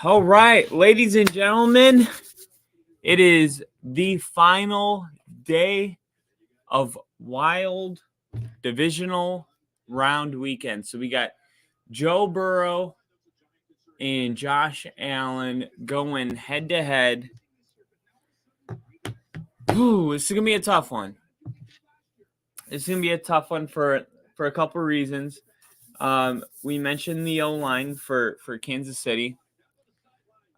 All right, ladies and gentlemen, it is the final day of Wild Divisional Round Weekend. So we got Joe Burrow and Josh Allen going head to head. This is gonna be a tough one. It's gonna be a tough one for a couple reasons. We mentioned the O-line for Kansas City.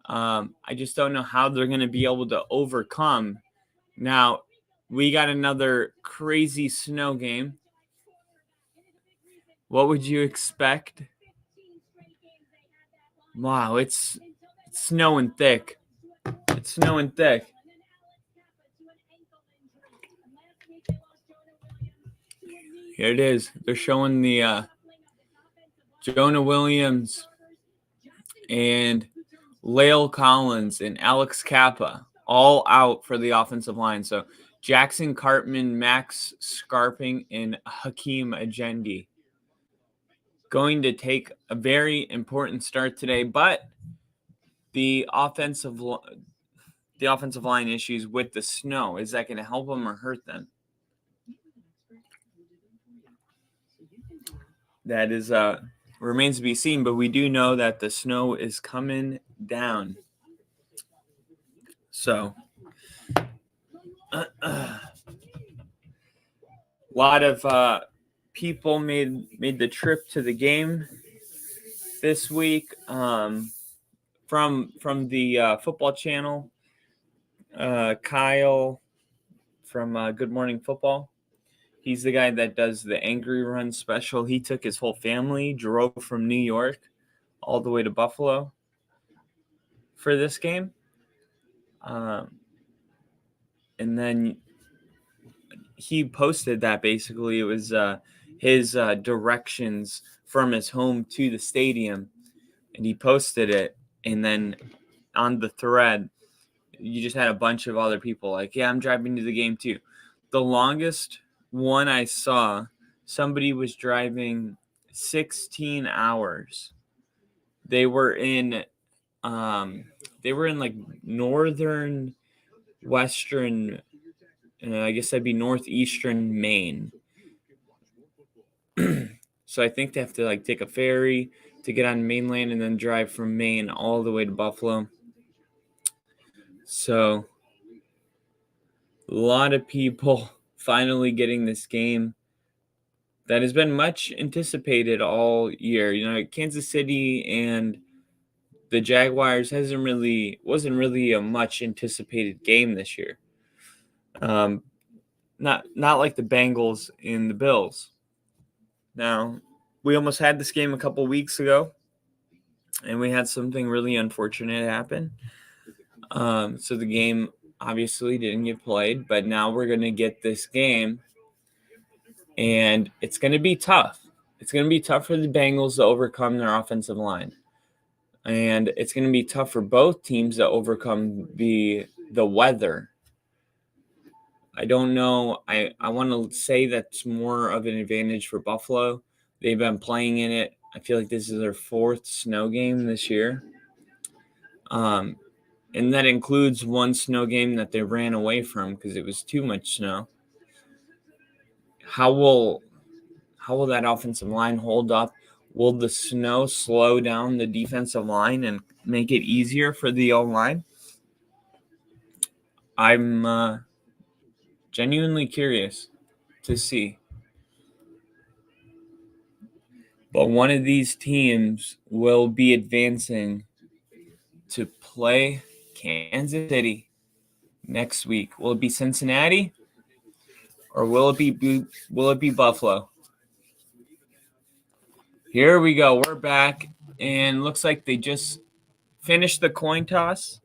I just don't know how they're going to be able to overcome. Now, we got another crazy snow game. What would you expect? Wow, it's snowing thick. It's snowing thick. Here it is. They're showing the Jonah Williams and La'el Collins and Alex Kappa all out for the offensive line. So Jackson Cartman, Max Scarping, and Hakeem Ajendi going to take a very important start today, but the offensive line issues with the snow, is that going to help them or hurt them? That is remains to be seen, but we do know that the snow is coming down. So a lot of people made the trip to the game this week from the football channel. Kyle from Good Morning Football. He's the guy that does the Angry Run special. He took his whole family, drove from New York all the way to Buffalo for this game. And then he posted that basically it was his directions from his home to the stadium. And he posted it. And then on the thread, you just had a bunch of other people like, yeah, I'm driving to the game too. The longest one I saw, somebody was driving 16 hours. They were in like northern western, I guess that'd be northeastern Maine. So I think they have to like take a ferry to get on mainland and then drive from Maine all the way to Buffalo. So a lot of people finally getting this game that has been much anticipated all year. You know, Kansas City and the Jaguars wasn't really a much anticipated game this year. Not like the Bengals and the Bills. Now, we almost had this game a couple weeks ago, and we had something really unfortunate happen. So the game obviously didn't get played, but now we're going to get this game, and it's going to be tough. It's going to be tough for the Bengals to overcome their offensive line, and it's going to be tough for both teams to overcome the weather. I don't know. I want to say that's more of an advantage for Buffalo. They've been playing in it. I feel like this is their fourth snow game this year. And that includes one snow game that they ran away from because it was too much snow. How will that offensive line hold up? Will the snow slow down the defensive line and make it easier for the O-line? I'm genuinely curious to see. But one of these teams will be advancing to play Kansas City next week. Will it be Cincinnati or will it be Buffalo? Here we go. We're back, and looks like they just finished the coin toss.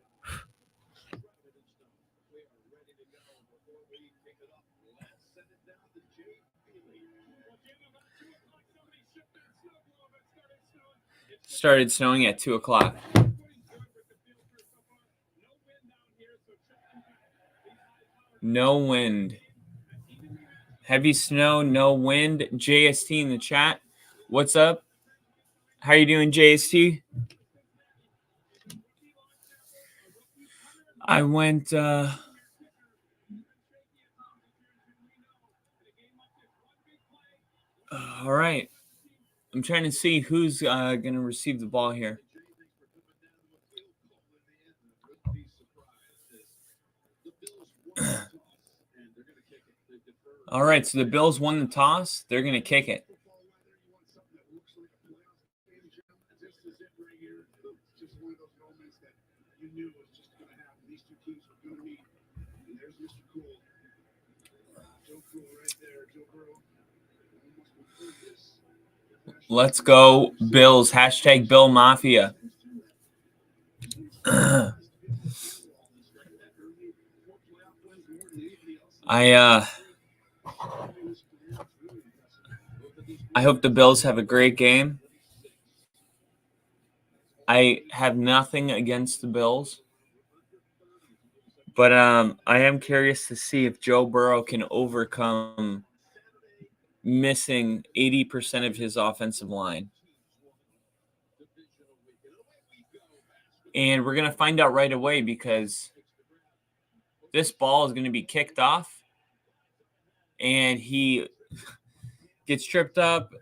Started snowing at 2 o'clock. No wind. Heavy snow, no wind. JST in the chat. What's up? How you doing, JST? I went all right. I'm trying to see who's going to receive the ball here. All right, so the Bills won the toss. They're going to kick it. Let's go, Bills. Hashtag Bill Mafia. I hope the Bills have a great game. I have nothing against the Bills, but I am curious to see if Joe Burrow can overcome missing 80% of his offensive line. And we're going to find out right away because this ball is going to be kicked off and he gets tripped up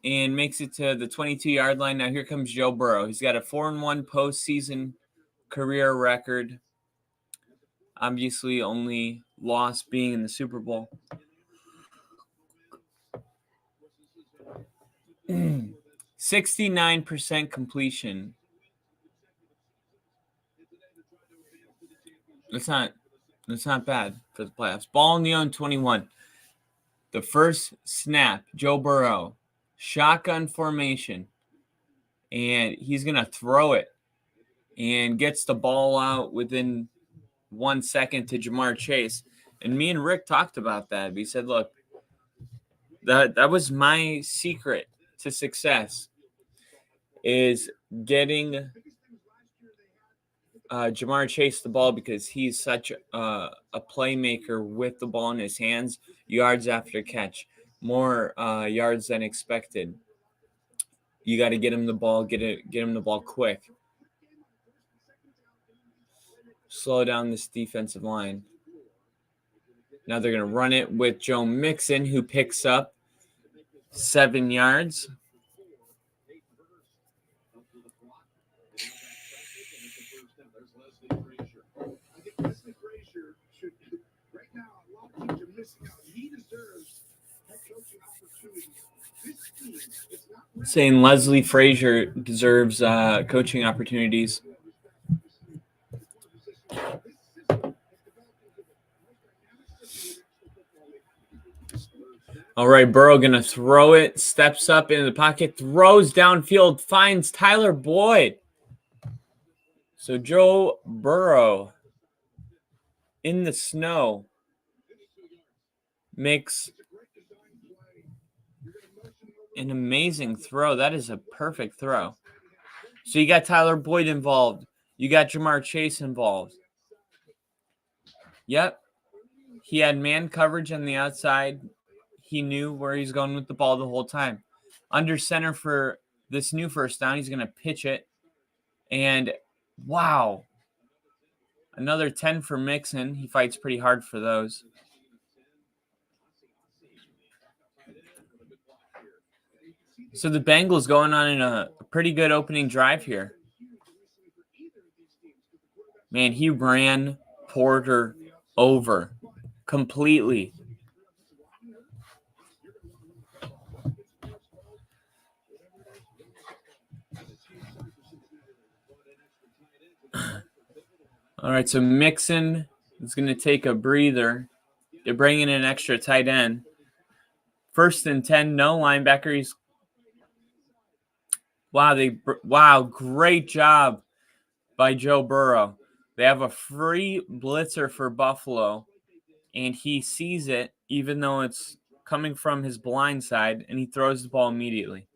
and makes it to the 22-yard line. Now here comes Joe Burrow. He's got a 4-1 postseason career record. Obviously, only loss being in the Super Bowl. 69% completion. That's not bad for the playoffs. Ball in the own 21. The first snap, Joe Burrow, shotgun formation, and he's going to throw it and gets the ball out within 1 second to Ja'Marr Chase. And me and Rick talked about that. We said, look, that was my secret to success is getting Ja'Marr Chase the ball because he's such a playmaker with the ball in his hands, yards after catch, more yards than expected. You got to get him the ball, get him the ball quick. Slow down this defensive line. Now they're going to run it with Joe Mixon, who picks up 7 yards. Saying Leslie Frazier deserves coaching opportunities. All right, Burrow going to throw it, steps up into the pocket, throws downfield, finds Tyler Boyd. So Joe Burrow in the snow makes an amazing throw. That is a perfect throw. So you got Tyler Boyd involved. You got Ja'Marr Chase involved. Yep. He had man coverage on the outside. He knew where he's going with the ball the whole time. Under center for this new first down, he's going to pitch it. And wow. Another 10 for Mixon. He fights pretty hard for those. So the Bengals going on in a pretty good opening drive here. Man, he ran Porter over completely. All right, so Mixon is going to take a breather. They're bringing in an extra tight end. 1st and 10, no linebacker. Wow, great job by Joe Burrow. They have a free blitzer for Buffalo, and he sees it, even though it's coming from his blind side, and he throws the ball immediately.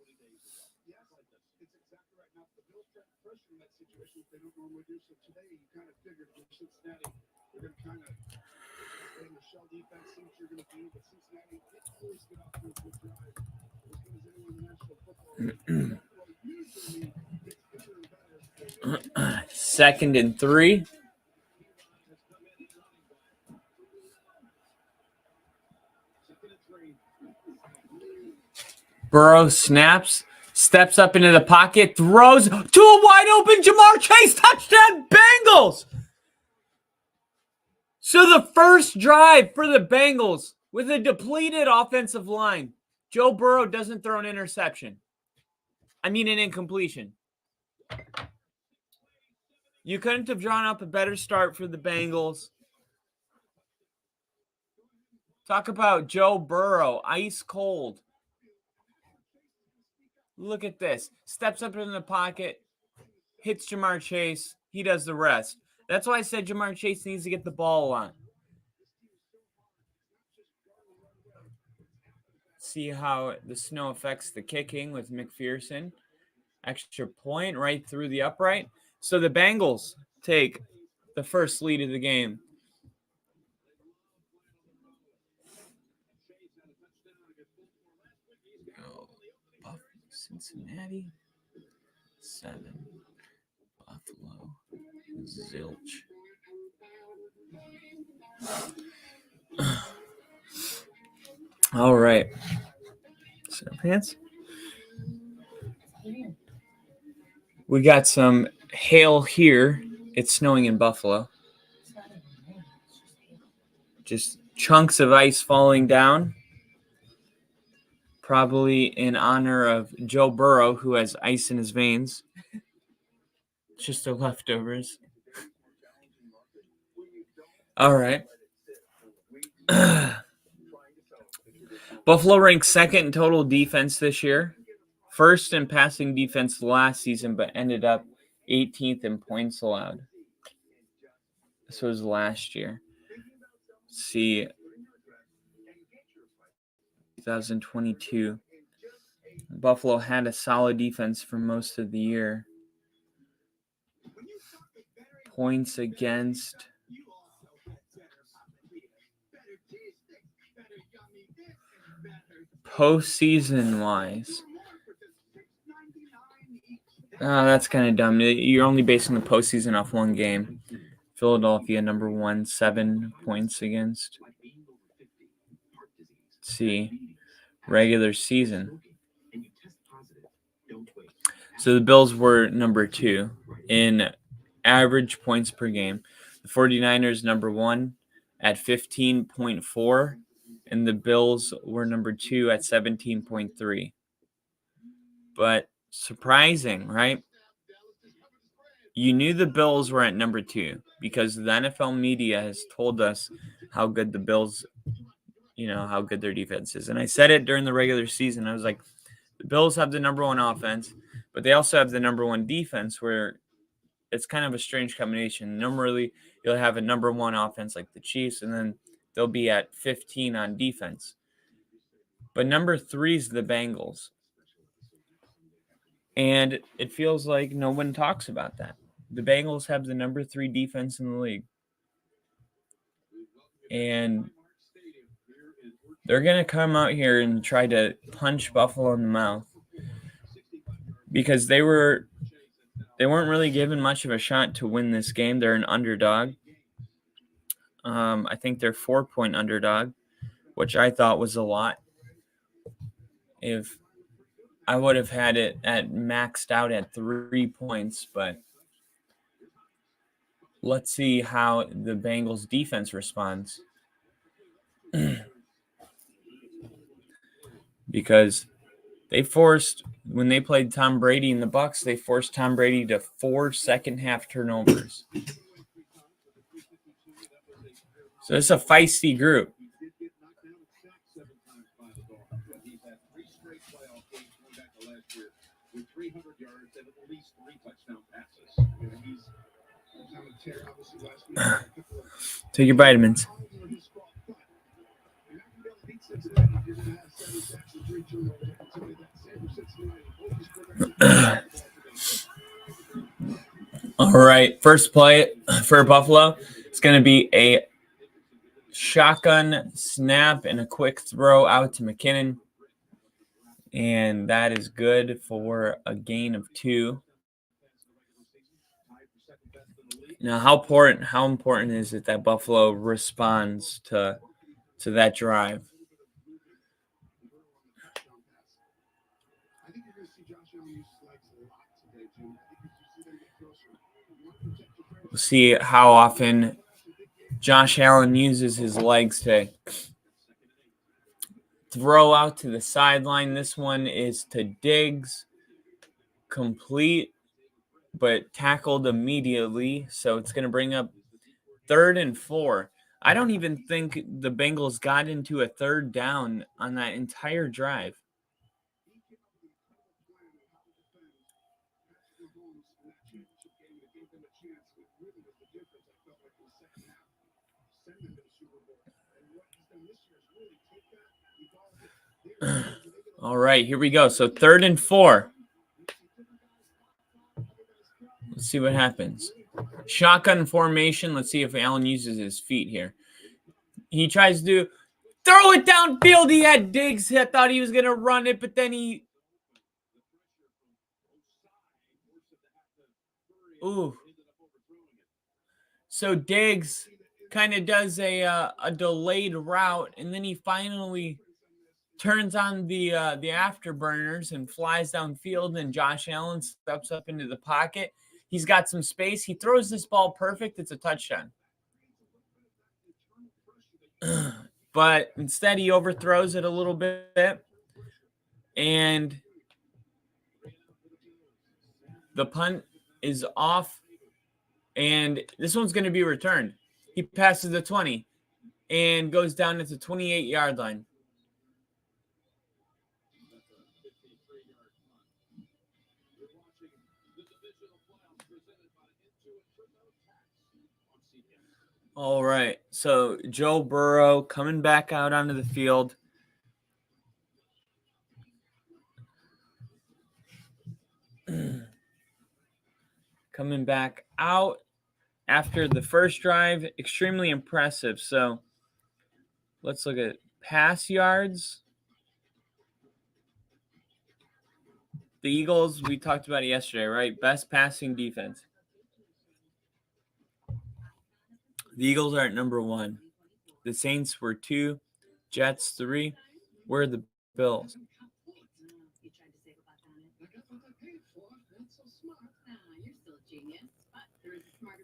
Second and 3. Burrow snaps, steps up into the pocket, throws to a wide open Ja'Marr Chase. Touchdown, Bengals! So the first drive for the Bengals with a depleted offensive line, Joe Burrow doesn't throw an interception. I mean an incompletion. You couldn't have drawn up a better start for the Bengals. Talk about Joe Burrow, ice cold. Look at this. Steps up in the pocket, hits Ja'Marr Chase. He does the rest. That's why I said Ja'Marr Chase needs to get the ball on. See how the snow affects the kicking with McPherson. Extra point right through the upright. So the Bengals take the first lead of the game. Cincinnati, 7. Buffalo, zilch. All right. Pants. We got some hail here. It's snowing in Buffalo. Just chunks of ice falling down. Probably in honor of Joe Burrow, who has ice in his veins. Just the leftovers. All right. Buffalo ranks second in total defense this year. First in passing defense last season, but ended up 18th in points allowed. This was last year. Let's see. 2022. Buffalo had a solid defense for most of the year. Points against. Postseason wise. That's kind of dumb. You're only basing the postseason off one game. Philadelphia, number 1, 7 points against. Let's see. Regular season. So the Bills were number 2 in average points per game. The 49ers, number 1 at 15.4. And the Bills were number 2 at 17.3. But surprising, right? You knew the Bills were at number 2 because the NFL media has told us how good the Bills, how good their defense is. And I said it during the regular season. I was like, the Bills have the number 1 offense, but they also have the number 1 defense, where it's kind of a strange combination. Normally, you'll have a number 1 offense like the Chiefs, and then they'll be at 15 on defense. But number 3 is the Bengals. And it feels like no one talks about that. The Bengals have the number 3 defense in the league. And they're going to come out here and try to punch Buffalo in the mouth, because they weren't really given much of a shot to win this game. They're an underdog. I think they're 4-point underdog, which I thought was a lot. If I would have had it at maxed out at 3 points, but let's see how the Bengals defense responds. Because they forced, when they played Tom Brady in the Bucs, they forced Tom Brady to 4 second-half turnovers. So it's a feisty group. Take your vitamins. All right, first play for Buffalo. It's going to be a shotgun snap and a quick throw out to McKinnon. And that is good for a gain of 2. Now, how important is it that Buffalo responds to that drive? We'll see how often Josh Allen uses his legs today. Throw out to the sideline. This one is to Diggs. Complete, but tackled immediately. So it's going to bring up 3rd and 4. I don't even think the Bengals got into a 3rd down on that entire drive. All right, here we go. So 3rd and 4. Let's see what happens. Shotgun formation. Let's see if Allen uses his feet here. He tries to throw it downfield. He had Diggs. I thought he was going to run it, but then he... Ooh. So Diggs kind of does a delayed route, and then he finally turns on the afterburners and flies downfield, and Josh Allen steps up into the pocket. He's got some space. He throws this ball perfect. It's a touchdown. But instead, he overthrows it a little bit, and the punt is off, and this one's going to be returned. He passes the 20 and goes down at the 28-yard line. All right, so Joe Burrow coming back out onto the field. Coming back out after the first drive, extremely impressive. So let's look at pass yards. The Eagles, we talked about it yesterday, right? Best passing defense. The Eagles are at number 1. The Saints were 2. Jets 3. We're the Bills.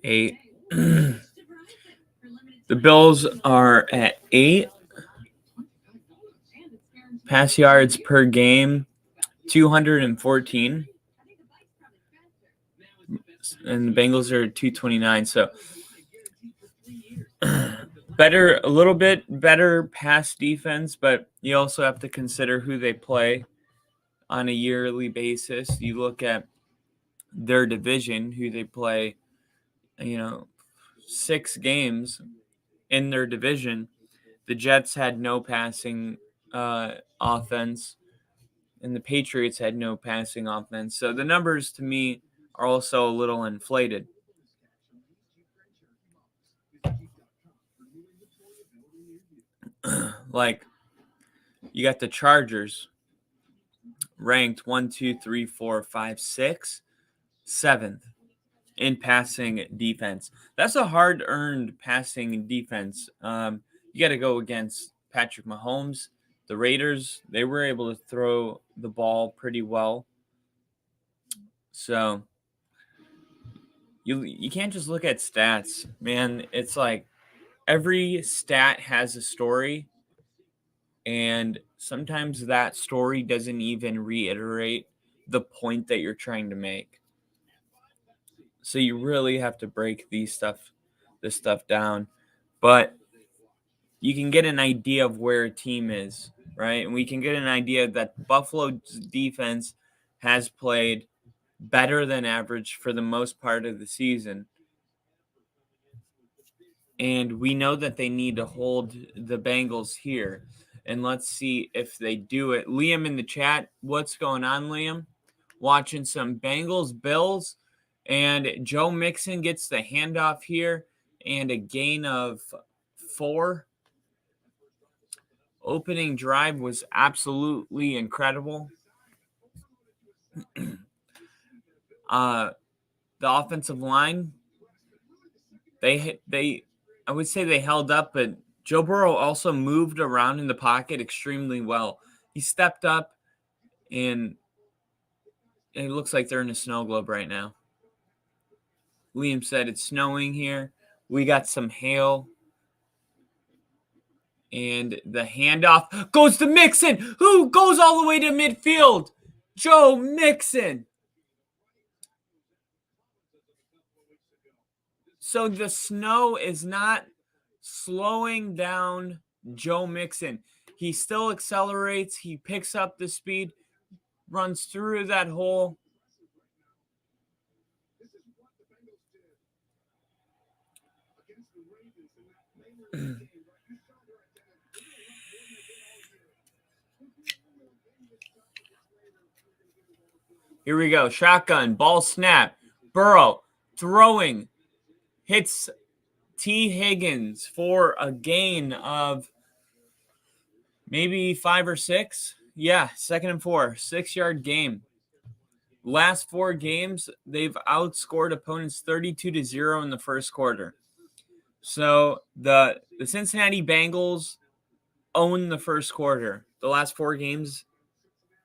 8. The Bills are at 8. Pass yards per game, 214. And the Bengals are 229. So a little bit better pass defense, but you also have to consider who they play on a yearly basis. You look at their division, who they play, 6 games in their division. The Jets had no passing offense, and the Patriots had no passing offense. So the numbers to me are also a little inflated. Like, you got the Chargers ranked 1, 2, 3, 4, 5, 6, 7th in passing defense. That's a hard-earned passing defense. You got to go against Patrick Mahomes. The Raiders, they were able to throw the ball pretty well. So you can't just look at stats, man. It's like every stat has a story, and sometimes that story doesn't even reiterate the point that you're trying to make. So you really have to break this stuff down. But you can get an idea of where a team is, right? And we can get an idea that Buffalo's defense has played better than average for the most part of the season. And we know that they need to hold the Bengals here. And let's see if they do it. Liam in the chat, what's going on, Liam? Watching some Bengals, Bills, and Joe Mixon gets the handoff here and a gain of 4. Opening drive was absolutely incredible. The offensive line, I would say they held up, but Joe Burrow also moved around in the pocket extremely well. He stepped up, and it looks like they're in a snow globe right now. Liam said it's snowing here. We got some hail. And the handoff goes to Mixon, who goes all the way to midfield. Joe Mixon. So the snow is not slowing down Joe Mixon. He still accelerates. He picks up the speed, runs through that hole. Here we go. Shotgun, ball snap. Burrow throwing, hits T. Higgins for a gain of maybe 5 or 6. Yeah, 2nd and 4, 6-yard game. Last 4 games, they've outscored opponents 32-0 in the first quarter. So the Cincinnati Bengals own the first quarter. The last 4 games,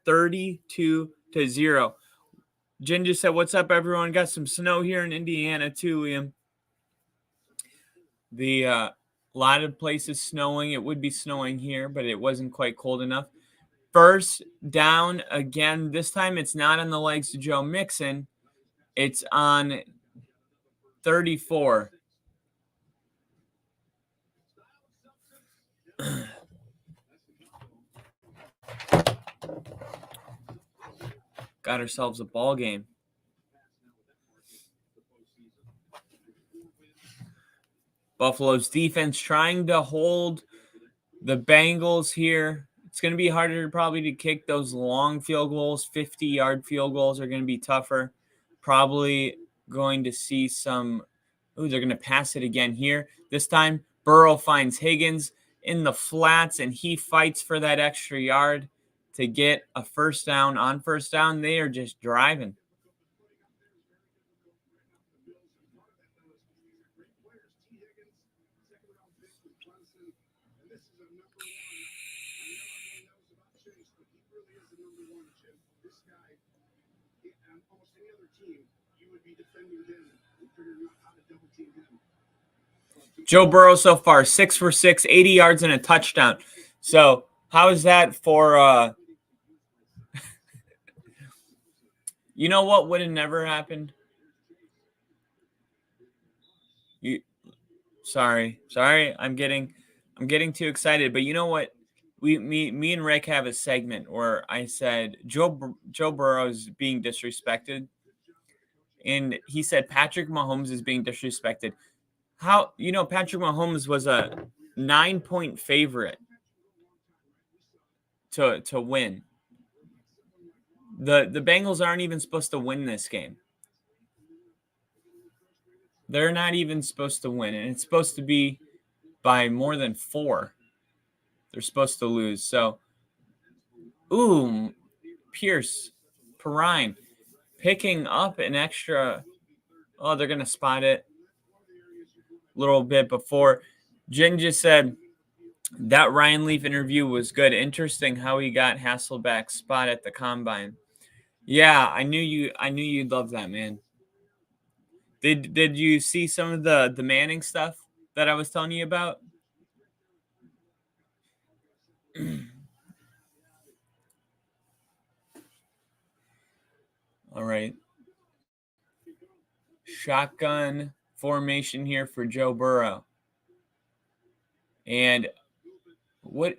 32-0. Jen just said, "What's up, everyone? Got some snow here in Indiana too, Liam." A lot of places snowing. It would be snowing here, but it wasn't quite cold enough. First down again. This time it's not on the legs of Joe Mixon. It's on 34. Got ourselves a ball game. Buffalo's defense trying to hold the Bengals here. It's going to be harder probably to kick those long field goals. 50-yard field goals are going to be tougher. Probably going to see some. They're going to pass it again here. This time, Burrow finds Higgins in the flats, and he fights for that extra yard to get a first down. On first down, they are just driving. Joe Burrow so far, 6 for 6, 80 yards and a touchdown. So how is that for you know what would have never happened? Sorry, I'm getting too excited. But you know what? Me and Rick have a segment where I said Joe Burrow is being disrespected, and he said Patrick Mahomes is being disrespected. How Patrick Mahomes was a 9-point favorite to win. The Bengals aren't even supposed to win this game. They're not even supposed to win, and it's supposed to be by more than 4. They're supposed to lose. So, Pierce, Perrine, picking up an extra. Oh, they're going to spot it a little bit before. Jen just said that Ryan Leaf interview was good. Interesting how he got Hasselbeck's spot at the combine. Yeah, I knew you'd love that, man. Did you see some of the Manning stuff that I was telling you about? All right. Shotgun formation here for Joe Burrow. And what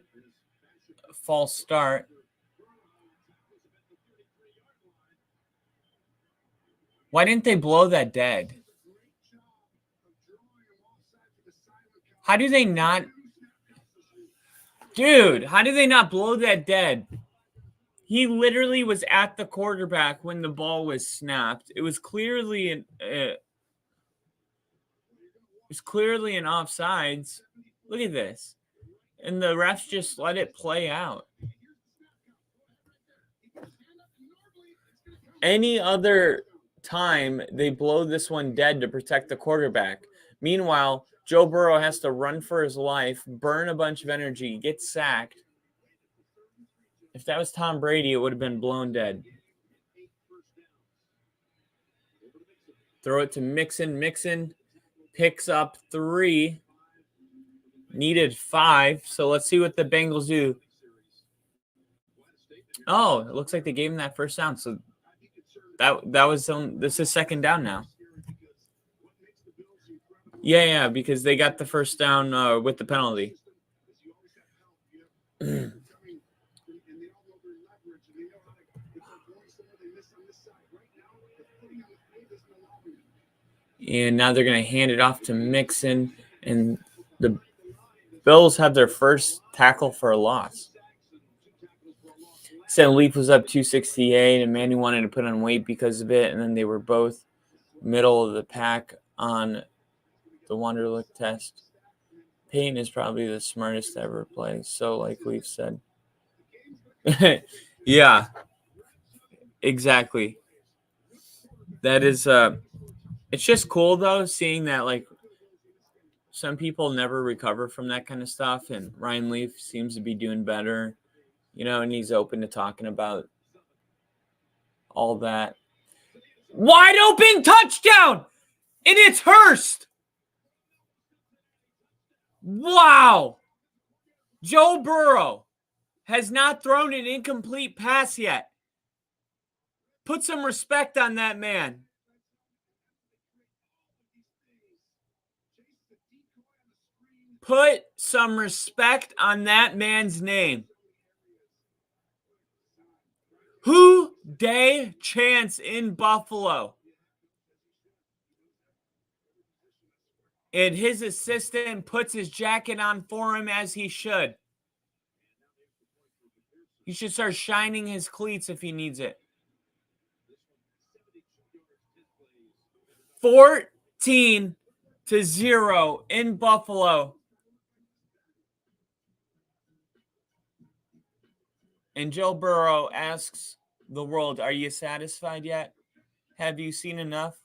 false start. Why didn't they blow that dead? How do they not? Dude, how do they not blow that dead? He literally was at the quarterback when the ball was snapped. It was clearly an offsides. Look at this. And the refs just let it play out. Any other time, they blow this one dead to protect the quarterback. Meanwhile, Joe Burrow has to run for his life, burn a bunch of energy, get sacked. If that was Tom Brady, it would have been blown dead. Throw it to Mixon. Mixon picks up 3. Needed 5. So let's see what the Bengals do. Oh, it looks like they gave him that first down. So that was this is second down now. Yeah, because they got the first down with the penalty. And now they're going to hand it off to Mixon, and the Bills have their first tackle for a loss. Said Leaf was up 268, and Manny wanted to put on weight because of it, and then they were both middle of the pack on the Wonderlic test. Payton is probably the smartest to ever play, so like Leaf said. Yeah, exactly. That is it's just cool though, seeing that like some people never recover from that kind of stuff, and Ryan Leaf seems to be doing better, and he's open to talking about all that. Wide open touchdown, and it's Hurst. Wow. Joe Burrow has not thrown an incomplete pass yet. Put some respect on that man. Put some respect on that man's name. Who Day Chance in Buffalo. And his assistant puts his jacket on for him as he should. He should start shining his cleats if he needs it. 14-0 in Buffalo. And Joe Burrow asks the world, are you satisfied yet? Have you seen enough?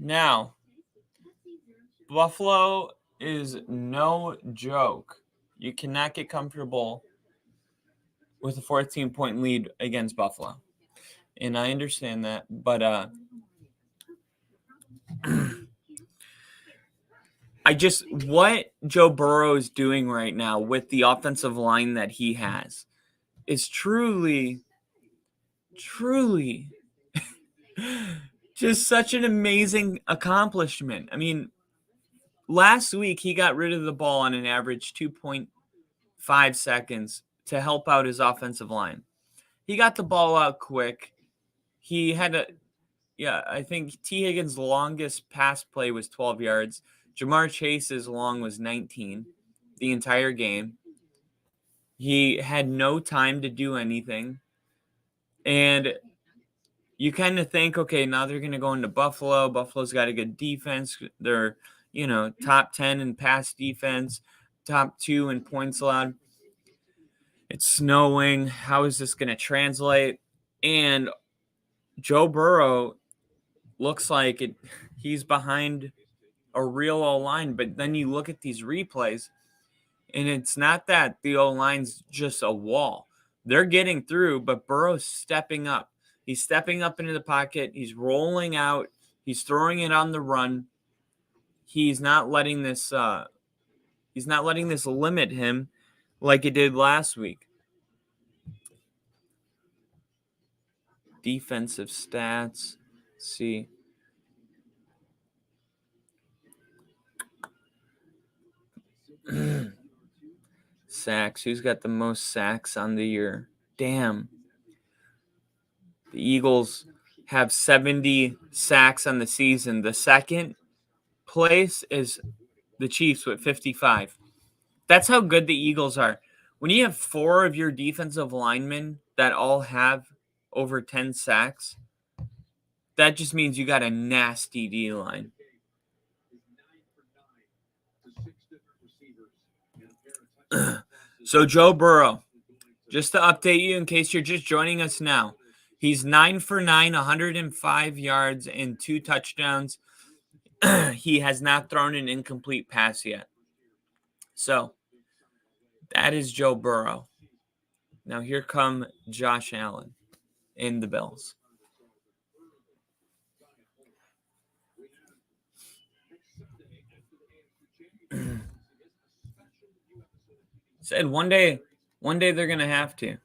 Now, Buffalo is no joke. You cannot get comfortable with a 14-point lead against Buffalo. And I understand that, but what Joe Burrow is doing right now with the offensive line that he has is truly just such an amazing accomplishment. I mean, last week he got rid of the ball on an average 2.5 seconds to help out his offensive line. He got the ball out quick. He had I think T. Higgins' longest pass play was 12 yards. Jamar Chase's long was 19 the entire game. He had no time to do anything. And you kind of think, okay, now they're going to go into Buffalo. Buffalo's got a good defense. They're, top 10 in pass defense, top 2 in points allowed. It's snowing. How is this going to translate? And Joe Burrow looks like he's behind a real O-line, but then you look at these replays, and it's not that the O-line's just a wall. They're getting through, but Burrow's stepping up. He's stepping up into the pocket. He's rolling out. He's throwing it on the run. He's not letting this limit him like it did last week. Defensive stats. Let's see. Sacks. Who's got the most sacks on the year? Damn. The Eagles have 70 sacks on the season. The second place is the Chiefs with 55. That's how good the Eagles are. When you have 4 of your defensive linemen that all have over 10 sacks, that just means you got a nasty D-line. So Joe Burrow, just to update you in case you're just joining us now, he's 9 for 9, 105 yards and 2 touchdowns. He has not thrown an incomplete pass yet. So that is Joe Burrow. Now here come Josh Allen in the Bills. Said one day they're gonna have to.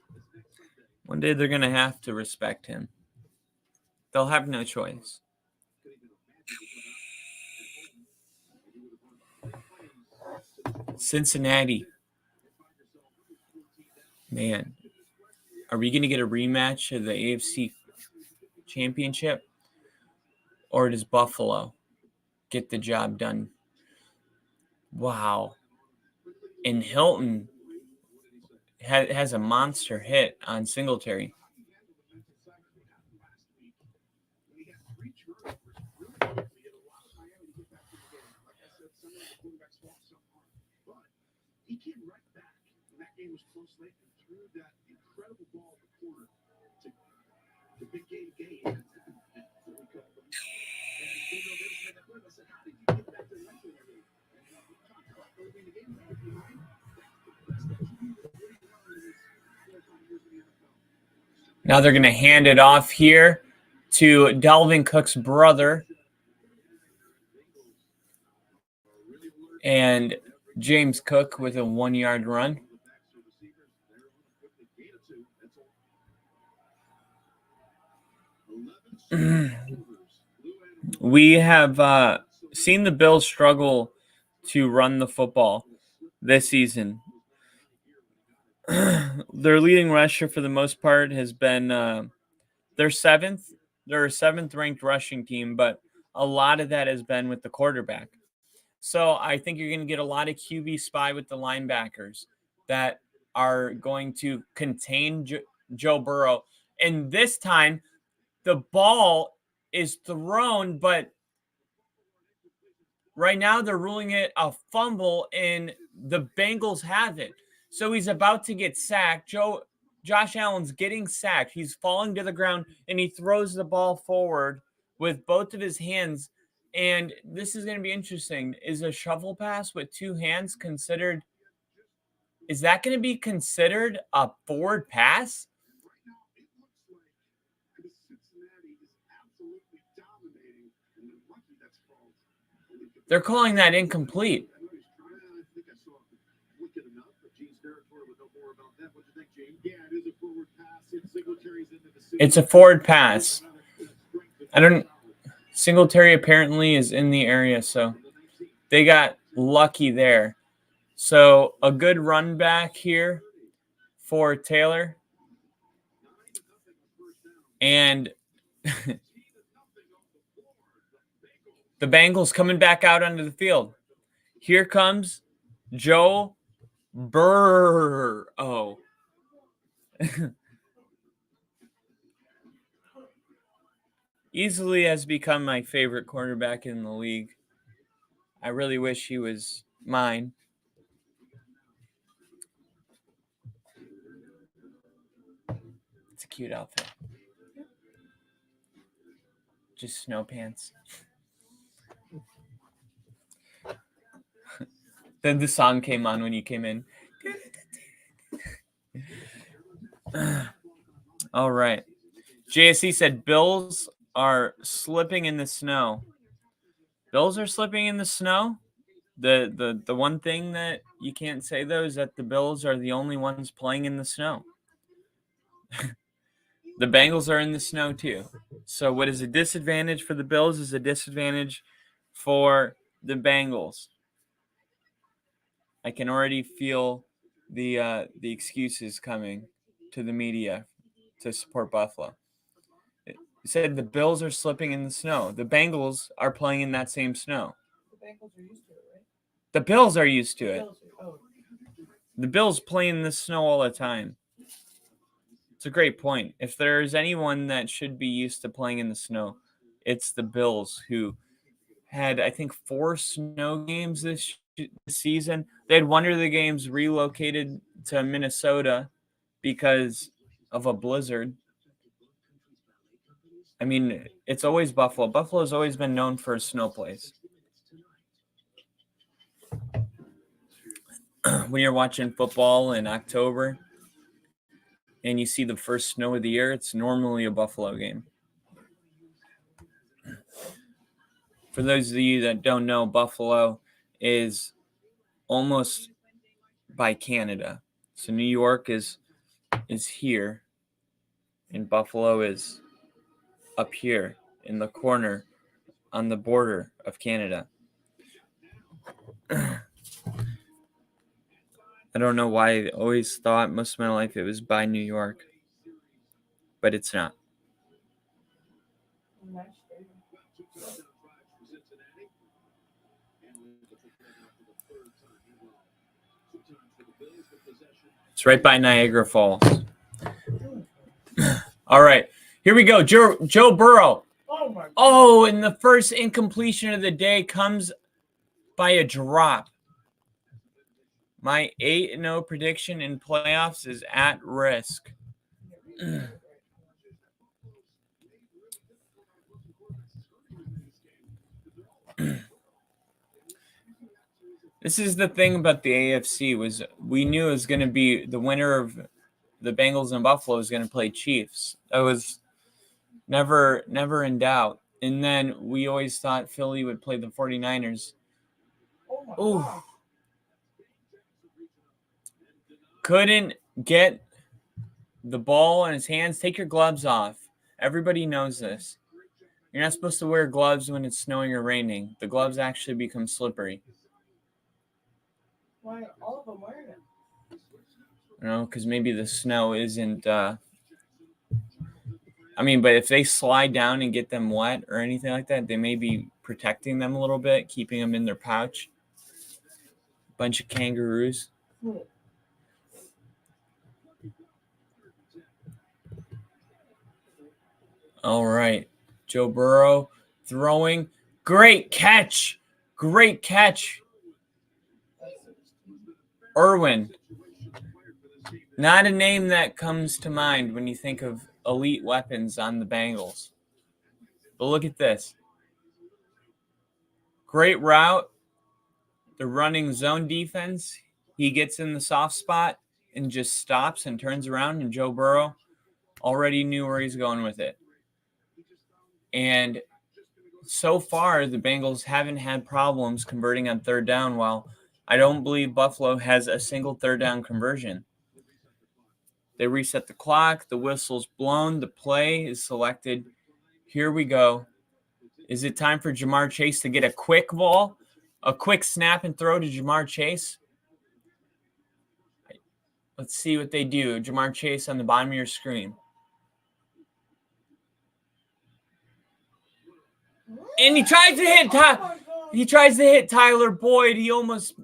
One day they're gonna have to respect him. They'll have no choice. Cincinnati. Man, are we going to get a rematch of the AFC Championship? Or does Buffalo get the job done? Wow. And Hilton has a monster hit on Singletary. Now they're going to hand it off here to Dalvin Cook's brother. And James Cook with a 1-yard run. We have seen the Bills struggle to run the football this season. Their leading rusher for the most part has been they're seventh. They're a 7th ranked rushing team, but a lot of that has been with the quarterback. So I think you're going to get a lot of QB spy with the linebackers that are going to contain Joe Burrow. And this time, the ball is thrown, but right now they're ruling it a fumble, and the Bengals have it. So he's about to get sacked. Josh Allen's getting sacked. He's falling to the ground, and he throws the ball forward with both of his hands. And this is going to be interesting. Is a shovel pass with 2 hands considered? Is that going to be considered a forward pass? They're calling that incomplete. It's a forward pass. Singletary apparently is in the area, so they got lucky there. So a good run back here for Taylor. And the Bengals coming back out onto the field. Here comes Joe Burrow. Easily has become my favorite quarterback in the league. I really wish he was mine. It's a cute outfit. Just snow pants. Then the song came on when you came in. All right. JSC said Bills are slipping in the snow. Bills are slipping in the snow. The one thing that you can't say, though, is that the Bills are the only ones playing in the snow. The Bengals are in the snow, too. So what is a disadvantage for the Bills is a disadvantage for the Bengals. I can already feel the excuses coming to the media to support Buffalo. It said the Bills are slipping in the snow. The Bengals are playing in that same snow. The Bengals are used to it, right? The Bills are used to it. The Bills play in the snow all the time. It's a great point. If there's anyone that should be used to playing in the snow, it's the Bills, who had, I think, 4 snow games this season. They had one of the games relocated to Minnesota because of a blizzard. I mean, it's always Buffalo. Buffalo's always been known for a snow place. When you're watching football in October and you see the first snow of the year, it's normally a Buffalo game. For those of you that don't know, Buffalo is almost by Canada. So New York is here, and Buffalo is up here in the corner on the border of Canada. I don't know why I always thought most of my life it was by New York, but it's not. Nice. It's right by Niagara Falls. All right, here we go. Joe Burrow. Oh my God. Oh, and the first incompletion of the day comes by a drop. My 8-0 prediction in playoffs is at risk. This is the thing about the AFC was we knew it was going to be the winner of the Bengals and Buffalo is going to play Chiefs. That was never in doubt. And then we always thought Philly would play the 49ers. Oh my Ooh. God. Couldn't get the ball in his hands. Take your gloves off. Everybody knows this. You're not supposed to wear gloves when it's snowing or raining. The gloves actually become slippery. Why are all of them wearing it? You know, because maybe the snow isn't. But if they slide down and get them wet or anything like that, they may be protecting them a little bit, keeping them in their pouch. Bunch of kangaroos. All right. Joe Burrow throwing. Great catch. Great catch. Irwin. Not a name that comes to mind when you think of elite weapons on the Bengals. But look at this. Great route. They're running zone defense. He gets in the soft spot and just stops and turns around, and Joe Burrow already knew where he's going with it. And so far, the Bengals haven't had problems converting on third down, while I don't believe Buffalo has a single third down conversion. They reset the clock. The whistle's blown. The play is selected. Here we go. Is it time for Jamar Chase to get a quick ball? A quick snap and throw to Jamar Chase? Let's see what they do. Jamar Chase on the bottom of your screen. And he tries to hit Tyler Boyd. He almost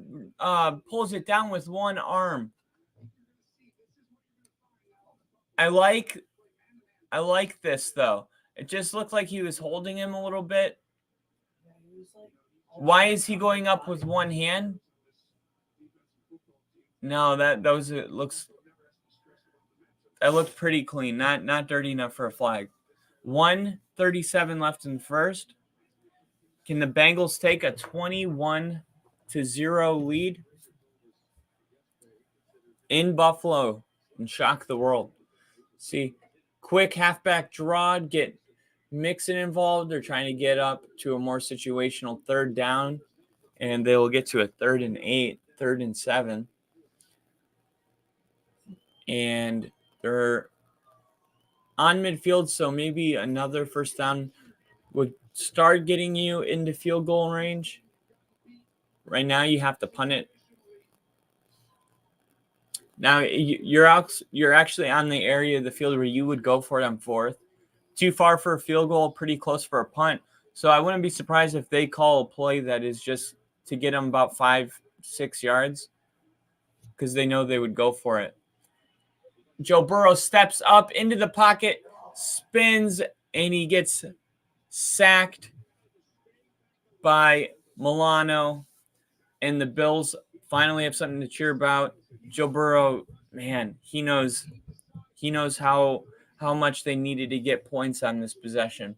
pulls it down with one arm. I like this though. It just looked like he was holding him a little bit. Why is he going up with one hand? No, that looked pretty clean. Not dirty enough for a flag. 1:37 left in the first. Can the Bengals take a 21-0 lead in Buffalo and shock the world? See, quick halfback draw, get Mixon involved. They're trying to get up to a more situational third down, and they will get to a 3rd and 8, 3rd and 7. And they're on midfield, so maybe another first down would start getting you into field goal range. Right now, you have to punt it. Now, you're actually on the area of the field where you would go for it on 4th. Too far for a field goal, pretty close for a punt. So I wouldn't be surprised if they call a play that is just to get them about 5-6 yards because they know they would go for it. Joe Burrow steps up into the pocket, spins, and he gets sacked by Milano. And the Bills finally have something to cheer about. Joe Burrow, man, he knows how much they needed to get points on this possession.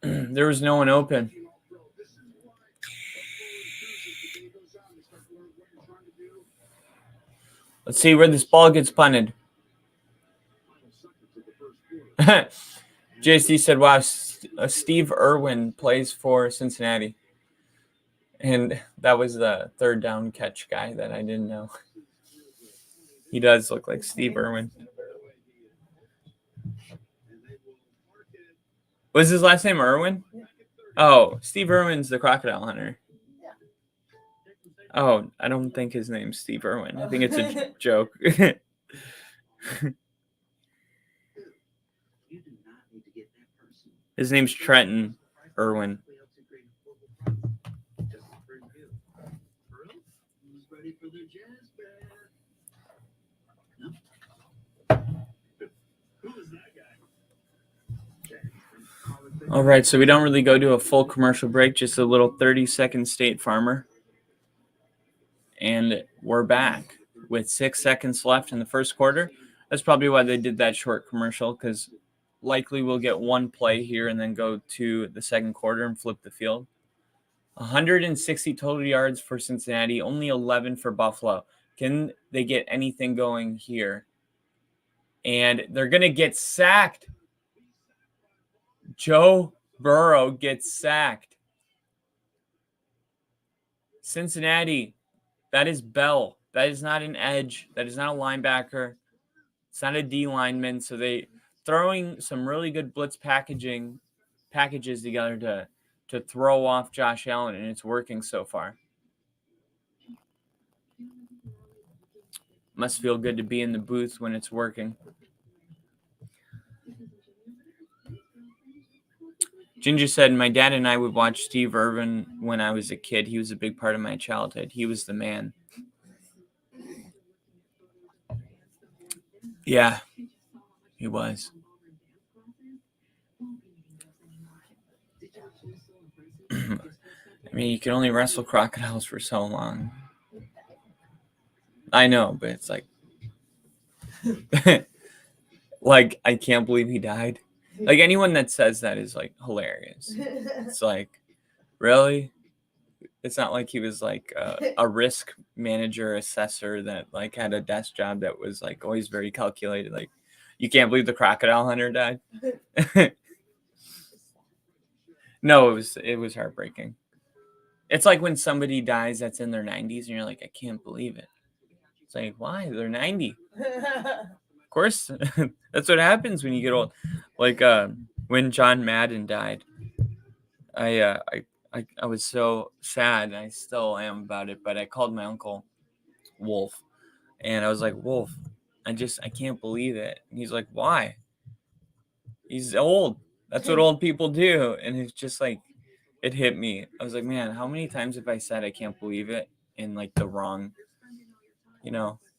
There was no one open. Let's see where this ball gets punted. JC said, wow, Steve Irwin plays for Cincinnati. And that was the third down catch guy that I didn't know. He does look like Steve Irwin. Was his last name Irwin? Oh, Steve Irwin's the crocodile hunter. Oh, I don't think his name's Steve Irwin. I think it's a joke. His name's Trenton Irwin. All right, so we don't really go to a full commercial break, just a little 30-second State Farmer. And we're back with 6 seconds left in the first quarter. That's probably why they did that short commercial, because likely we'll get one play here and then go to the second quarter and flip the field. 160 total yards for Cincinnati, only 11 for Buffalo. Can they get anything going here? And they're going to get sacked. Joe Burrow gets sacked. Cincinnati, that is Bell. That is not an edge. That is not a linebacker. It's not a D lineman. So they throwing some really good blitz packages together to throw off Josh Allen, and it's working so far. Must feel good to be in the booth when it's working. Ginger said, my dad and I would watch Steve Irwin when I was a kid. He was a big part of my childhood. He was the man. Yeah, he was. I mean, you can only wrestle crocodiles for so long. I know, but it's like, like, I can't believe he died. Like, anyone that says that is, like, hilarious. It's like, really? It's not like he was, like, a risk manager, assessor that, like, had a desk job that was, like, always very calculated. Like, you can't believe the crocodile hunter died? No, it was heartbreaking. It's like when somebody dies that's in their 90s, and you're like, I can't believe it. It's like, why? They're 90. Of course, that's what happens when you get old. Like when John Madden died, I was so sad, and I still am about it. But I called my uncle Wolf, and I was like, Wolf, I can't believe it. And he's like, why? He's old. That's what old people do. And it's just like, it hit me. I was like, man, how many times have I said I can't believe it in like the wrong,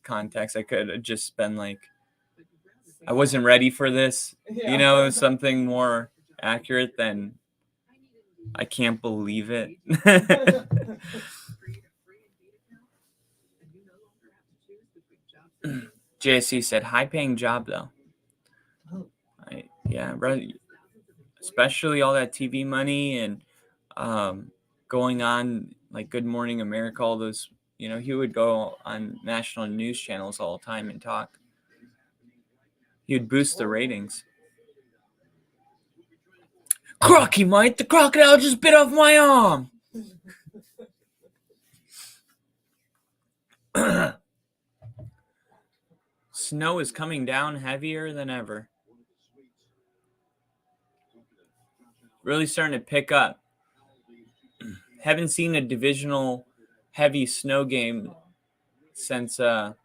context? I could have just been like, I wasn't ready for this, something more accurate than I can't believe it. JSC said, high-paying job, though. Especially all that TV money and going on, like, Good Morning America, all those, he would go on national news channels all the time and talk. He would boost the ratings. Crocky, mate, the crocodile just bit off my arm. Snow is coming down heavier than ever. Really starting to pick up. Haven't seen a divisional heavy snow game since the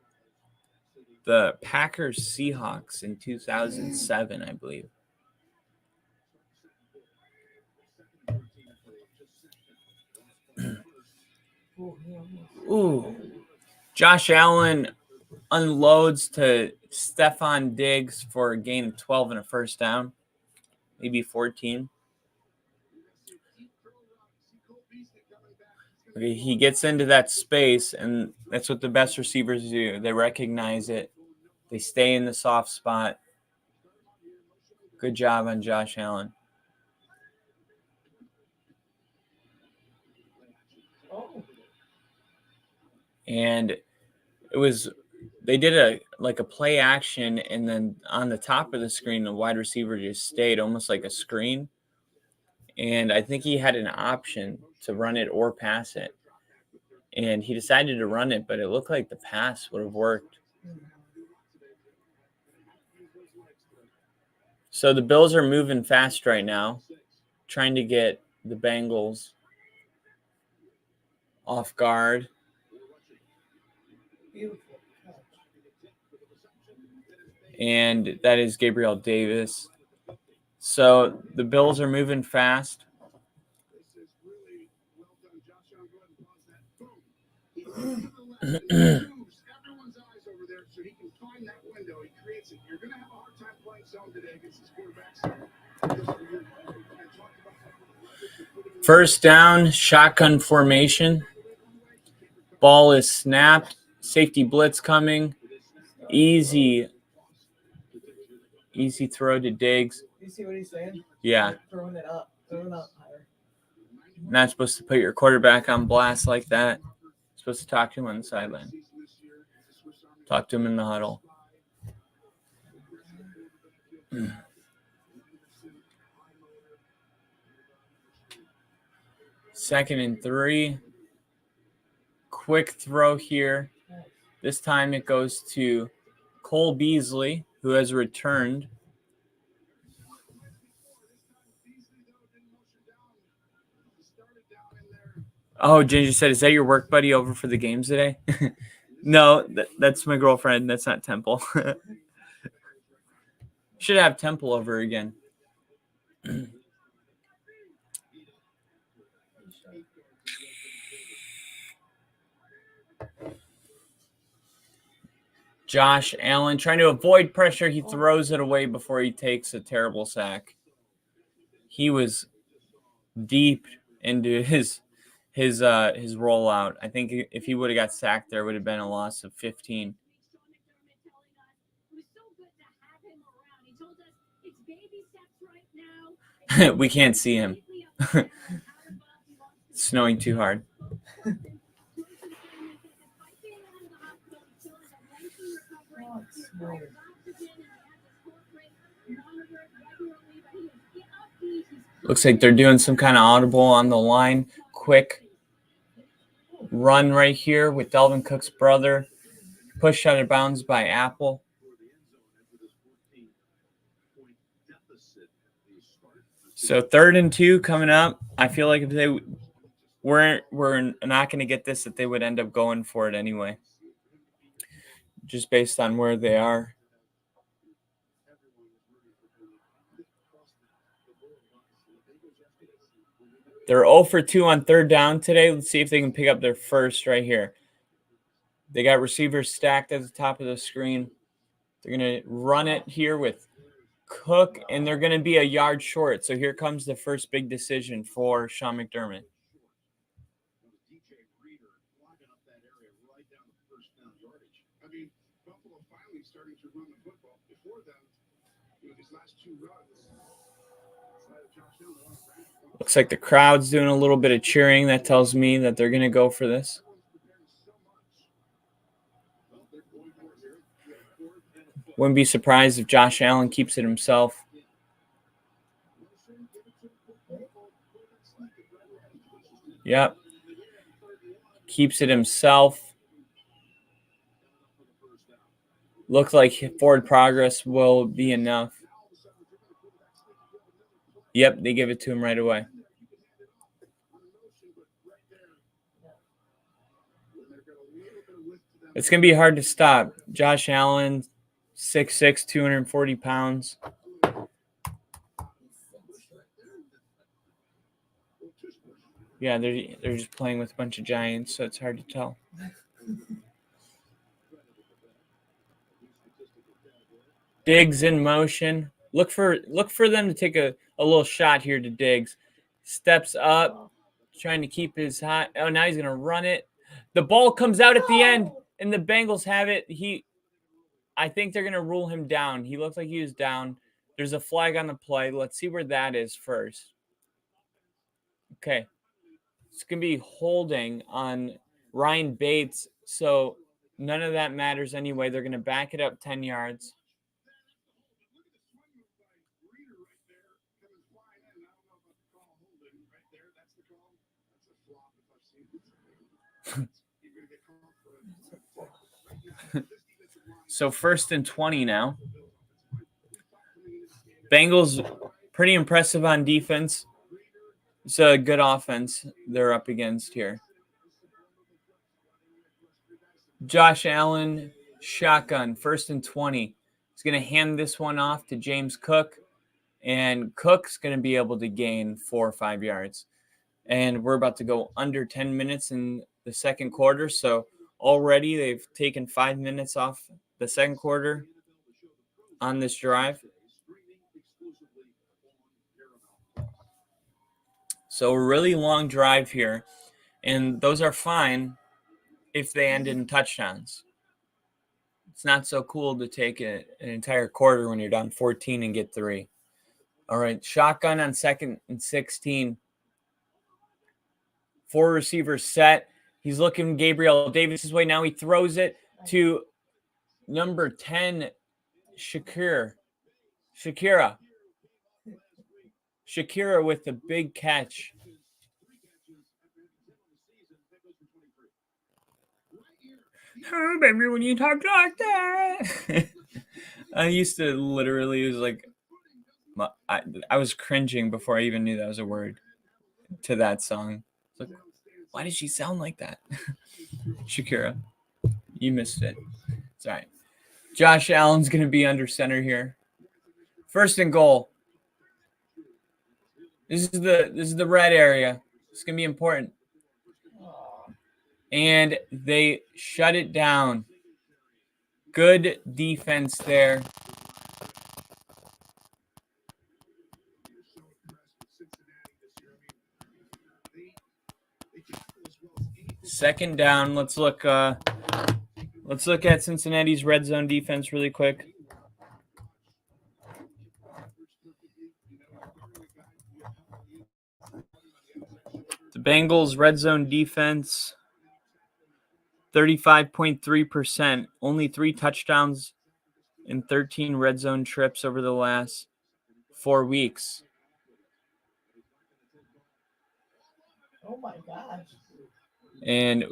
Packers Seahawks in 2007, I believe. Ooh. Josh Allen unloads to Stephon Diggs for a gain of 12 and a first down, maybe 14. Okay, he gets into that space, and that's what the best receivers do. They recognize it. They stay in the soft spot. Good job on Josh Allen. And they did like a play action, and then on the top of the screen, the wide receiver just stayed almost like a screen. And I think he had an option to run it or pass it. And he decided to run it, but it looked like the pass would have worked. So the Bills are moving fast right now, trying to get the Bengals off guard. Beautiful catch. And that is Gabriel Davis. So the Bills are moving fast. First down, shotgun formation. Ball is snapped. Safety blitz coming. Easy throw to Diggs. You see what he's saying? Yeah. Throwing it up higher. Not supposed to put your quarterback on blast like that. Supposed to talk to him on the sideline. Talk to him in the huddle. Second and 3. Quick throw here. This time it goes to Cole Beasley, who has returned. Oh, Ginger said, is that your work buddy over for the games today? No, that's my girlfriend. That's not Temple. Should have Temple over again. Josh Allen trying to avoid pressure. He throws it away before he takes a terrible sack. He was deep into his rollout. I think if he would have got sacked, there would have been a loss of 15. We can't see him. It's snowing too hard. Looks like they're doing some kind of audible on the line. Quick run right here with Dalvin Cook's brother. Pushed out of bounds by Apple. So 3rd and 2 coming up. I feel like if they we're not going to get this, that they would end up going for it anyway. Just based on where they are. They're 0 for 2 on 3rd down today. Let's see if they can pick up their first right here. They got receivers stacked at the top of the screen. They're going to run it here with Cook, and they're going to be a yard short. So here comes the first big decision for Sean McDermott. Looks like the crowd's doing a little bit of cheering. That tells me that they're going to go for this. Wouldn't be surprised if Josh Allen keeps it himself. Yep. Keeps it himself. Looks like forward progress will be enough. Yep, they give it to him right away. It's going to be hard to stop. Josh Allen, 6'6", 240 pounds. Yeah, they're just playing with a bunch of giants, so it's hard to tell. Diggs in motion. Look for them to take a little shot here to Diggs. Steps up, trying to keep his high. Oh, now he's going to run it. The ball comes out at the end, and the Bengals have it. I think they're going to rule him down. He looks like he was down. There's a flag on the play. Let's see where that is first. Okay. It's going to be holding on Ryan Bates. So none of that matters anyway. They're going to back it up 10 yards. So 1st and 20 now. Bengals pretty impressive on defense. It's a good offense they're up against here. Josh Allen, shotgun, 1st and 20. He's going to hand this one off to James Cook, and Cook's going to be able to gain 4 or 5 yards. And we're about to go under 10 minutes in the second quarter, so already they've taken 5 minutes off the second quarter on this drive. So a really long drive here, and those are fine if they end in touchdowns. It's not so cool to take an entire quarter when you're down 14 and get 3. All right, shotgun on 2nd and 16. 4 receivers set. He's looking Gabriel Davis' way. Now he throws it to number 10, Shakira with the big catch. Oh, baby, when you talk like that. I used to literally, it was like, I was cringing before I even knew that was a word to that song. Like, why did she sound like that? Shakira, you missed it. It's all right. Josh Allen's going to be under center here. 1st and goal. This is the red area. It's going to be important. And they shut it down. Good defense there. Second down. Let's look at Cincinnati's red zone defense really quick. The Bengals red zone defense, 35.3%. Only 3 touchdowns in 13 red zone trips over the last 4 weeks. Oh my gosh. And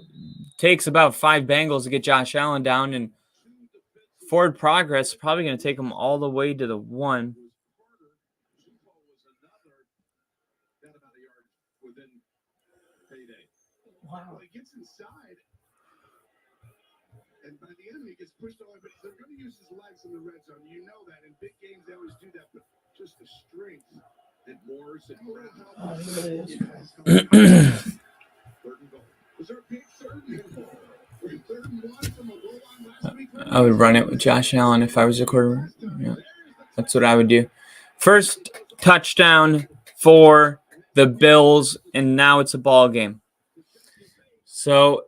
takes about 5 Bengals to get Josh Allen down, and forward progress probably going to take him all the way to the 1. Wow. He gets inside, and by the end, he gets pushed away. But they're going to use his legs in the red zone. You know that. In big games, they always do that. But just the strength and Morris and Oh, here it is. Third and goal. Was there a big third and goal? 3rd and 1 from a goal line last week. I would run it with Josh Allen if I was a quarterback. Yeah, that's what I would do. First touchdown for the Bills, and now it's a ball game. So,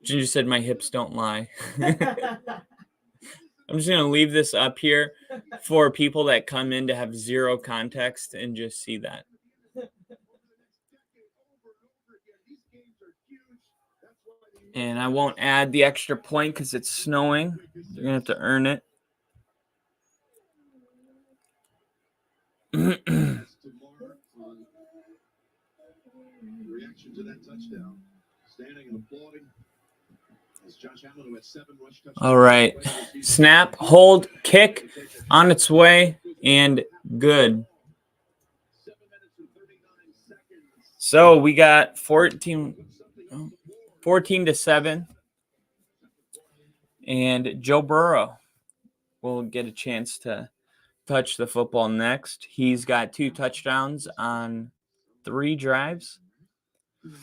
Ginger said my hips don't lie. I'm just going to leave this up here for people that come in to have zero context and just see that. And I won't add the extra point because it's snowing. They're going to have to earn it. Reaction to that touchdown. Standing and applauding. Josh Allen, who had 7 rush touchdowns. All right. Snap, hold, kick on its way, and good. So we got 14-7. And Joe Burrow will get a chance to touch the football next. He's got 2 touchdowns on 3 drives. Let's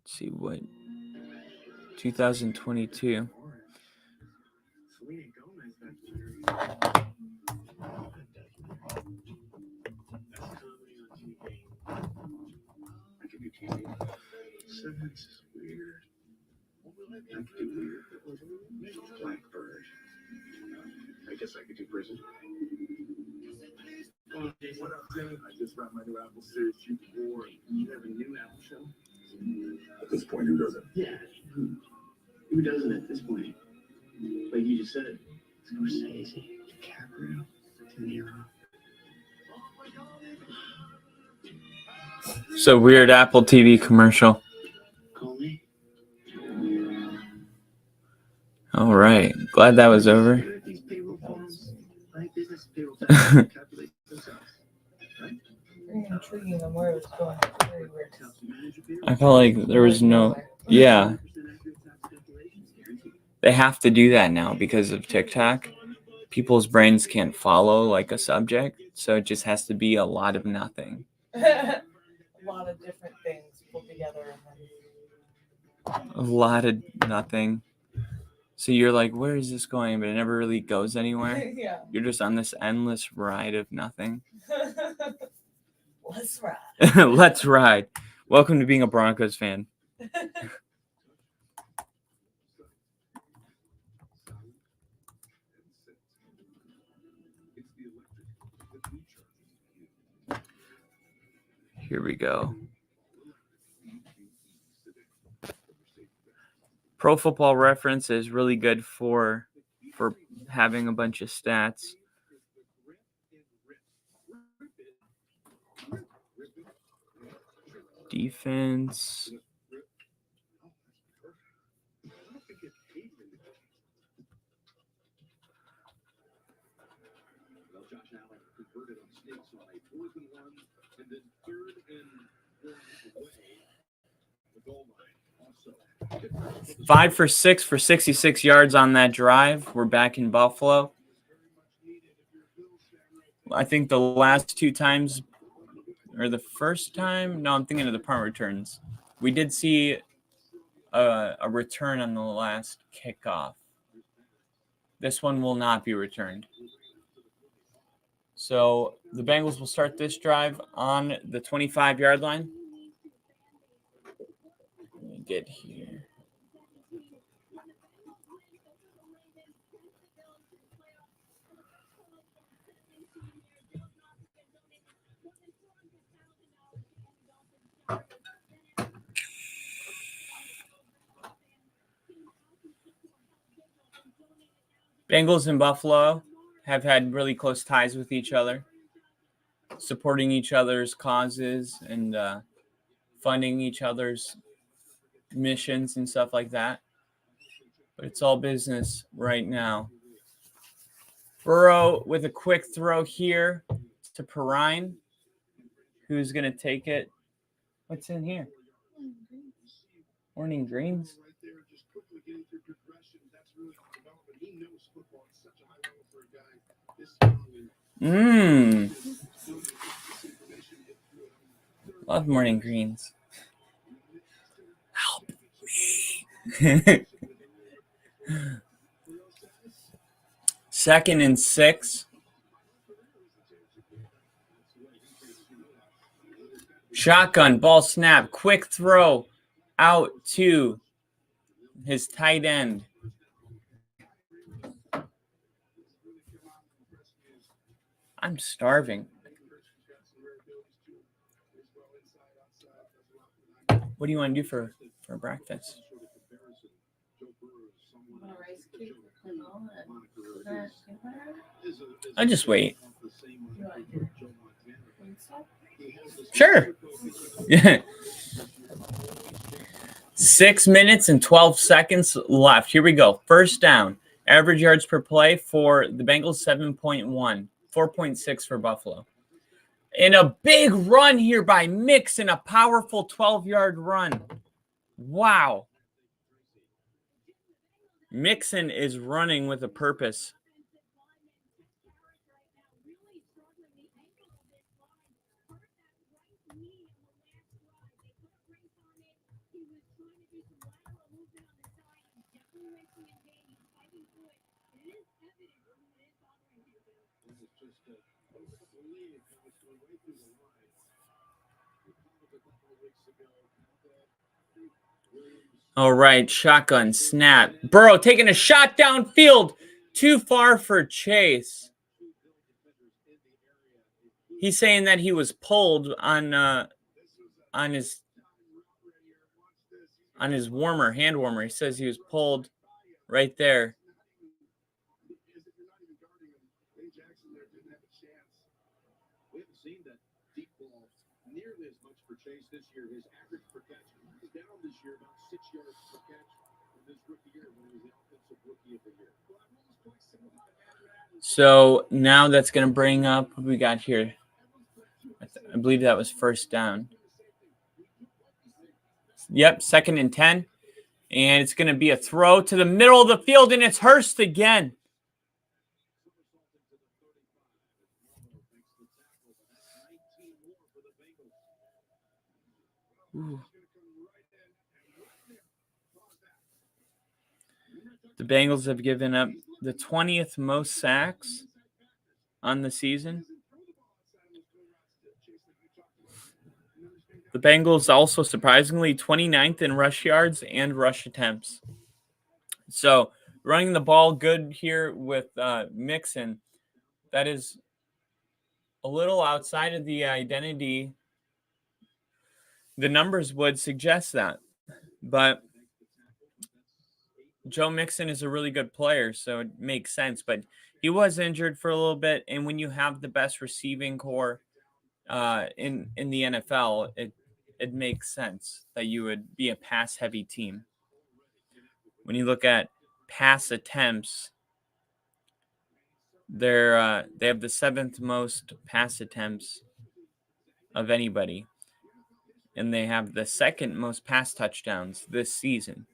see what 2022. Blackbird. I guess I could do prison. What up, Tim? I just brought my new Apple Series 4. You have a new Apple show? At this point, who doesn't? Yeah. Who doesn't at this point? Like you just said, Scorsese, DiCaprio, De Niro. So weird Apple TV commercial. Call me. All right. Glad that was over. These payroll forms, like business payroll taxes, calculate themselves. Very intriguing on where it's going. Very weird. I felt like there was no. Yeah. They have to do that now because of TikTok. People's brains can't follow like a subject, so it just has to be a lot of nothing. A lot of different things pulled together. And A lot of nothing. So you're like, where is this going? But it never really goes anywhere. then, yeah. You're just on this endless ride of nothing. Let's ride. Let's ride. Welcome to being a Broncos fan. Here we go. Pro Football Reference is really good for having a bunch of stats. Defense. Well, Josh Allen converted on stakes on a 4th and 1, and then 3rd and 1 away the goal line. Also, 5 for 6 for 66 yards on that drive. We're back in Buffalo. I think the last 2 times, or the first time, no, I'm thinking of the punt returns. We did see a return on the last kickoff. This one will not be returned. So the Bengals will start this drive on the 25-yard line. Let me get here. Bengals and Buffalo have had really close ties with each other, supporting each other's causes and funding each other's missions and stuff like that. But it's all business right now. Burrow with a quick throw here to Perrine, who's going to take it. What's in here? Morning greens. right there, just quickly getting through progression. That's really development. He knows football at such a high level for a guy this young. Love morning greens. Help me. 2nd and 6. Shotgun, ball snap, quick throw out to his tight end. I'm starving. What do you want to do for breakfast? Want a rice cake and all that? That dinner? I'll just wait. You want your food stuff? Sure. Yeah. 6 minutes and 12 seconds left. Here we go. First down. Average yards per play for the Bengals, 7.1. 4.6 for Buffalo. And a big run here by Mixon, a powerful 12-yard run. Wow. Mixon is running with a purpose. All right, shotgun snap. Burrow taking a shot downfield. Too far for Chase. He's saying that he was pulled on his on his hand warmer. He says he was pulled right there. We haven't seen that deep ball nearly as much for Chase this year. His average per catch is down this year about 6 yards per catch in this rookie year when he was the offensive rookie of the year. So now that's going to bring up what we got here. I believe that was first down. Yep, 2nd and 10. And it's going to be a throw to the middle of the field, and it's Hurst again. Ooh. The Bengals have given up the 20th most sacks on the season. The Bengals also surprisingly 29th in rush yards and rush attempts. So running the ball good here with Mixon. That is a little outside of the identity. The numbers would suggest that. But Joe Mixon is a really good player, so it makes sense. But he was injured for a little bit, and when you have the best receiving core in the NFL, it makes sense that you would be a pass-heavy team. When you look at pass attempts, they have the 7th most pass attempts of anybody, and they have the 2nd most pass touchdowns this season.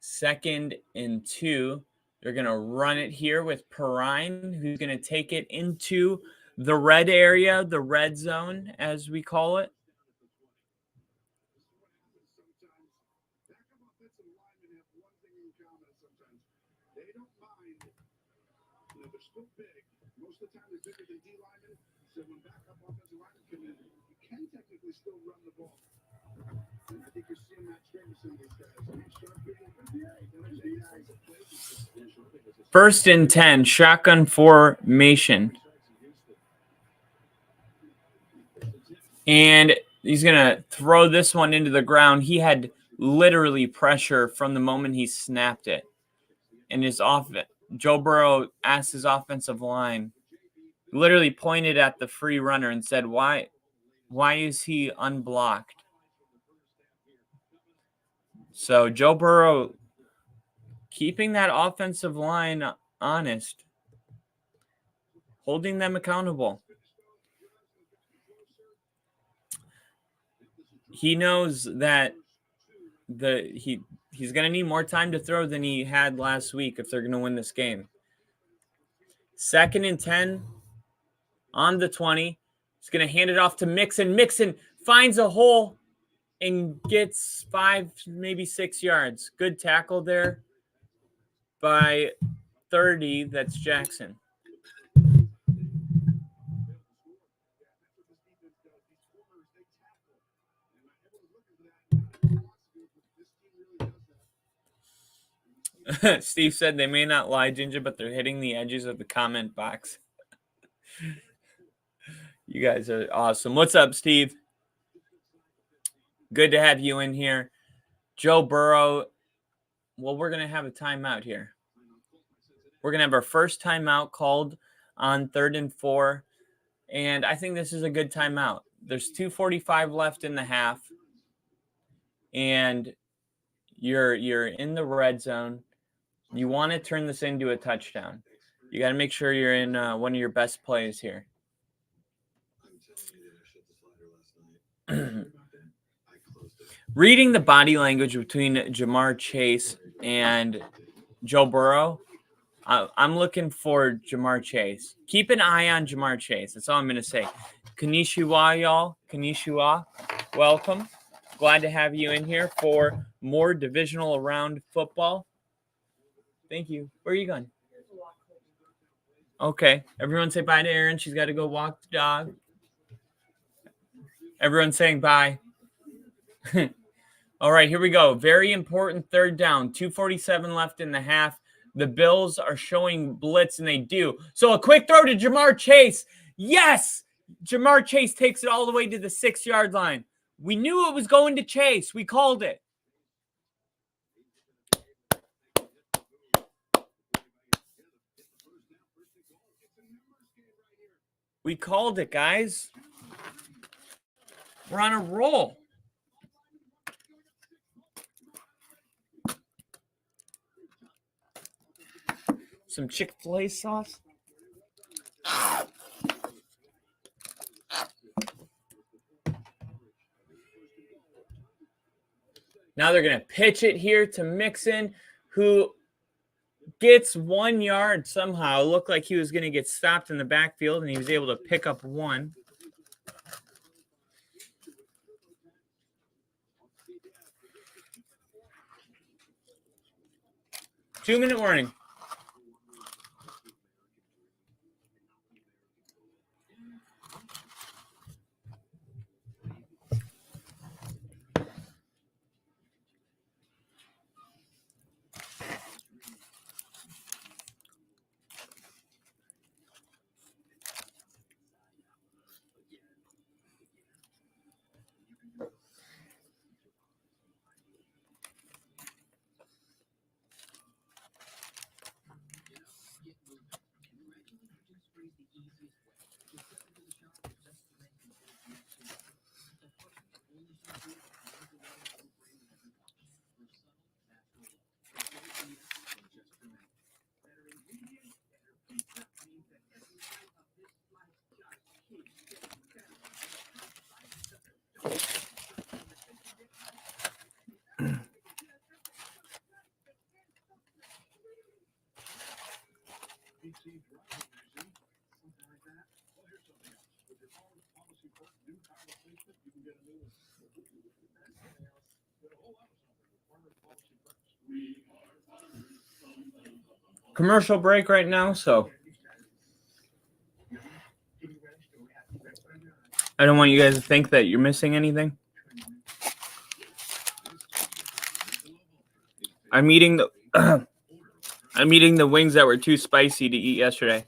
2nd and 2. They're going to run it here with Perrine, who's going to take it into the red area, the red zone, as we call it. First and 10, shotgun formation. And he's going to throw this one into the ground. He had literally pressure from the moment he snapped it. And Joe Burrow asked his offensive line, literally pointed at the free runner and said, why is he unblocked? So Joe Burrow keeping that offensive line honest, holding them accountable. He knows that he's going to need more time to throw than he had last week if they're going to win this game. 2nd and 10 on the 20. He's going to hand it off to Mixon. Mixon finds a hole and gets 5, maybe 6 yards. Good tackle there by 30. That's Jackson. Steve said they may not lie, Ginger, but they're hitting the edges of the comment box. You guys are awesome. What's up, Steve? Good to have you in here. Joe Burrow. Well, we're going to have a timeout here. We're going to have our first timeout called on 3rd and 4. And I think this is a good timeout. There's 2:45 left in the half. And you're in the red zone. You want to turn this into a touchdown. You got to make sure you're in one of your best plays here. Reading the body language between Ja'Marr Chase and Joe Burrow, I'm looking for Ja'Marr Chase. Keep an eye on Ja'Marr Chase. That's all I'm going to say. Konnichiwa, y'all. Konnichiwa. Welcome. Glad to have you in here for more divisional round football. Thank you. Where are you going? Okay. Everyone say bye to Erin. She's got to go walk the dog. Everyone's saying bye. All right, here we go. Very important 3rd down. 2:47 left in the half. The Bills are showing blitz, and they do. So a quick throw to Ja'Marr Chase. Yes! Ja'Marr Chase takes it all the way to the 6-yard line. We knew it was going to Chase. We called it. We called it, guys. We're on a roll. Some Chick-fil-A sauce. Now they're going to pitch it here to Mixon, who gets 1 yard somehow. It looked like he was going to get stopped in the backfield, and he was able to pick up 1. Two-minute warning. Commercial break right now, so I don't want you guys to think that you're missing anything. I'm eating the I'm eating the wings that were too spicy to eat yesterday.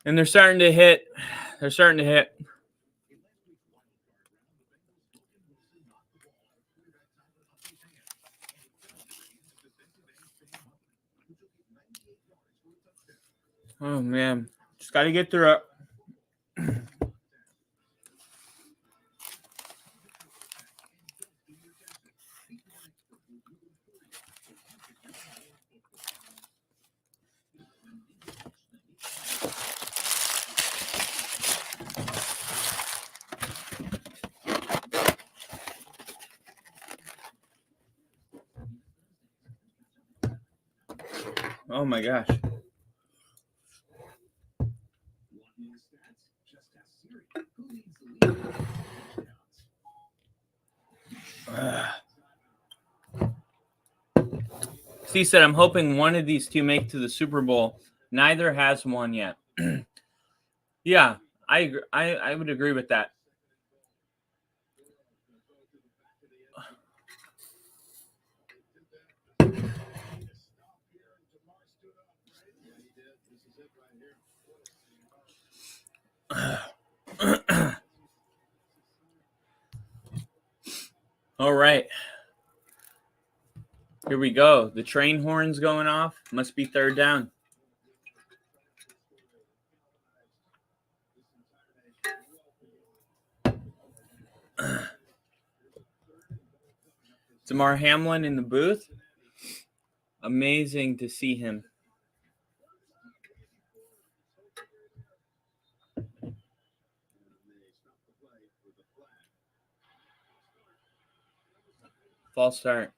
And they're starting to hit. They're starting to hit. Oh, man. Just got to get through it. Oh, my gosh. Steve said, I'm hoping one of these two make to the Super Bowl. Neither has won yet. Yeah, I agree. I would agree with that. All right. Here we go. The train horn's going off. Must be third down. Damar Hamlin in the booth. Amazing to see him. False start.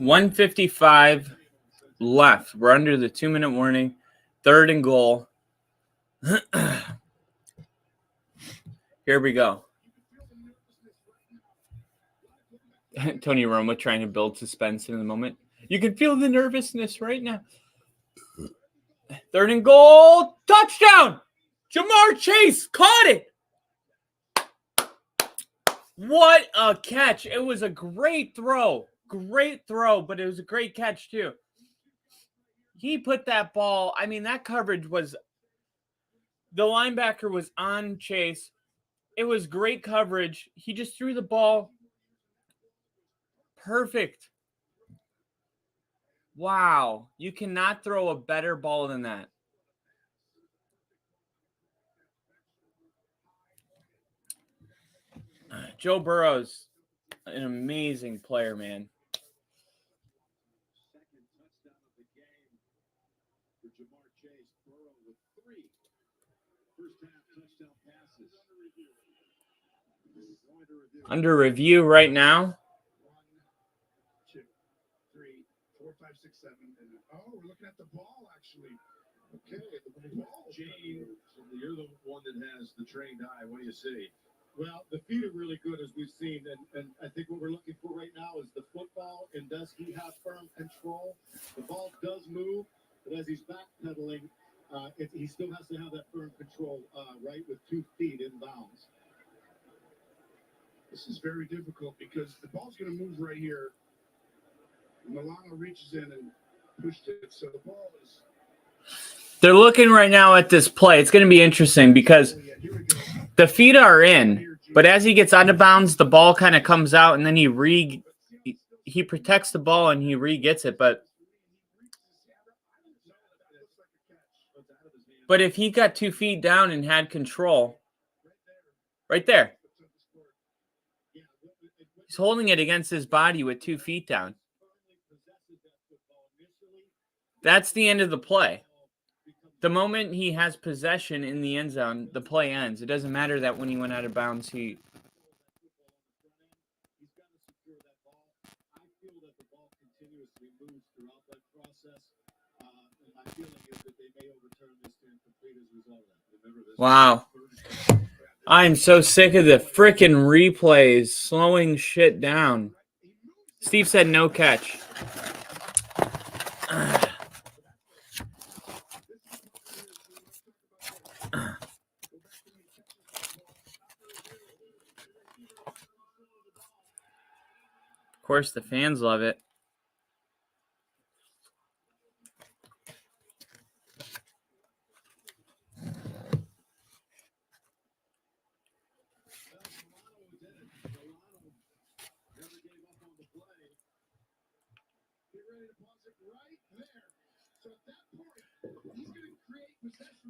$1:55 left. We're under the 2-minute warning. 3rd and goal. Here we go. Tony Romo trying to build suspense in the moment. You can feel the nervousness right now. 3rd and goal. Touchdown. Jamar Chase caught it. What a catch. It was a great throw. Great throw, but it was a great catch too. He put that ball, I mean, that coverage was, the linebacker was on Chase. It was great coverage. He just threw the ball perfect. Wow. You cannot throw a better ball than that. Joe Burrow's an amazing player, man. Second touchdown of the game for Jamar Chase. Burrow with 3 first half touchdown passes. Under review right now. 1, 2, 3, 4, 5, 6, 7. Oh, we're looking at the ball actually. Okay, the ball. Gene, you're the one that has the trained eye. What do you see? Well, the feet are really good, as we've seen, and I think what we're looking for right now is the football, and does he have firm control? The ball does move, but as he's backpedaling, he still has to have that firm control, right, with 2 feet in bounds. This is very difficult because the ball's going to move right here. Milano reaches in and pushed it, so the ball is... They're looking right now at this play. It's going to be interesting because the feet are in, but as he gets out of bounds, the ball kind of comes out, and then he protects the ball and he re-gets it. But if he got 2 feet down and had control, right there, he's holding it against his body with 2 feet down. That's the end of the play. The moment he has possession in the end zone, the play ends. It doesn't matter that when he went out of bounds, He's got to secure that ball. I feel that the ball continuously moves throughout that process. And my feeling is that they may overturn this to complete as a result of that. Remember this. Wow. I'm so sick of the frickin' replays slowing shit down. Steve said no catch. Of course, the fans love it.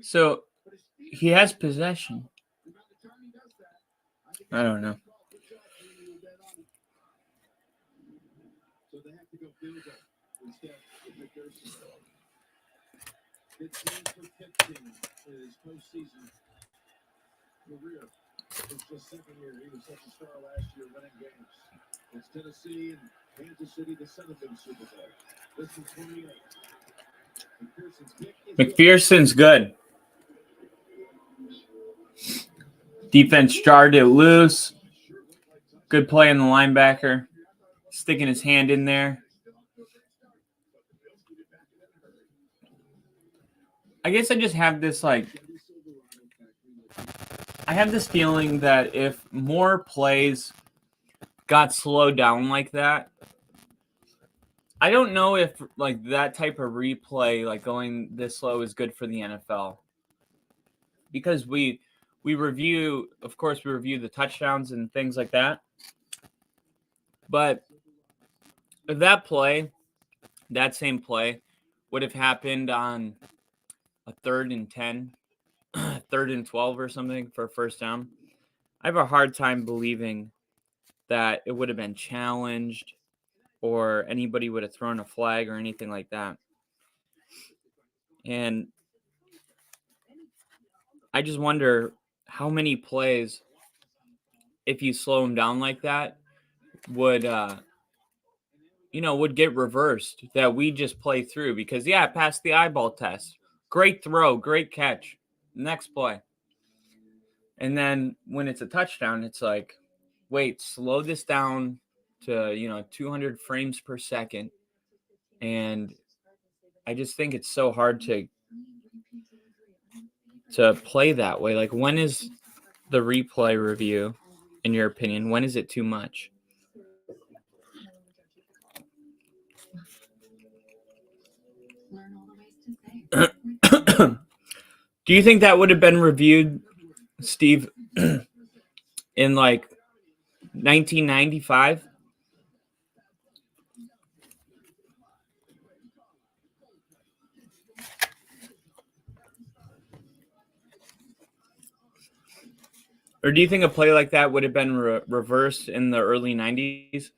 So he has possession. I don't know. So they have to go field goal instead of McPherson. 15 for 15 in his postseason career. It's just second year. He was such a star last year winning games. It's Tennessee and Kansas City, the son of the Super Bowl. This is 28. McPherson's pick is McPherson's good. Defense jarred it loose. Good play in the linebacker. Sticking his hand in there. I guess I just have this I have this feeling that if more plays got slowed down like that, I don't know if that type of replay, going this slow, is good for the NFL. Because we review, of course, we review the touchdowns and things like that. But if that same play would have happened on a 3rd and 10, 3rd and 12 or something for a first down, I have a hard time believing that it would have been challenged or anybody would have thrown a flag or anything like that. And I just wonder how many plays, if you slow them down like that, would get reversed, that we just play through. Because, yeah, it passed the eyeball test. Great throw, great catch. Next play. And then when it's a touchdown, it's like, wait, slow this down to, 200 frames per second. And I just think it's so hard to to play that way? Like, when is the replay review, in your opinion, when is it too much? Do you think that would have been reviewed, Steve, in like 1995? Or do you think a play like that would have been reversed in the early 90s?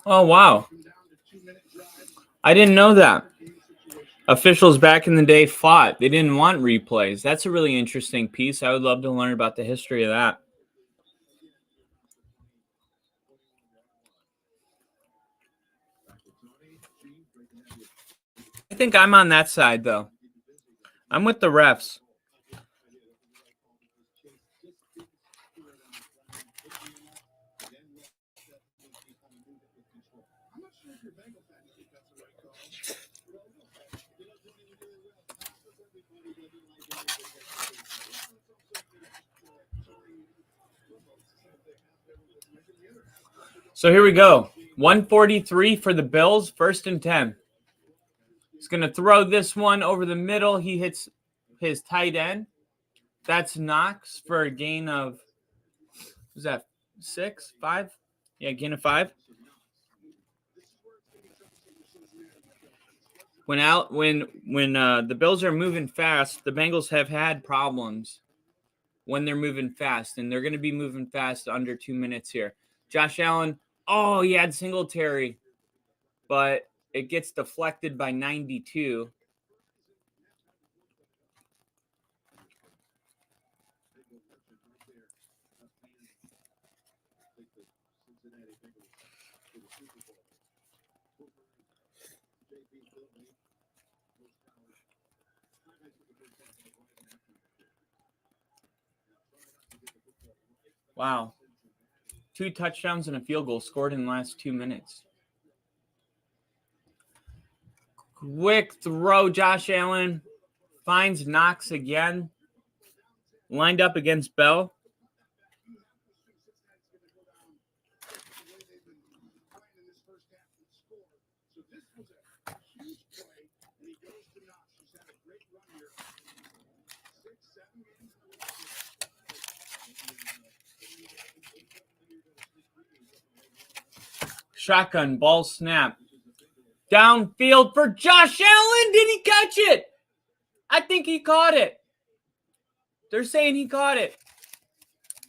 Oh, wow. I didn't know that. Officials back in the day fought. They didn't want replays. That's a really interesting piece. I would love to learn about the history of that. I think I'm on that side, though. I'm with the refs. So here we go. 143 for the Bills, 1st and 10. He's going to throw this one over the middle. He hits his tight end. That's Knox for a gain of, was that 6, 5? Yeah, gain of 5. When the Bills are moving fast, the Bengals have had problems when they're moving fast, and they're going to be moving fast under 2 minutes here. Josh Allen, oh, he had Singletary, but it gets deflected by 92. Wow. 2 touchdowns and a field goal scored in the last 2 minutes. Quick throw. Josh Allen finds Knox again. Lined up against Bell. Shotgun, ball snap. Downfield for Josh Allen. Did he catch it? I think he caught it. They're saying he caught it.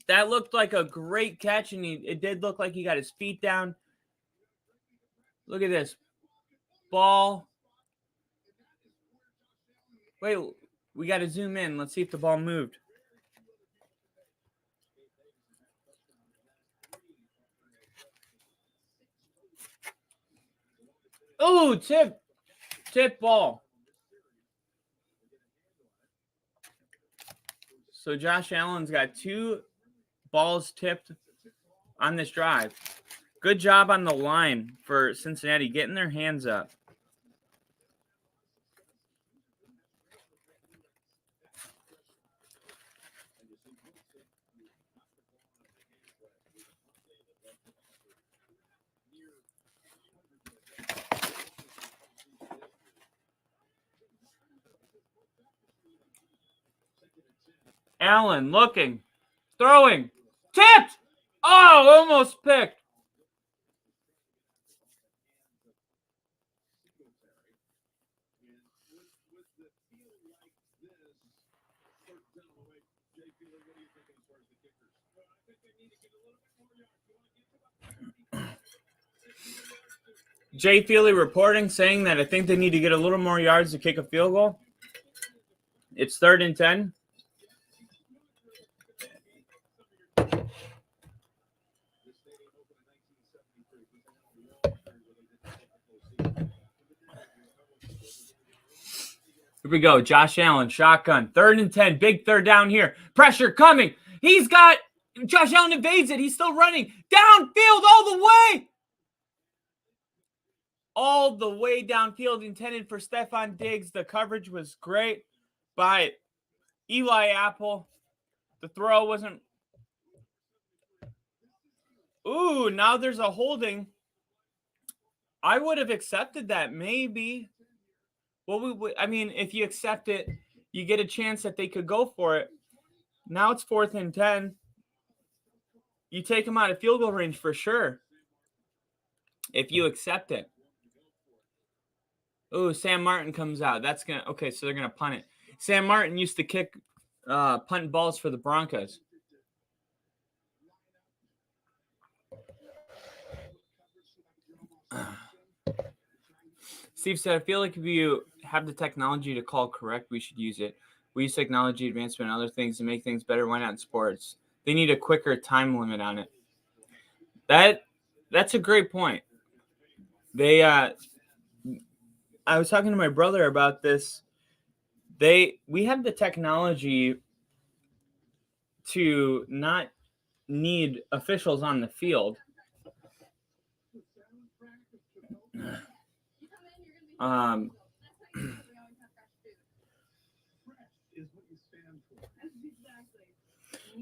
That looked like a great catch, and it did look like he got his feet down. Look at this. Ball. Wait, we got to zoom in. Let's see if the ball moved. Oh, tip ball. So Josh Allen's got 2 balls tipped on this drive. Good job on the line for Cincinnati getting their hands up. Allen looking, throwing, tipped. Oh, almost picked. Jay Feely reporting saying that I think they need to get a little more yards to kick a field goal. It's 3rd and 10. Here we go. Josh Allen, shotgun. 3rd and 10. Big 3rd down here. Pressure coming. He's got Josh Allen evades it. He's still running. Downfield all the way. All the way downfield, intended for Stefon Diggs. The coverage was great by Eli Apple. The throw wasn't. Ooh, now there's a holding. I would have accepted that, maybe. Well, I mean, if you accept it, you get a chance that they could go for it. Now it's 4th and 10. You take them out of field goal range for sure, if you accept it. Ooh, Sam Martin comes out. That's going to, okay, so they're going to punt it. Sam Martin used to kick punt balls for the Broncos. Steve said, I feel like if you have the technology to call correct, we should use it. We use technology advancement and other things to make things better. Why not in sports? They need a quicker time limit on it. That's a great point. I was talking to my brother about this. We have the technology to not need officials on the field.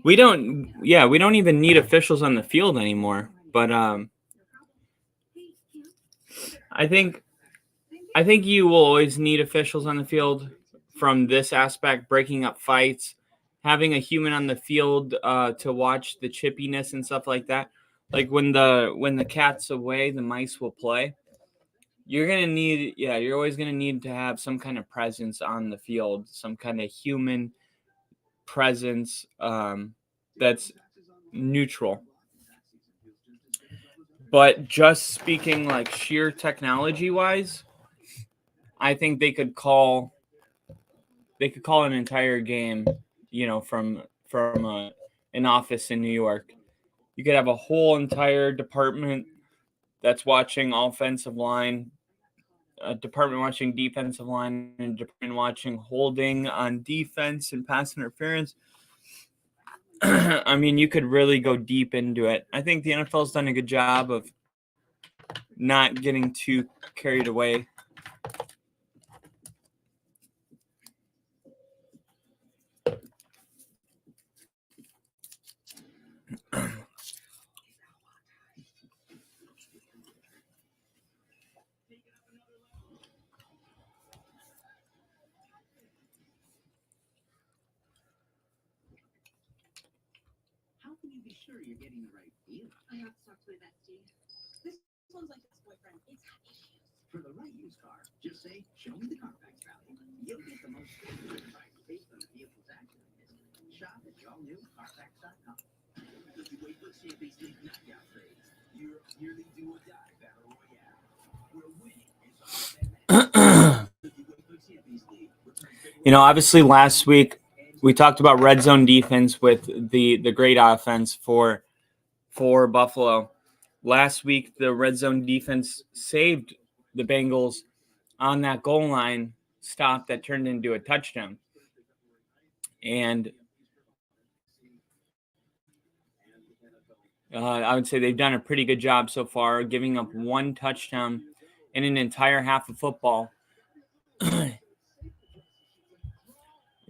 We don't even need officials on the field anymore. But I think you will always need officials on the field from this aspect, breaking up fights, having a human on the field to watch the chippiness and stuff like that. Like when the cat's away, the mice will play. You're always gonna need to have some kind of presence on the field, some kind of human presence that's neutral. But just speaking like sheer technology wise, I think they could call an entire game, from an office in New York. You could have a whole entire department that's watching offensive line, a department watching defensive line, and a department watching holding on defense and pass interference. I mean, you could really go deep into it. I think the NFL's done a good job of not getting too carried away. How can you be sure you're getting the right deal? I have to talk to my bestie. This one's like his boyfriend. It's got issues. For the right used car, just say, show me the Carfax value. You'll get the most favorable price based on the vehicle's accident history. Shop at your new Carfax.com. If you wait for Champions League knockout trades, you're nearly do or die battle royale. Where winning is all that matters. If you wait for Champions League, Obviously last week we talked about red zone defense with the great offense for Buffalo. Last week, the red zone defense saved the Bengals on that goal line stop that turned into a touchdown. And I would say they've done a pretty good job so far, giving up one touchdown in an entire half of football.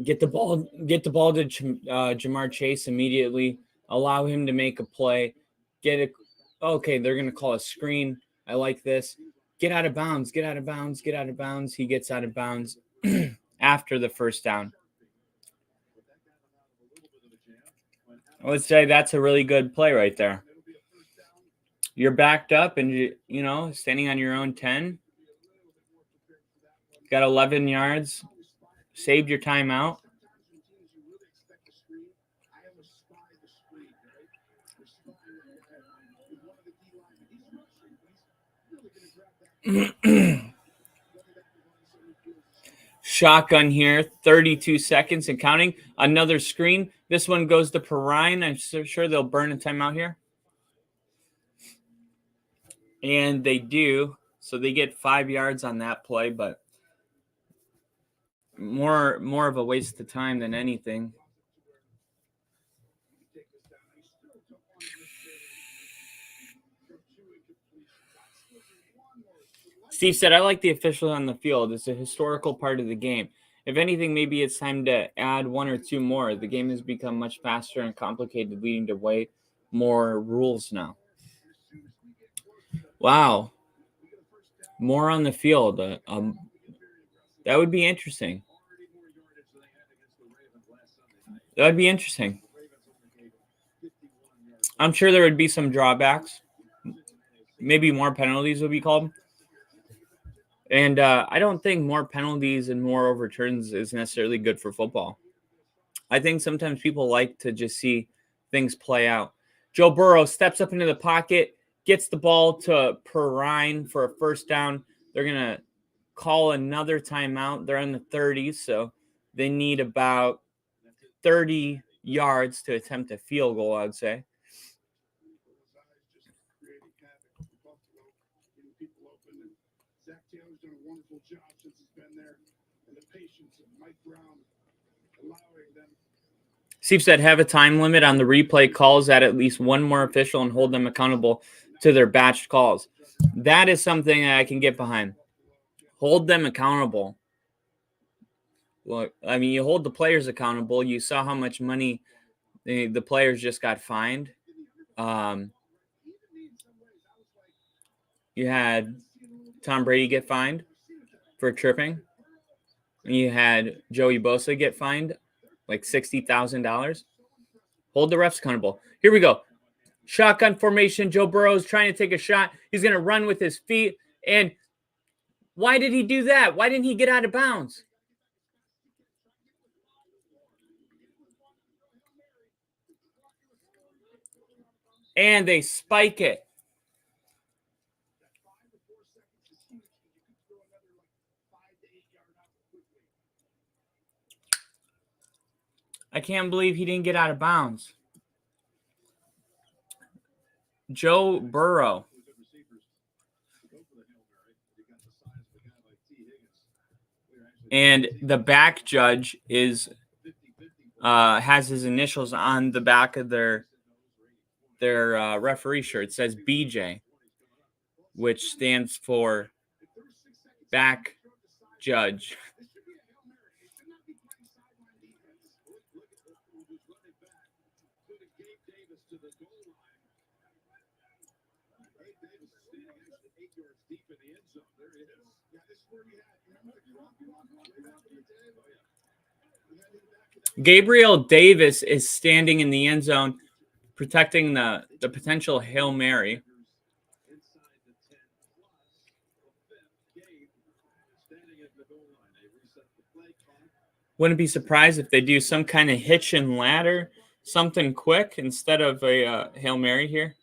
Get the ball to Jamar Chase immediately. Allow him to make a play. Okay, they're going to call a screen. I like this. Get out of bounds. He gets out of bounds after the first down. I would say that's a really good play right there. You're backed up and, standing on your own 10. Got 11 yards. saved your timeout. Shotgun here, 32 seconds and counting. Another screen. This one goes to Perrine. I'm sure they'll burn a timeout here. And they do. So they get 5 yards on that play, but more of a waste of time than anything. Steve said, I like the officials on the field. It's a historical part of the game. If anything, maybe it's time to add 1 or 2 more. The game has become much faster and complicated, leading to way more rules now. Wow. More on the field. That would be interesting. That would be interesting. I'm sure there would be some drawbacks. Maybe more penalties would be called. And I don't think more penalties and more overturns is necessarily good for football. I think sometimes people like to just see things play out. Joe Burrow steps up into the pocket, gets the ball to Perrine for a first down. They're going to call another timeout. They're in the 30s, so they need about 30 yards to attempt a field goal, I'd say. Steve said, have a time limit on the replay calls, at least one more official, and hold them accountable to their batched calls. That is something that I can get behind. Hold them accountable. Well, I mean, you hold the players accountable. You saw how much money the players just got fined. You had Tom Brady get fined for tripping. You had Joey Bosa get fined like $60,000. Hold the refs accountable. Here we go. Shotgun formation. Joe Burrow is trying to take a shot. He's going to run with his feet. And why did he do that? Why didn't he get out of bounds? And they spike it. I can't believe he didn't get out of bounds. Joe Burrow. And the back judge is has his initials on the back of their referee shirt. It says BJ, which stands for back judge. Gabriel Davis is standing in the end zone, protecting the potential Hail Mary. Wouldn't be surprised if they do some kind of hitch and ladder, something quick instead of a Hail Mary here.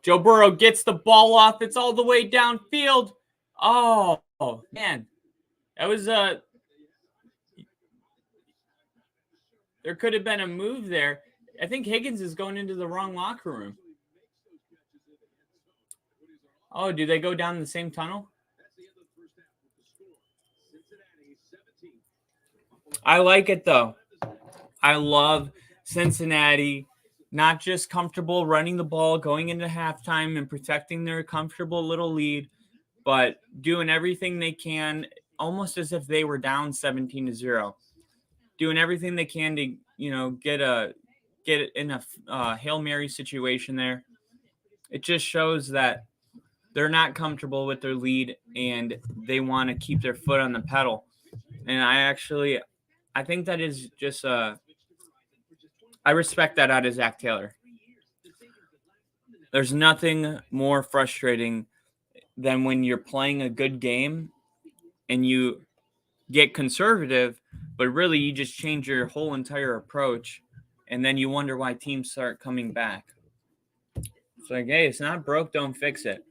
Joe Burrow gets the ball off. It's all the way downfield. Oh man. That was there could have been a move there. I think Higgins is going into the wrong locker room. Oh, do they go down the same tunnel? I like it, though. I love Cincinnati, not just comfortable running the ball, going into halftime and protecting their comfortable little lead, but doing everything they can, almost as if they were down 17-0. Doing everything they can to, get in a Hail Mary situation there. It just shows that they're not comfortable with their lead and they want to keep their foot on the pedal. And I think that is just I respect that out of Zach Taylor. There's nothing more frustrating than when you're playing a good game and you get conservative, but really you just change your whole entire approach, and then you wonder why teams start coming back. It's like, hey, it's not broke, don't fix it.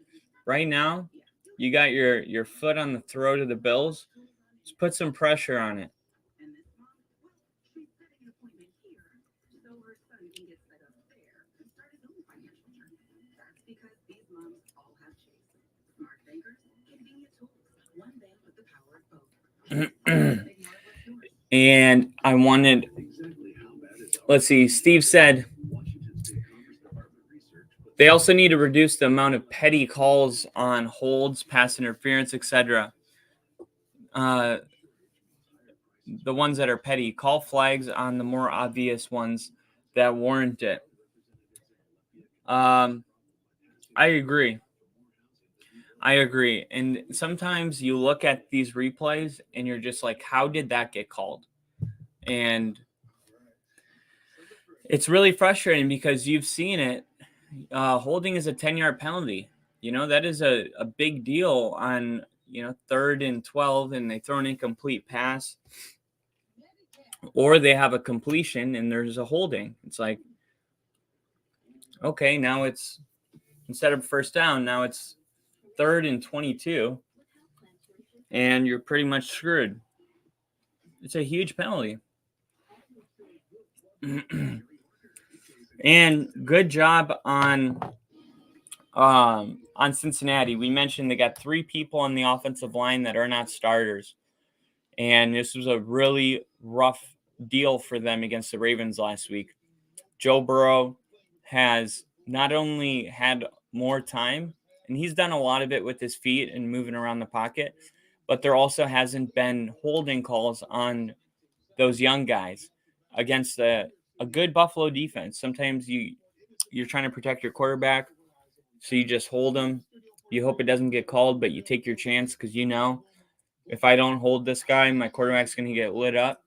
Right now, you got your foot on the throat of the Bills. Let's put some pressure on it. And this mom, well, she's setting an appointment here so her son can get set up there to start his own financial journey. That's because these moms all have Chase. Smart bankers, convenient tools. One bank with the power of both. And I wanted, let's see, Steve said they also need to reduce the amount of petty calls on holds, pass interference, etc. The ones that are petty, call flags on the more obvious ones that warrant it. I agree. And sometimes you look at these replays and you're just like, how did that get called? And it's really frustrating because you've seen it. Holding is a 10-yard penalty. That is a big deal on, 3rd and 12, and they throw an incomplete pass. Or they have a completion and there's a holding. It's like, okay, now it's, instead of first down, now it's 3rd and 22, and you're pretty much screwed. It's a huge penalty. And good job on Cincinnati. We mentioned they got 3 people on the offensive line that are not starters. And this was a really rough deal for them against the Ravens last week. Joe Burrow has not only had more time, and he's done a lot of it with his feet and moving around the pocket, but there also hasn't been holding calls on those young guys against a good Buffalo defense. Sometimes you're trying to protect your quarterback, so you just hold him. You hope it doesn't get called, but you take your chance because if I don't hold this guy, my quarterback's going to get lit up.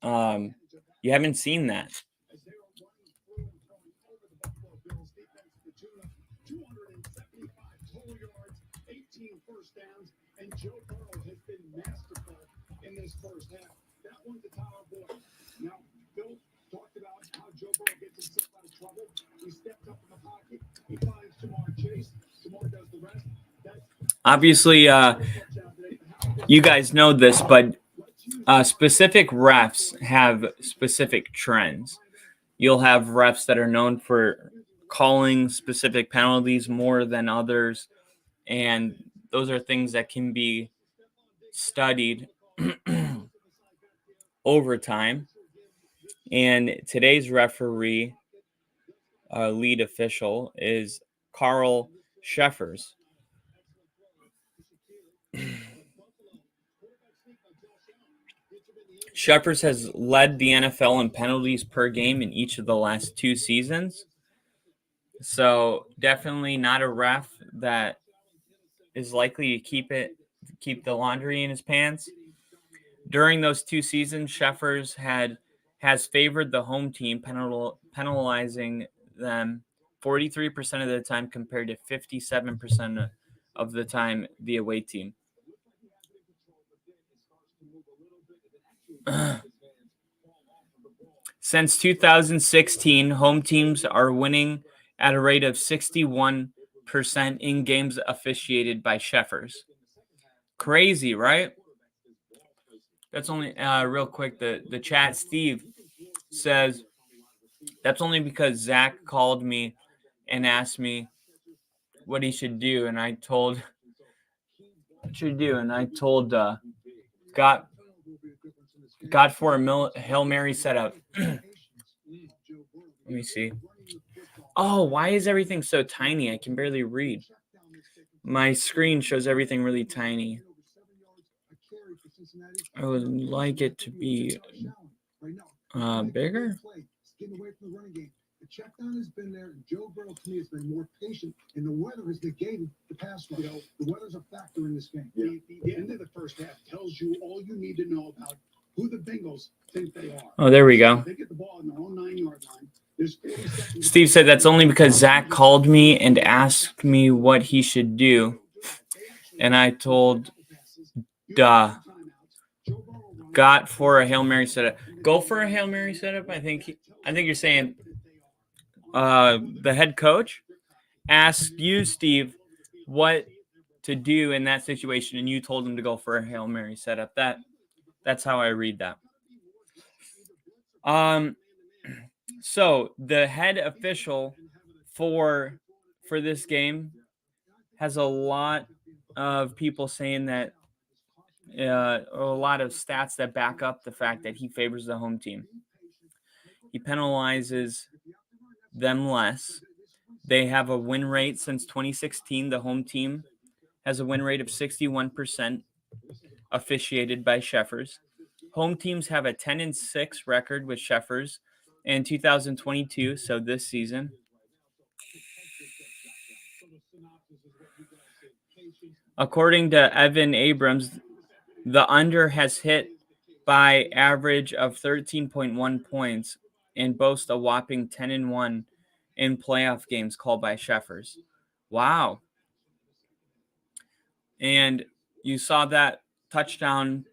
You haven't seen that. And Joe Burrow has been masterful in this first half. That one's a Tyler Boyd. Now, Bill talked about how Joe Burrow gets himself out of trouble. He stepped up in the pocket. He finds Jamar Chase. Jamar does the rest. Obviously, you guys know this, but specific refs have specific trends. You'll have refs that are known for calling specific penalties more than others, and those are things that can be studied over time. And today's referee, lead official, is Carl Sheffers. Sheffers has led the NFL in penalties per game in each of the last 2 seasons. So definitely not a ref that is likely to keep the laundry in his pants. During those 2 seasons, Sheffers has favored the home team, penalizing them 43% of the time compared to 57% of the time the away team. Since 2016, home teams are winning at a rate of 61% in games officiated by Sheffers. Crazy, right? That's only real quick. The chat, Steve says that's only because Zach called me and asked me what he should do, and I told God for a Hail Mary setup. Let me see. Oh, why is everything so tiny? I can barely read. My screen shows everything really tiny. I would like it to be bigger. The check down has been there, and Joe Burrow to me has been more patient, and the weather has negated the pass rush. The weather's a factor in this game. Yeah. The end of the first half tells you all you need to know about who the Bengals think they are. Oh, there we go. They get the ball on their own 9-yard line. There's 40 seconds. Steve said that's only because Zach called me and asked me what he should do, and I told, duh. got for a Hail Mary setup. Go for a Hail Mary setup. I think you're saying the head coach asked you, Steve, what to do in that situation, and you told him to go for a Hail Mary setup. That's how I read that. So the head official for this game has a lot of people saying that a lot of stats that back up the fact that he favors the home team. He penalizes them less. They have a win rate since 2016. The home team has a win rate of 61%, officiated by Sheffers. Home teams have a 10-6 record with Sheffers in 2022, so this season. According to Evan Abrams, the under has hit by average of 13.1 points and boasts a whopping 10-1 in playoff games called by Sheffers. Wow. And you saw that touchdown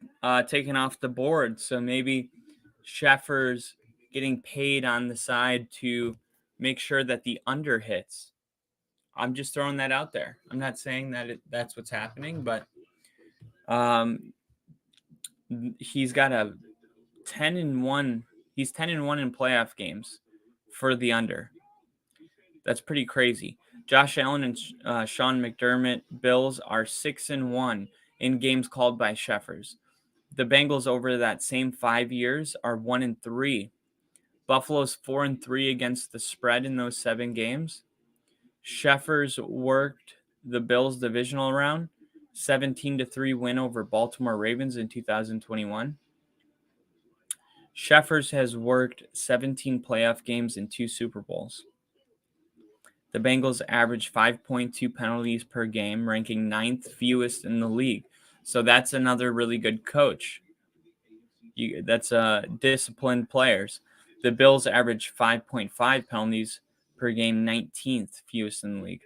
taken off the board. So maybe Sheffers getting paid on the side to make sure that the under hits. I'm just throwing that out there. I'm not saying that that's what's happening, but he's got a 10-1. He's 10-1 in playoff games for the under. That's pretty crazy. Josh Allen and Sean McDermott Bills are 6-1 in games called by Sheffers. The Bengals over that same 5 years are 1-3. Buffalo's 4-3 against the spread in those 7 games. Sheffers worked the Bills divisional round, 17-3 win over Baltimore Ravens in 2021. Sheffers has worked 17 playoff games in 2 Super Bowls. The Bengals average 5.2 penalties per game, ranking 9th fewest in the league. So that's another really good coach. That's disciplined players. The Bills average 5.5 penalties per game, 19th fewest in the league.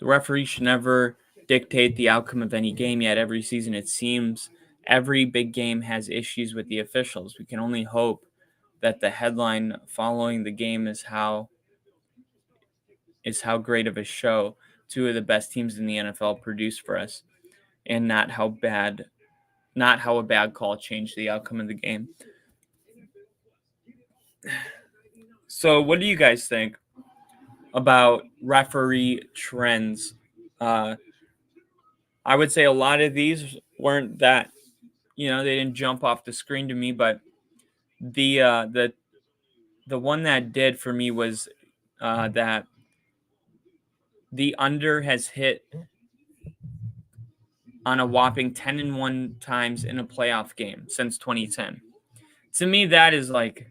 The referee should never dictate the outcome of any game, yet every season it seems every big game has issues with the officials. We can only hope that the headline following the game is how great of a show 2 of the best teams in the NFL produced for us, and not how a bad call changed the outcome of the game. So what do you guys think about referee trends? I would say a lot of these weren't that, they didn't jump off the screen to me, but the one that did for me was that the under has hit on a whopping 10-1 times in a playoff game since 2010. To me, that is like,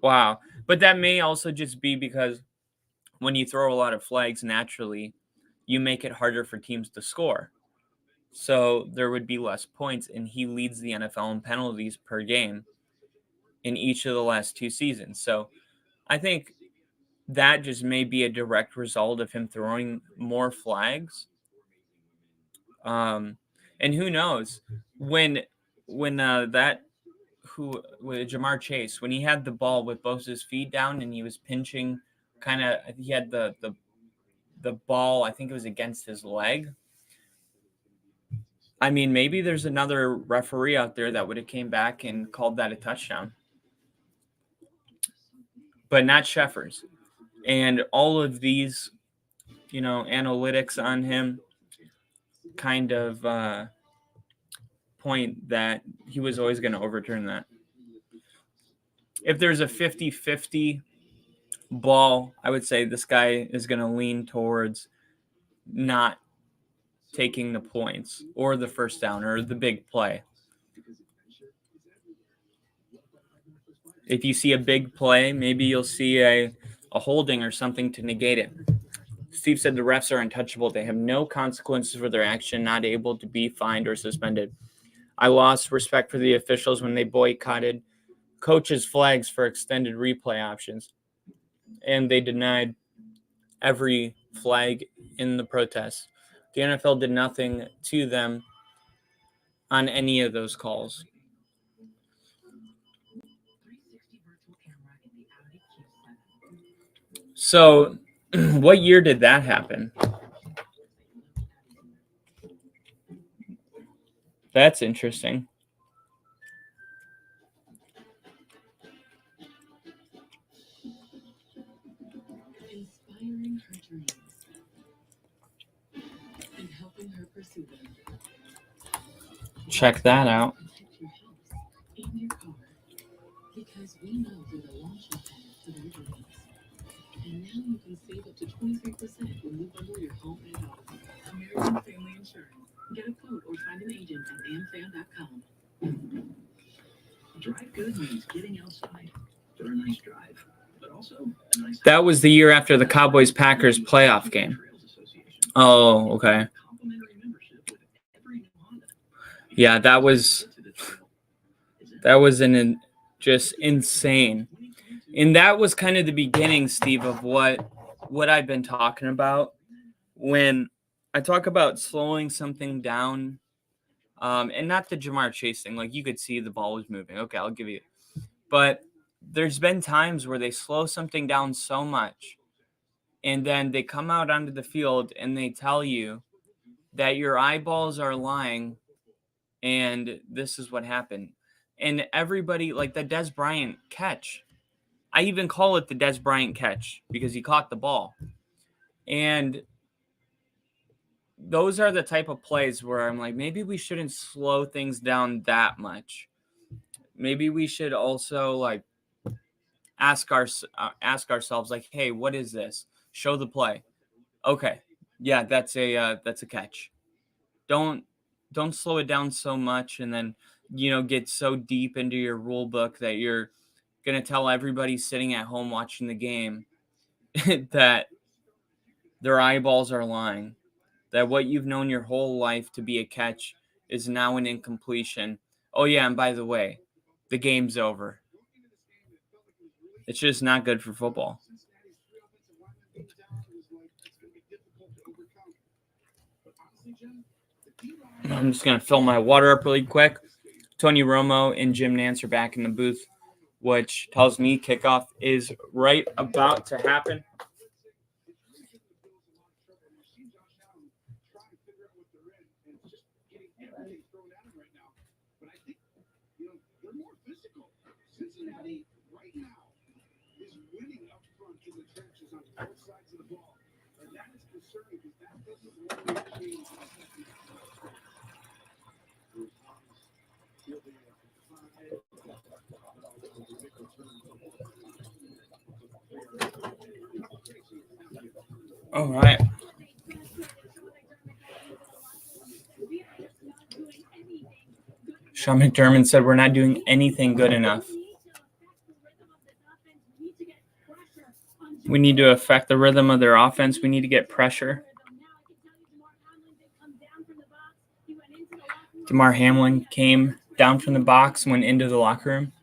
wow. But that may also just be because when you throw a lot of flags, naturally, you make it harder for teams to score. So there would be less points, and he leads the NFL in penalties per game in each of the last 2 seasons. So I think that just may be a direct result of him throwing more flags. And who knows when Jamar Chase, when he had the ball with both his feet down and he was pinching, he had the ball, I think it was against his leg. I mean, maybe there's another referee out there that would have came back and called that a touchdown, but not Sheffers. And all of these, analytics on him kind of point that he was always going to overturn that. If there's a 50-50 ball, I would say this guy is going to lean towards not taking the points or the first down or the big play. If you see a big play, maybe you'll see a holding or something to negate it. Steve said the refs are untouchable. They have no consequences for their action, not able to be fined or suspended. I lost respect for the officials when they boycotted coaches' flags for extended replay options, and they denied every flag in the protest. The NFL did nothing to them on any of those calls. 360 virtual camera in the Audi Q7. So, what year did that happen? That's interesting. Inspiring her dreams and helping her pursue them. Check that out. Protect your house and your car because we know you're the launch pad for their dreams. And now you can save up to 23% when you bundle your home and auto. American Family Insurance. Get a quote or find an agent at amfam.com. Drive good means getting outside for a nice drive, but also a nice. That was the year after the Cowboys-Packers playoff game. Oh, okay. Complimentary membership with every new Honda. Yeah, that was just insane. And that was kind of the beginning, Steve, of what I've been talking about when I talk about slowing something down, and not the Jamar Chase thing. Like, you could see the ball was moving. Okay, I'll give you. But there's been times where they slow something down so much, and then they come out onto the field and they tell you that your eyeballs are lying, and this is what happened. And everybody, like the Dez Bryant catch, I even call it the Dez Bryant catch because he caught the ball. And those are the type of plays where I'm like, maybe we shouldn't slow things down that much. Maybe we should also like ask ourselves, like, hey, what is this? Show the play. Okay, yeah, that's a catch. Don't slow it down so much, and then get so deep into your rule book that you're gonna tell everybody sitting at home watching the game that their eyeballs are lying. That what you've known your whole life to be a catch is now an incompletion. Oh, yeah, and by the way, the game's over. It's just not good for football. I'm just going to fill my water up really quick. Tony Romo and Jim Nantz are back in the booth, which tells me kickoff is right about to happen. Cincinnati right now is winning up front in the trenches on both sides of the ball. And that is concerning because that doesn't really change. All right. Sean McDermott said we're not doing anything good enough. We need to affect the rhythm of their offense. We need to get pressure. DeMar Hamlin came down from the box and went into the locker room.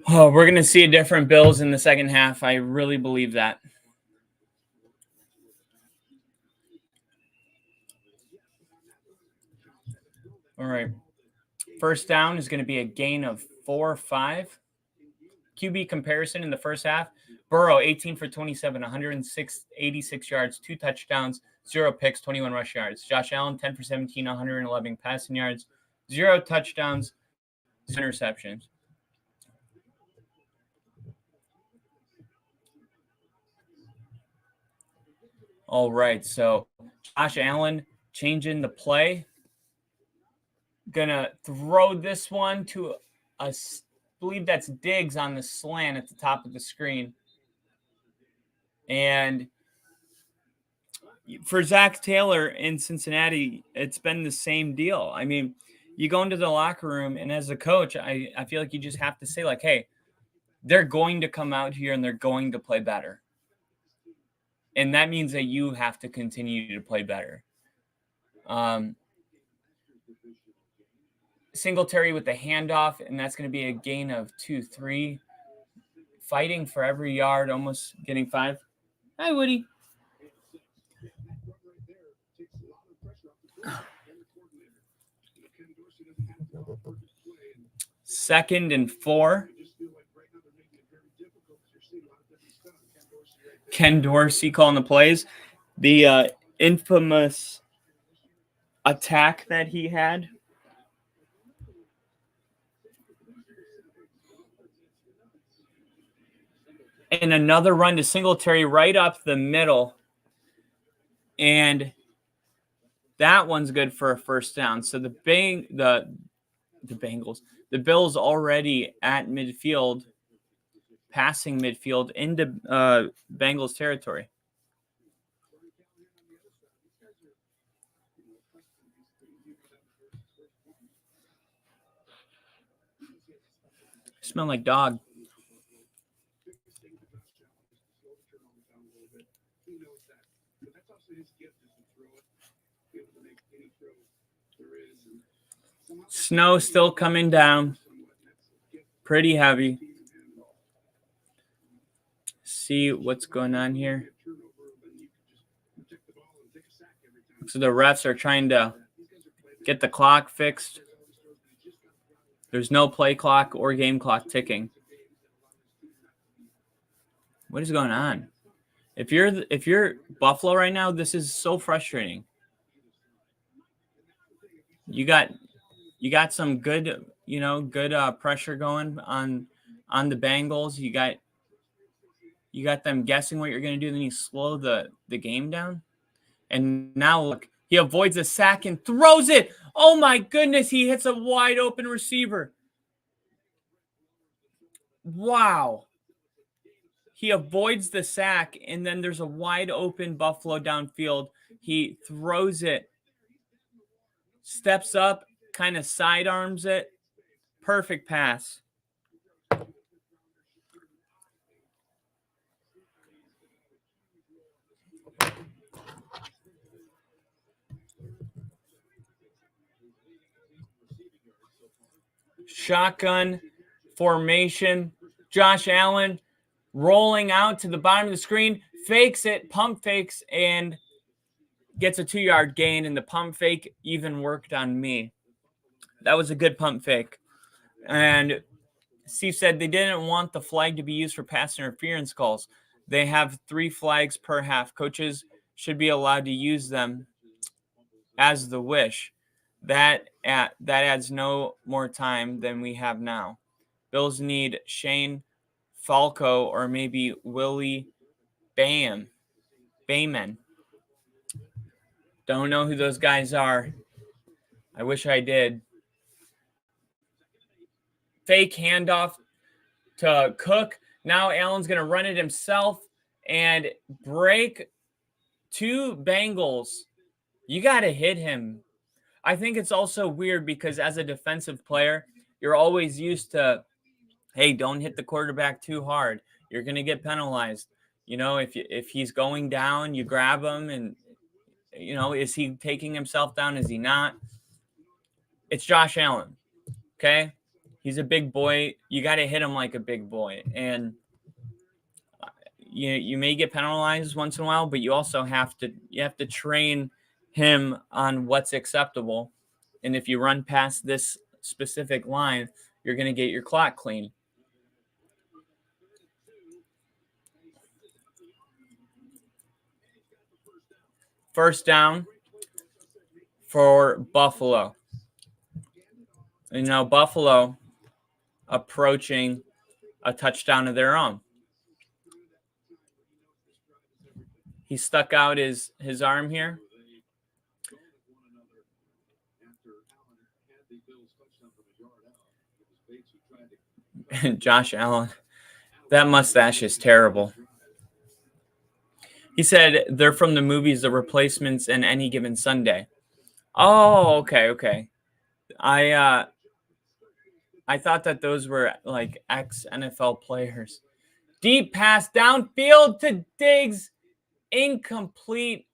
Oh, we're going to see a different Bills in the second half. I really believe that. All right. First down is going to be a gain of 4 or 5. QB comparison in the first half. Burrow, 18 for 27, 86 yards, 2 touchdowns, 0 picks, 21 rush yards. Josh Allen, 10 for 17, 111 passing yards, 0 touchdowns, 0 interceptions. All right, so Josh Allen changing the play. Gonna throw this one to I believe that's Diggs on the slant at the top of the screen. And for Zach Taylor in Cincinnati, it's been the same deal. I mean, you go into the locker room, and as a coach, I feel like you just have to say, like, hey, they're going to come out here and they're going to play better. And that means that you have to continue to play better. Singletary with the handoff, and that's going to be a gain of 2-3. Fighting for every yard, almost getting 5. Hi, Woody. 2nd and 4. Ken Dorsey calling the plays. The infamous attack that he had. And another run to Singletary right up the middle. And that one's good for a first down. So the Bengals, the Bills already at midfield, passing midfield into Bengals territory. Smell like dog. Snow still coming down. Pretty heavy. See what's going on here. So the refs are trying to get the clock fixed. There's no play clock or game clock ticking. What is going on? If you're Buffalo right now, this is so frustrating. You got some good, good pressure going on the Bengals. You got them guessing what you're going to do. Then you slow the game down. And now look, he avoids a sack and throws it. Oh my goodness, he hits a wide open receiver. Wow. He avoids the sack, and then there's a wide open Buffalo downfield. He throws it, steps up, kind of sidearms it. Perfect pass. Shotgun formation. Josh Allen rolling out to the bottom of the screen, fakes it, pump fakes, and gets a 2-yard gain. And the pump fake even worked on me. That was a good pump fake. And Steve said they didn't want the flag to be used for pass interference calls. They have 3 flags per half. Coaches should be allowed to use them as the wish. That adds no more time than we have now. Bills need Shane Falco or maybe Willie Bayman. Don't know who those guys are. I wish I did. Fake handoff to Cook. Now Allen's going to run it himself and break 2 Bengals. You got to hit him. I think it's also weird because as a defensive player, you're always used to, hey, don't hit the quarterback too hard. You're going to get penalized. If he's going down, you grab him and, is he taking himself down? Is he not? It's Josh Allen, okay? He's a big boy. You got to hit him like a big boy. And you may get penalized once in a while, but you also have to train him on what's acceptable. And if you run past this specific line, you're going to get your clock clean. First down for Buffalo. Buffalo approaching a touchdown of their own. He stuck out his arm here. Josh Allen, that mustache is terrible. He said they're from the movies The Replacements and Any Given Sunday. Oh, okay. I thought that those were like ex-NFL players. Deep pass downfield to Diggs. Incomplete.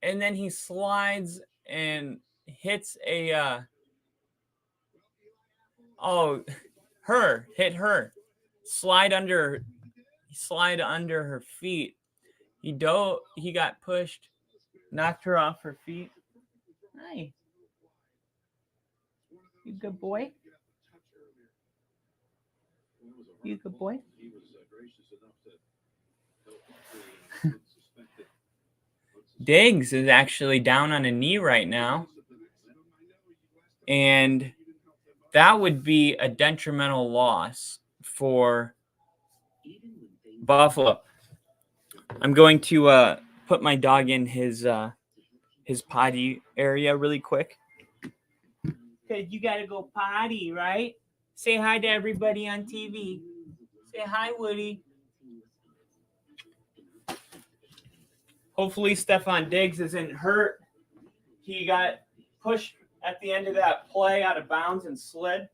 And then he slides and hits hit her. Slide under her feet. He got pushed, knocked her off her feet. Hi. You good boy? You good boy? He was gracious enough to help the unsuspected. Diggs is actually down on a knee right now. And that would be a detrimental loss for Buffalo. I'm going to put my dog in his potty area really quick. Because you got to go potty, right? Say hi to everybody on TV. Say hi, Woody. Hopefully Stephon Diggs isn't hurt. He got pushed at the end of that play out of bounds and slid.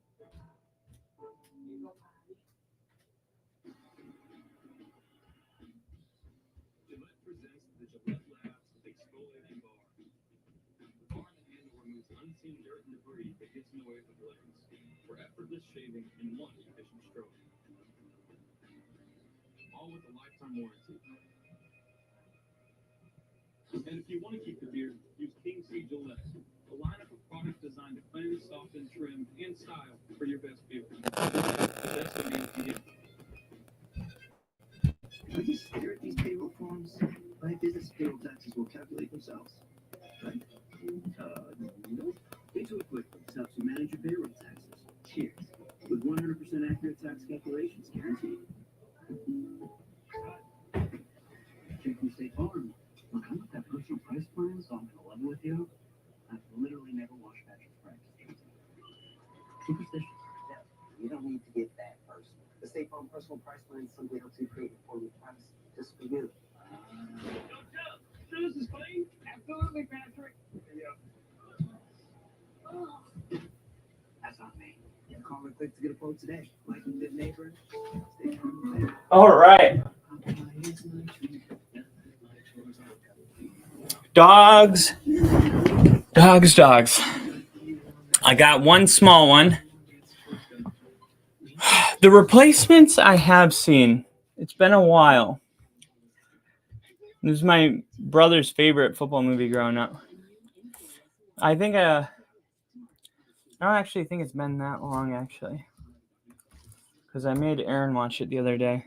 Gillette presents the Gillette Labs exfoliating bar. The bar in the handle removes unseen dirt and debris that gets in the way of the blades for effortless shaving in one efficient stroke. All with a lifetime warranty. And if you want to keep the beard, use King C Gillette, a lineup of products designed to cleanse, soften, trim, and style for your best beard. The best of you. Are you scared of these payroll forms? My business payroll taxes will calculate themselves. Right? Nope. They do it quickly. This helps you manage your payroll taxes. Cheers. With 100% accurate tax calculations guaranteed. Check from State Farm. Look, I'm not that personal price plan, so I'm going to level with you. I've literally never washed Patrick's practice. Superstitious. Yeah, you don't need to get that personal. The State Farm Personal Price Plan simply helps you create a form of price just for you. This is funny. Absolutely, Patrick. That's not me. Yeah, call me quick to get a quote today. Like a good neighbor. State Farm. All right. Dogs. I got one small one. The replacements I have seen, it's been a while. This is my brother's favorite football movie growing up. I think I don't actually think it's been that long, actually. Because I made Aaron watch it the other day.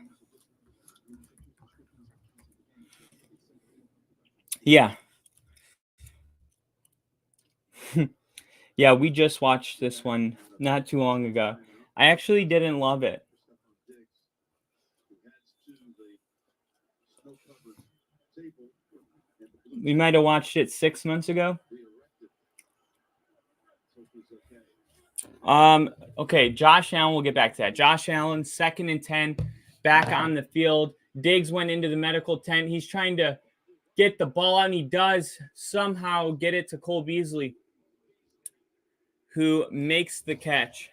Yeah. Yeah, we just watched this one not too long ago. I actually didn't love it. We might have watched it 6 months ago. Okay, Josh Allen, we'll get back to that. Josh Allen, 2nd and 10, back on the field. Diggs went into the medical tent. He's trying to get the ball out, and he does somehow get it to Cole Beasley, who makes the catch.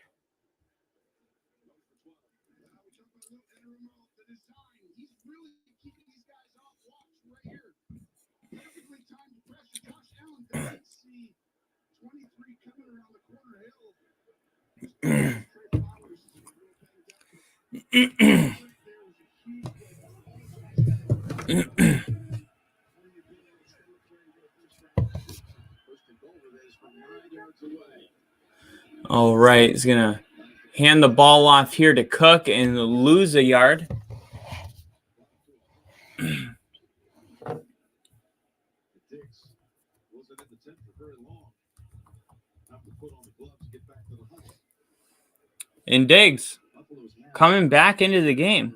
All right, he's going to hand the ball off here to Cook and lose a yard. And Diggs coming back into the game.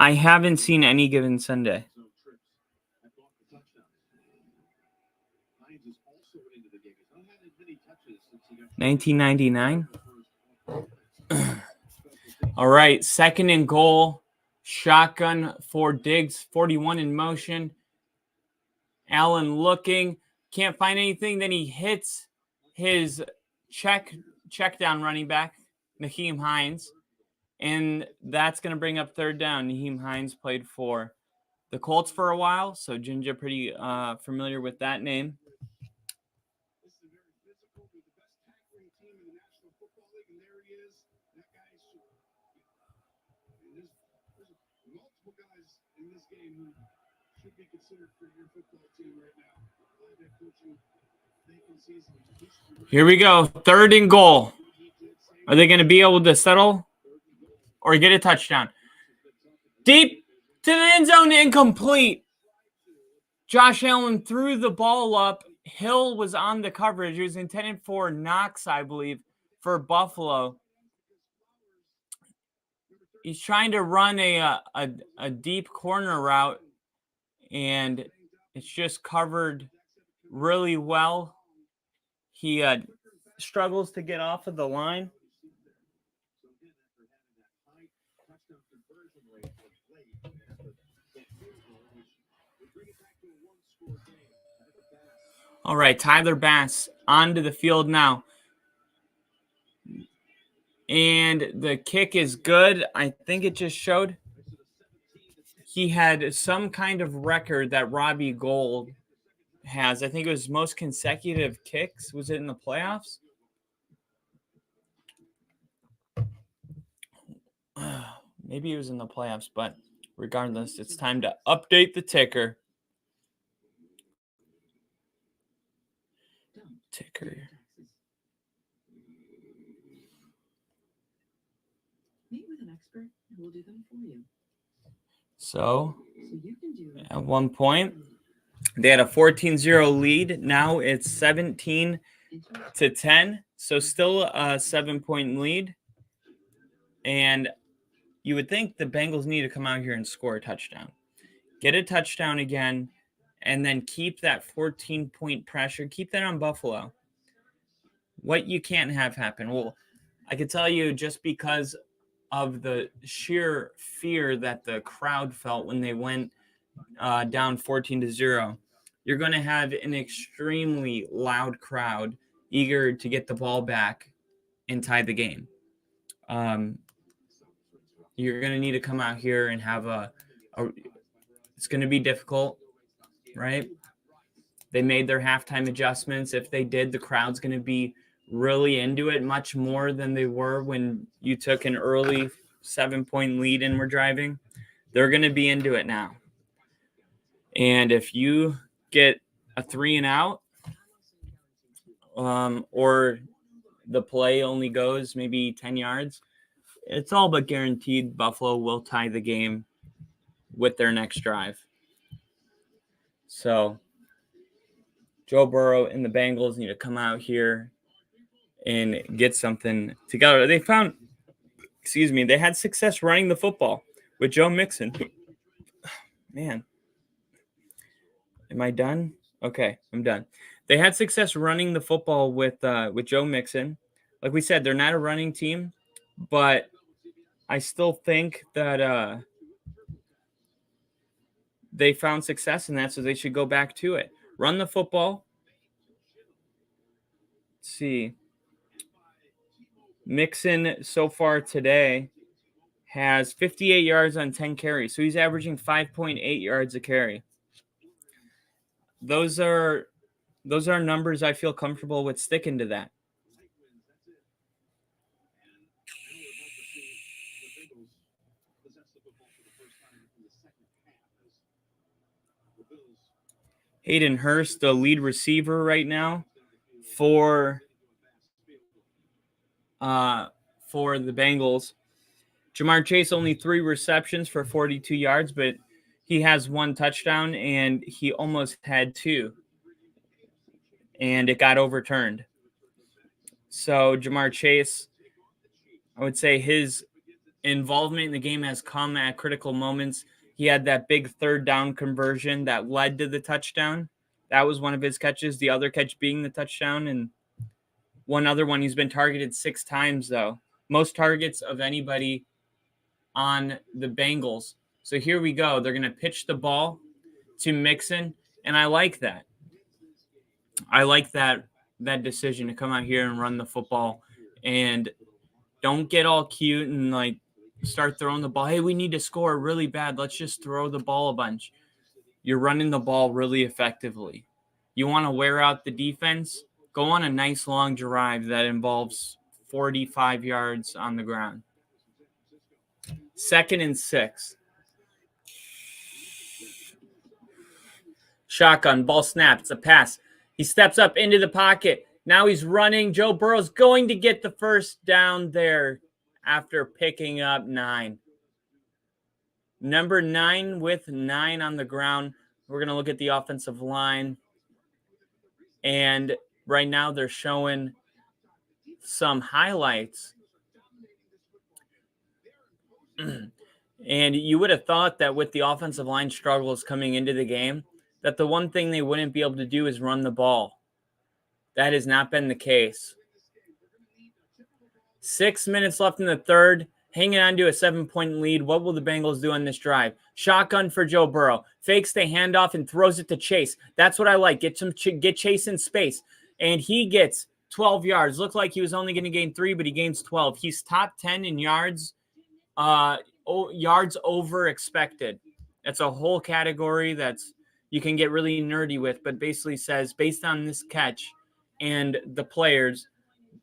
I haven't seen Any Given Sunday. 1999. All right, 2nd and goal. Shotgun for Diggs, 41 in motion. Allen looking, can't find anything. Then he hits his check down running back, Nyheim Hines. And that's going to bring up 3rd down. Nyheim Hines played for the Colts for a while, so Ginger pretty familiar with that name. Should be considered for your football team right now. They're coaching Here we go. 3rd and goal. Are they going to be able to settle or get a touchdown? Deep to the end zone, incomplete. Josh Allen threw the ball up. Hill was on the coverage. It was intended for Knox, I believe, for Buffalo. He's trying to run a deep corner route, and it's just covered really well. He struggles to get off of the line. All right, Tyler Bass onto the field now. And the kick is good. I think it just showed. He had some kind of record that Robbie Gould has. I think it was most consecutive kicks. Was it in the playoffs? Maybe it was in the playoffs, but regardless, it's time to update the ticker. Ticker. Meet with an expert who will do them for you. So You can do it. at one point, they had a 14-0 lead. Now it's 17-10. So still a 7-point lead. And you would think the Bengals need to come out here and score a touchdown. Get a touchdown again, and then keep that 14-point pressure. Keep that on Buffalo. What you can't have happen. Well, I could tell you just because of the sheer fear that the crowd felt when they went down 14-0, you're going to have an extremely loud crowd eager to get the ball back and tie the game. You're going to need to come out here and have it's going to be difficult, right? They made their halftime adjustments. If they did, the crowd's going to be really into it much more than they were when you took an early 7-point lead and were driving. They're going to be into it now. And if you get a 3-and-out, or the play only goes maybe 10 yards, it's all but guaranteed Buffalo will tie the game with their next drive. So Joe Burrow and the Bengals need to come out here and get something together. They had success running the football with Joe Mixon. Man, am I done? Okay, I'm done. They had success running the football with Joe Mixon. Like we said, they're not a running team, but I still think that they found success in that, so they should go back to it. Run the football. Let's see. Mixon so far today has 58 yards on 10 carries, so he's averaging 5.8 yards a carry. Those are numbers I feel comfortable with sticking to that. Hayden Hurst, the lead receiver right now for the Bengals. Jamar Chase only 3 receptions for 42 yards, but he has 1 touchdown, and he almost had 2, and it got overturned. So Jamar Chase, I would say his involvement in the game has come at critical moments. He had that big 3rd down conversion that led to the touchdown. That was one of his catches, the other catch being the touchdown, and one other one. He's been targeted 6 times, though. Most targets of anybody on the Bengals. So here we go. They're going to pitch the ball to Mixon, and I like that. I like that decision to come out here and run the football and don't get all cute and like start throwing the ball. Hey, we need to score really bad. Let's just throw the ball a bunch. You're running the ball really effectively. You want to wear out the defense? Go on a nice long drive that involves 45 yards on the ground. 2nd and 6. Shotgun, ball snap. It's a pass. He steps up into the pocket. Now he's running. Joe Burrow's going to get the first down there after picking up 9. Number 9 with 9 on the ground. We're going to look at the offensive line. And right now they're showing some highlights. And you would have thought that with the offensive line struggles coming into the game, that the one thing they wouldn't be able to do is run the ball. That has not been the case. 6 minutes left in the third, hanging on to a 7-point lead. What will the Bengals do on this drive? Shotgun for Joe Burrow. Fakes the handoff and throws it to Chase. That's what I like. Get Chase in space. And he gets 12 yards. Looked like he was only going to gain 3, but he gains 12. He's top 10 in yards. Yards over expected. That's a whole category that's you can get really nerdy with, but basically says based on this catch and the players,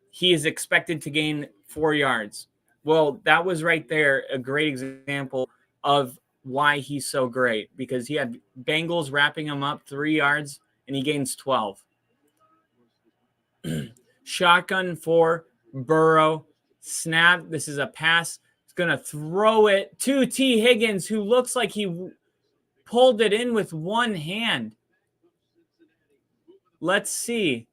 he is expected to gain 4 yards. Well, that was right there a great example of why he's so great, because he had Bengals wrapping him up 3 yards and he gains 12. Shotgun for Burrow. Snap. This is a pass. Going to throw it to T. Higgins, who looks like he pulled it in with one hand. Let's see.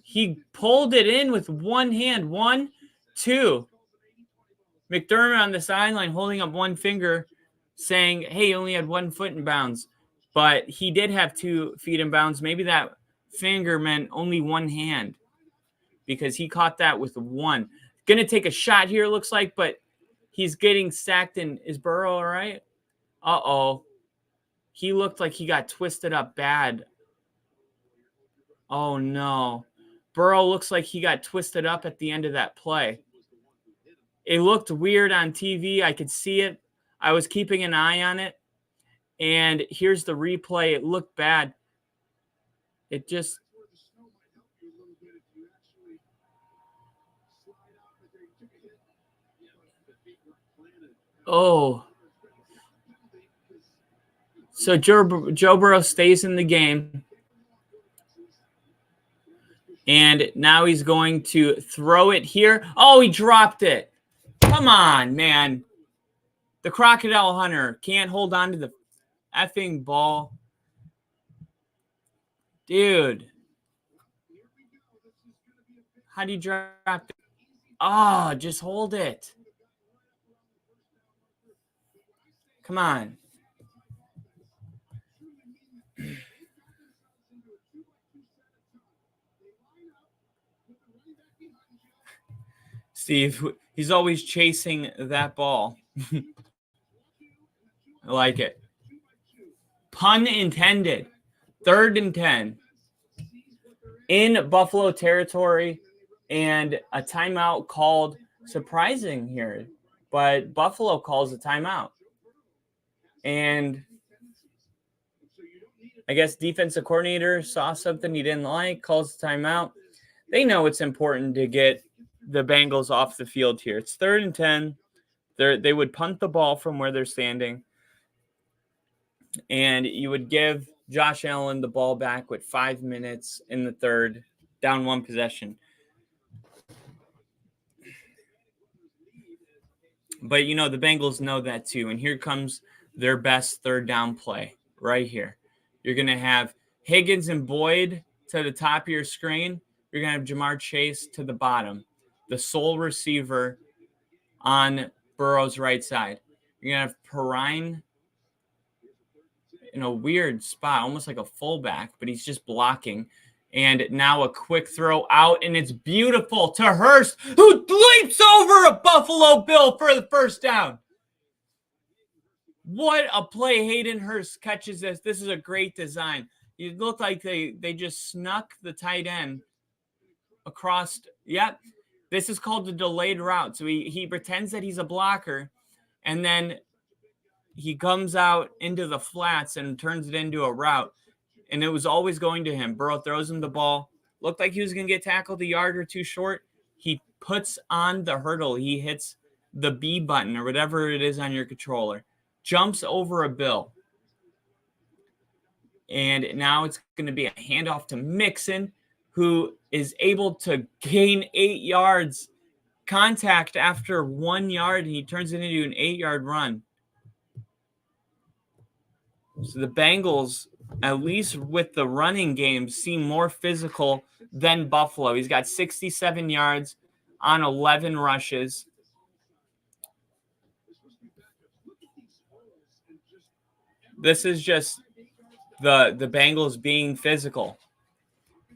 He pulled it in with one hand. 1, 2. McDermott on the sideline holding up one finger saying, hey, he only had 1 foot in bounds. But he did have 2 feet in bounds. Maybe that finger meant only one hand because he caught that with 1. Going to take a shot here, it looks like, but he's getting sacked. And is Burrow all right? Uh-oh. He looked like he got twisted up bad. Oh, no. Burrow looks like he got twisted up at the end of that play. It looked weird on TV. I could see it. I was keeping an eye on it. And here's the replay. It looked bad. It just... Oh. So Joe Burrow stays in the game. And now he's going to throw it here. Oh, he dropped it. Come on, man. The Crocodile Hunter can't hold on to the effing ball. Dude. How do you drop it? Oh, just hold it. Come on. Steve, he's always chasing that ball. I like it. Pun intended. 3rd and 10. In Buffalo territory, and a timeout called. Surprising here, but Buffalo calls a timeout. And I guess defensive coordinator saw something he didn't like, calls a timeout. They know it's important to get the Bengals off the field here. It's 3rd and 10. They would punt the ball from where they're standing. And you would give Josh Allen the ball back with 5 minutes in the third, down 1 possession. But, you know, the Bengals know that too. And here comes their best 3rd down play right here. You're going to have Higgins and Boyd to the top of your screen. You're going to have Jamar Chase to the bottom, the sole receiver on Burrow's right side. You're going to have Perrine in a weird spot, almost like a fullback, but he's just blocking. And now a quick throw out, and it's beautiful to Hurst, who leaps over a Buffalo Bill for the first down. What a play. Hayden Hurst catches this. This is a great design. It looked like they just snuck the tight end across. Yep. This is called the delayed route. So he pretends that he's a blocker, and then he comes out into the flats and turns it into a route. And it was always going to him. Burrow throws him the ball. Looked like he was going to get tackled a yard or two short. He puts on the hurdle. He hits the B button or whatever it is on your controller. Jumps over a Bill. And now it's going to be a handoff to Mixon, who is able to gain 8 yards contact after 1 yard, and he turns it into an 8-yard run. So the Bengals, at least with the running game, seem more physical than Buffalo. He's got 67 yards on 11 rushes. This is just the Bengals being physical.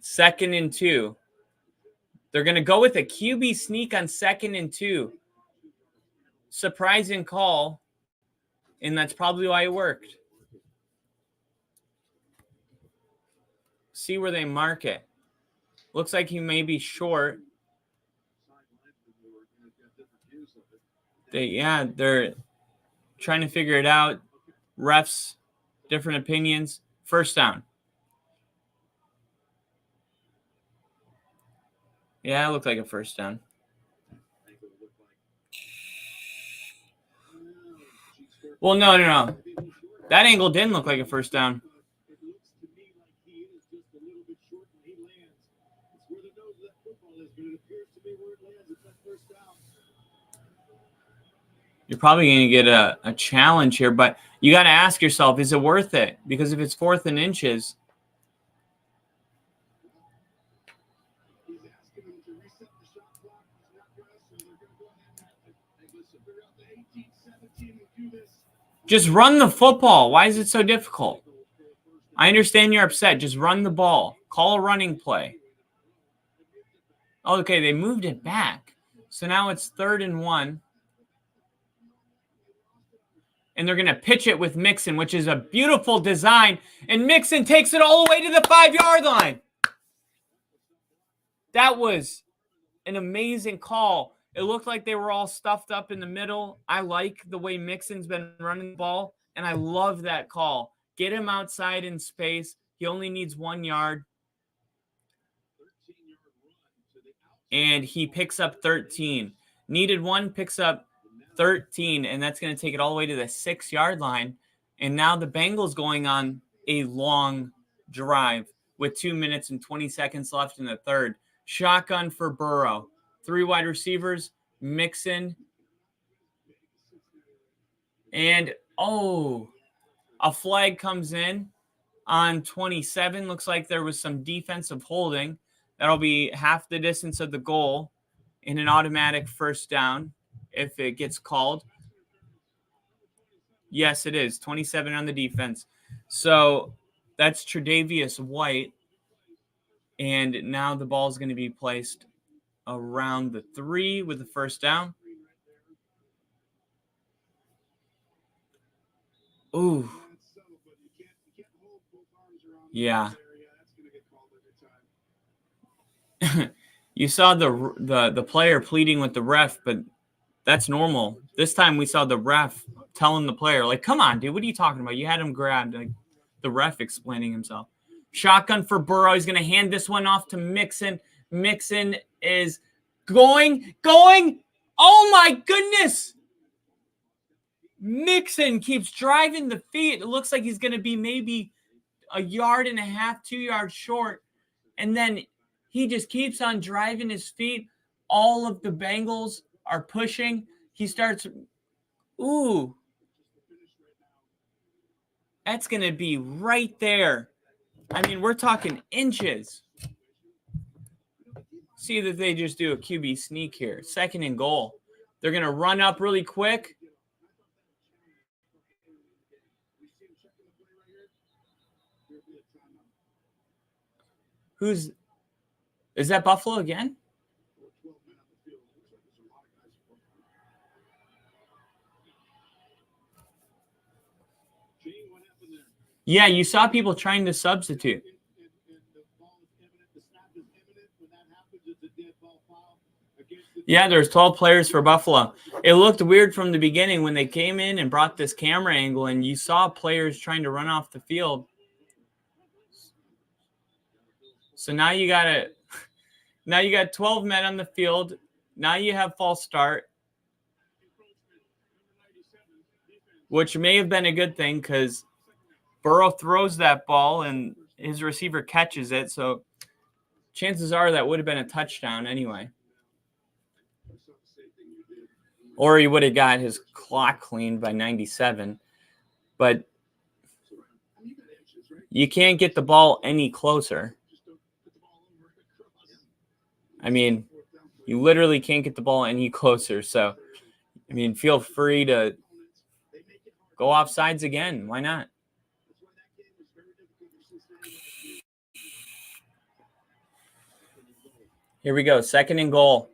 2nd and 2. They're going to go with a QB sneak on 2nd and 2. Surprising call, and that's probably why it worked. See where they mark it. Looks like he may be short. They're trying to figure it out. Refs, different opinions. First down. Yeah, it looked like a first down. Well, no. That angle didn't look like a first down. You're probably going to get a challenge here, but you got to ask yourself, is it worth it? Because if it's 4th and inches, just run the football. Why is it so difficult? I understand you're upset. Just run the ball. Call a running play. Okay, they moved it back. So now it's 3rd and 1. And they're going to pitch it with Mixon, which is a beautiful design. And Mixon takes it all the way to the 5-yard line. That was an amazing call. It looked like they were all stuffed up in the middle. I like the way Mixon's been running the ball, and I love that call. Get him outside in space. He only needs 1 yard. And he picks up 13. Needed 1, picks up 13, and that's going to take it all the way to the 6-yard line. And now the Bengals going on a long drive with 2 minutes and 20 seconds left in the third. Shotgun for Burrow. 3 wide receivers, Mixon. And, a flag comes in on 27. Looks like there was some defensive holding. That'll be half the distance of the goal in an automatic first down if it gets called. Yes, it is. 27 on the defense. So that's Tre'Davious White. And now the ball is going to be placed around the 3 with the first down. Ooh. Yeah. You saw the player pleading with the ref, but that's normal. This time we saw the ref telling the player, like, come on, dude, what are you talking about? You had him grabbed. Like, the ref explaining himself. Shotgun for Burrow. He's going to hand this one off to Mixon. Mixon is going. Oh, my goodness. Mixon keeps driving the feet. It looks like he's going to be maybe 1.5 yards, 2 yards short. And then he just keeps on driving his feet. All of the Bengals are pushing. He starts. Ooh. That's going to be right there. I mean, we're talking inches. See that they just do a QB sneak here. 2nd and goal. They're going to run up really quick. Is that Buffalo again? Yeah, you saw people trying to substitute. Yeah, there's 12 players for Buffalo. It looked weird from the beginning when they came in and brought this camera angle, and you saw players trying to run off the field. So now you got 12 men on the field. Now you have false start, which may have been a good thing because Burrow throws that ball and his receiver catches it. So chances are that would have been a touchdown anyway. Or he would have got his clock cleaned by 97. But you can't get the ball any closer. I mean, you literally can't get the ball any closer. So, I mean, feel free to go off sides again. Why not? Here we go. 2nd and goal.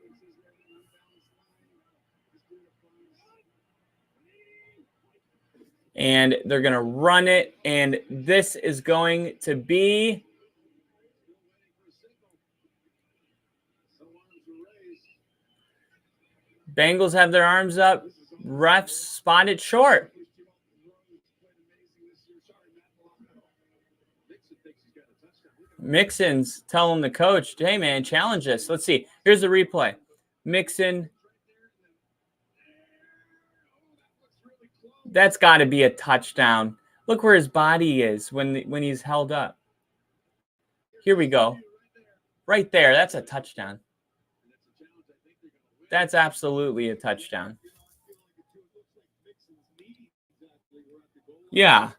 And they're going to run it. And this is going to be Bengals have their arms up. Refs spot it short. Mixon's telling the coach, hey, man, challenge this. Let's see. Here's the replay. Mixon. That's got to be a touchdown. Look where his body is when he's held up. Here we go. Right there. That's a touchdown. That's absolutely a touchdown. Yeah.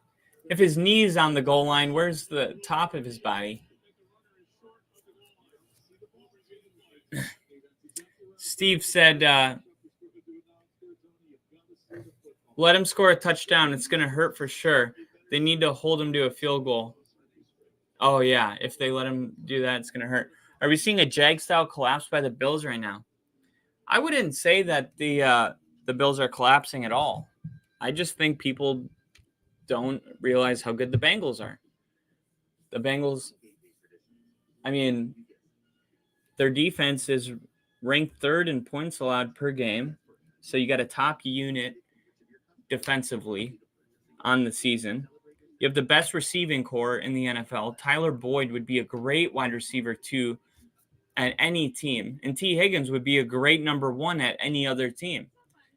If his knee's on the goal line, where's the top of his body? Steve said, let him score a touchdown. It's going to hurt for sure. They need to hold him to a field goal. Oh, yeah. If they let him do that, it's going to hurt. Are we seeing a Jag-style collapse by the Bills right now? I wouldn't say that the Bills are collapsing at all. I just think people don't realize how good the Bengals are. The Bengals, I mean, their defense is ranked 3rd in points allowed per game. So you got a top unit defensively on the season. You have the best receiving core in the NFL. Tyler Boyd would be a great wide receiver too at any team. And T. Higgins would be a great number 1 at any other team.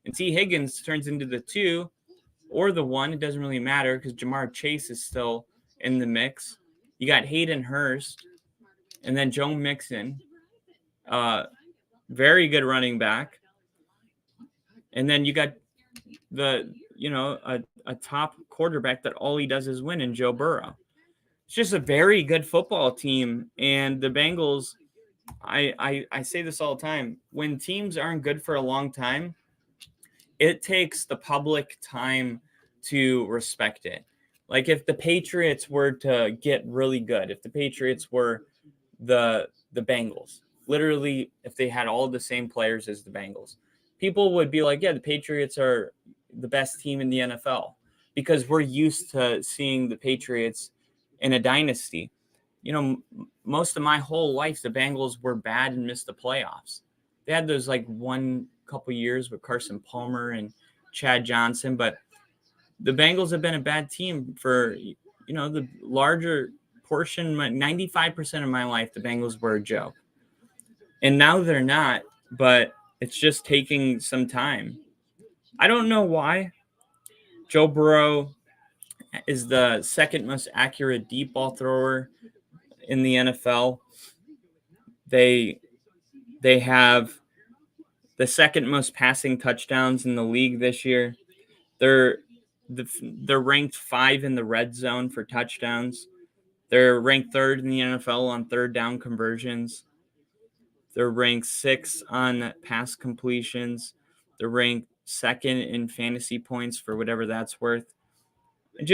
And T. Higgins turns into the 2 or the 1. It doesn't really matter because Jamar Chase is still in the mix. You got Hayden Hurst and then Joe Mixon. Very good running back. And then you got a top quarterback that all he does is win in Joe Burrow. It's just a very good football team. And the Bengals, I say this all the time, when teams aren't good for a long time, it takes the public time to respect it. Like if the Patriots were to get really good, if the Patriots were the Bengals, literally if they had all the same players as the Bengals, people would be like, yeah, the Patriots are the best team in the NFL because we're used to seeing the Patriots in a dynasty. You know, most of my whole life, the Bengals were bad and missed the playoffs. They had those like one couple years with Carson Palmer and Chad Johnson, but the Bengals have been a bad team for, the larger portion, 95% of my life, the Bengals were a joke. And now they're not, but it's just taking some time. I don't know why. Joe Burrow is the 2nd most accurate deep ball thrower in the NFL. They have the 2nd most passing touchdowns in the league this year. They're ranked 5 in the red zone for touchdowns. They're ranked 3rd in the NFL on 3rd down conversions. They're ranked 6th on pass completions. They're ranked 2nd in fantasy points for whatever that's worth. I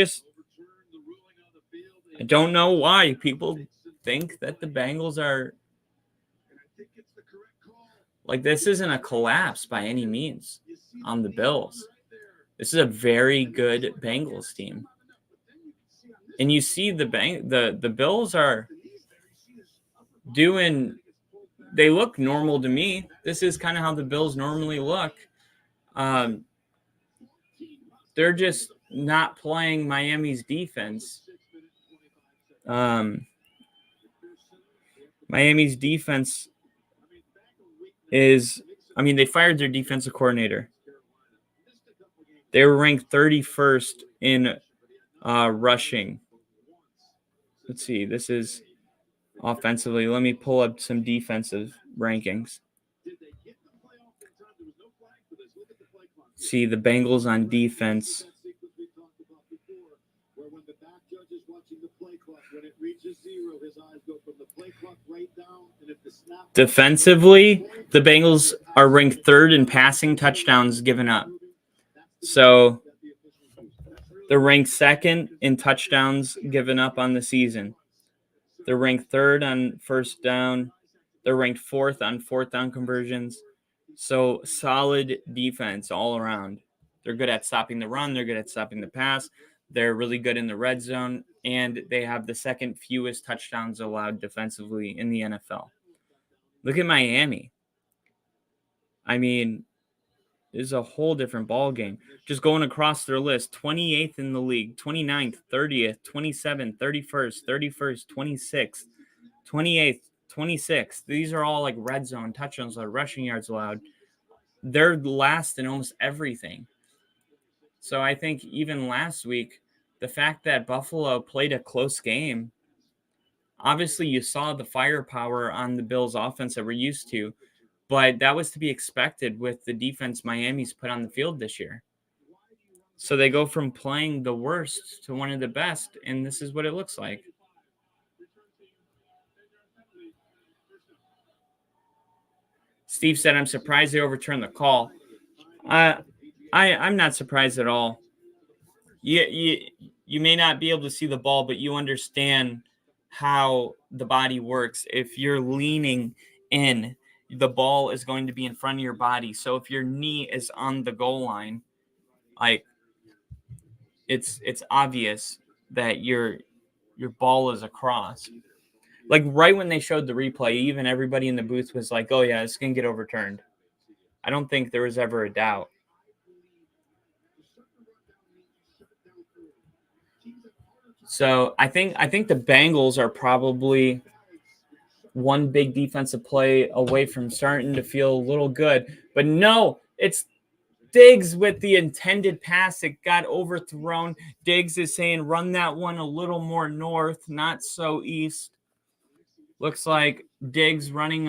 don't know why people think that the Bengals are like, this isn't a collapse by any means on the Bills. This is a very good Bengals team. And you see the Bills are doing, they look normal to me. This is kind of how the Bills normally look. They're just not playing Miami's defense. Miami's defense is, they fired their defensive coordinator. They were ranked 31st in Rushing. Let's see. This is offensively. Let me pull up some defensive rankings. See the Bengals on defense. Defensively, the Bengals are ranked third in passing touchdowns given up. So they're ranked second in touchdowns given up on the season. They're ranked third on first down. They're ranked fourth on fourth down conversions. So solid defense all around. They're good at stopping the run. They're good at stopping the pass. They're really good in the red zone. And they have the second fewest touchdowns allowed defensively in the NFL. Look at Miami. I mean, this is a whole different ball game. Just going across their list, 28th in the league, 29th, 30th, 27th, 31st, 31st, 26th, 28th, 26th. These are all like red zone touchdowns or rushing yards allowed. They're last in almost everything. So I think even last week, the fact that Buffalo played a close game, obviously you saw the firepower on the Bills offense that we're used to, but that was to be expected with the defense Miami's put on the field this year. So they go from playing the worst to one of the best, and this is what it looks like. Steve said, I'm surprised they overturned the call. I'm not surprised at all. You may not be able to see the ball, but you understand how the body works. If you're leaning in, the ball is going to be in front of your body. So if your knee is on the goal line, like it's obvious that your ball is across. Like right when they showed the replay, even everybody in the booth was like, oh yeah, it's going to get overturned. I don't think there was ever a doubt. So I think the Bengals are probably one big defensive play away from starting to feel a little good. But no, it's Diggs with the intended pass. It got overthrown. Diggs is saying, run that one a little more north, not so east. Looks like Diggs running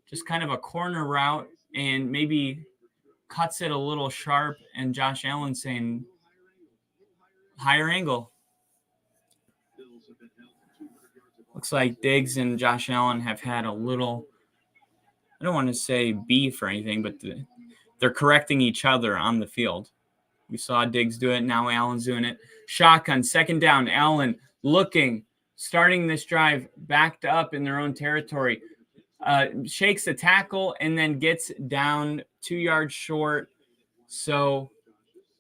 just kind of a corner route and maybe cuts it a little sharp. And Josh Allen saying, higher angle. Looks like Diggs and Josh Allen have had a little, I don't want to say beef or anything, but they're correcting each other on the field. We saw Diggs do it. Now Allen's doing it. Shotgun, second down. Allen looking, starting this drive, backed up in their own territory. Shakes the tackle and then gets down 2 yards short. So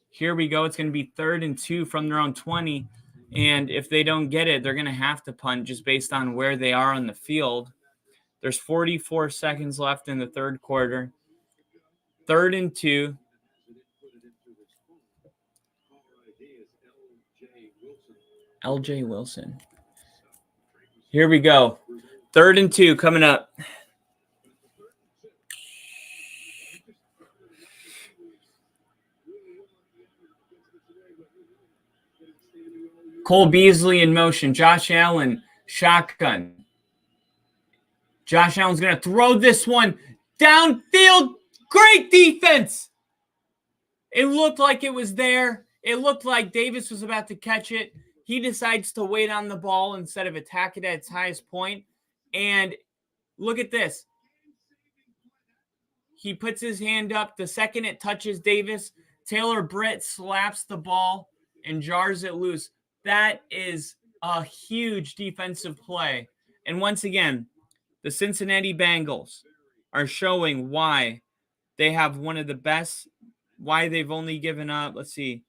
here we go. It's going to be 3rd and 2 from their own 20. And if they don't get it, they're going to have to punt just based on where they are on the field. There's 44 seconds left in the third quarter. 3rd and 2. LJ Wilson. Here we go. 3rd and 2 coming up. Cole Beasley in motion. Josh Allen, shotgun. Josh Allen's going to throw this one downfield. Great defense. It looked like it was there. It looked like Davis was about to catch it. He decides to wait on the ball instead of attack it at its highest point. And look at this. He puts his hand up. The second it touches Davis, Taylor Britt slaps the ball and jars it loose. That is a huge defensive play. And once again, the Cincinnati Bengals are showing why they have one of the best, why they've only given up, let's see,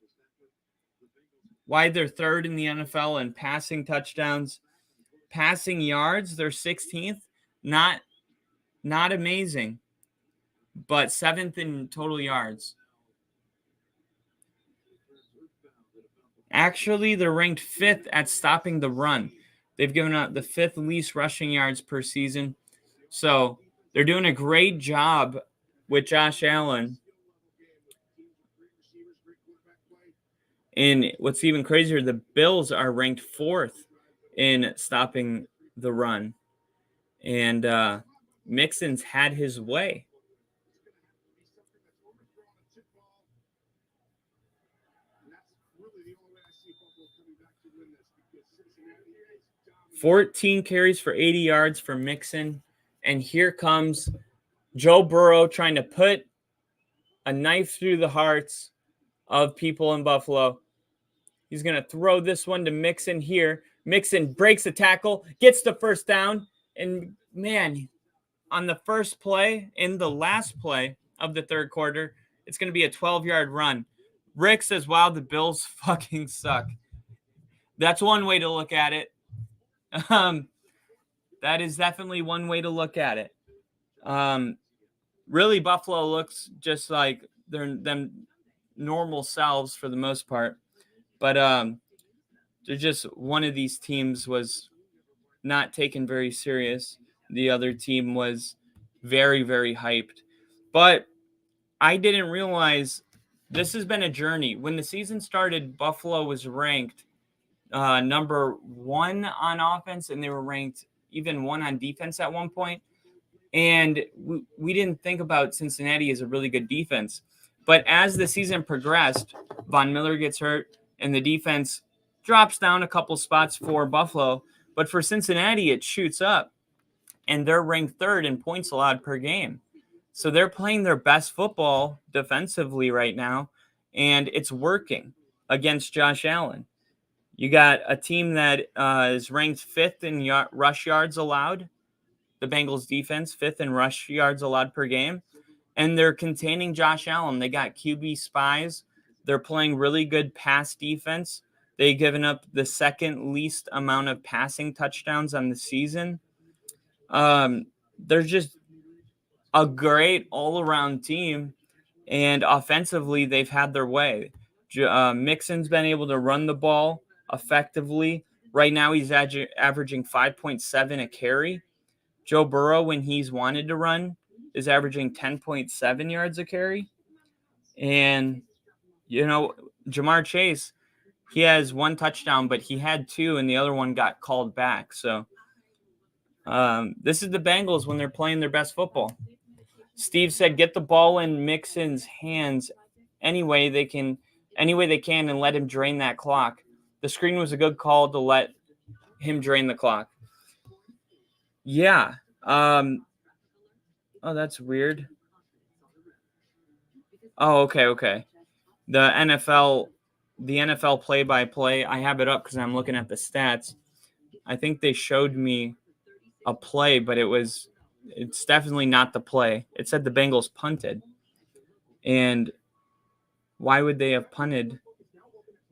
why they're 3rd in the NFL in passing touchdowns. Passing yards, they're 16th. Not amazing, but 7th in total yards. Actually, they're ranked 5th at stopping the run. They've given up the 5th least rushing yards per season. So they're doing a great job with Josh Allen. And what's even crazier, the Bills are ranked 4th in stopping the run. And Mixon's had his way. Really the only way I see Buffalo coming back to win this, because Cincinnati is dominating. 14 carries for 80 yards for Mixon. And here comes Joe Burrow trying to put a knife through the hearts of people in Buffalo. He's going to throw this one to Mixon here. Mixon breaks a tackle, gets the first down. And, man, on the first play, in the last play of the third quarter, it's going to be a 12-yard run. Rick says, wow, the Bills fucking suck. That's one way to look at it. That is definitely one way to look at it. Really, Buffalo looks just like them normal selves for the most part. But they're just one of these teams was not taken very serious. The other team was very, very hyped. But I didn't realize this has been a journey. When the season started, Buffalo was ranked number 1 on offense, and they were ranked even 1 on defense at one point. And we didn't think about Cincinnati as a really good defense. But as the season progressed, Von Miller gets hurt, and the defense drops down a couple spots for Buffalo. But for Cincinnati, it shoots up, and they're ranked 3rd in points allowed per game. So they're playing their best football defensively right now, and it's working against Josh Allen. You got a team that is ranked 5th in rush yards allowed. The Bengals defense, 5th in rush yards allowed per game. And they're containing Josh Allen. They got QB spies. They're playing really good pass defense. They've given up the 2nd least amount of passing touchdowns on the season. They're just a great all-around team. And offensively, they've had their way. Mixon's been able to run the ball effectively. Right now, he's averaging 5.7 a carry. Joe Burrow, when he's wanted to run, is averaging 10.7 yards a carry. And, Jamar Chase, he has 1 touchdown, but he had 2, and the other one got called back. So this is the Bengals when they're playing their best football. Steve said, get the ball in Mixon's hands any way they can and let him drain that clock. The screen was a good call to let him drain the clock. Yeah. Oh, that's weird. Oh, okay. The NFL play-by-play, I have it up because I'm looking at the stats. I think they showed me a play, but it's definitely not the play. It said the Bengals punted. And why would they have punted?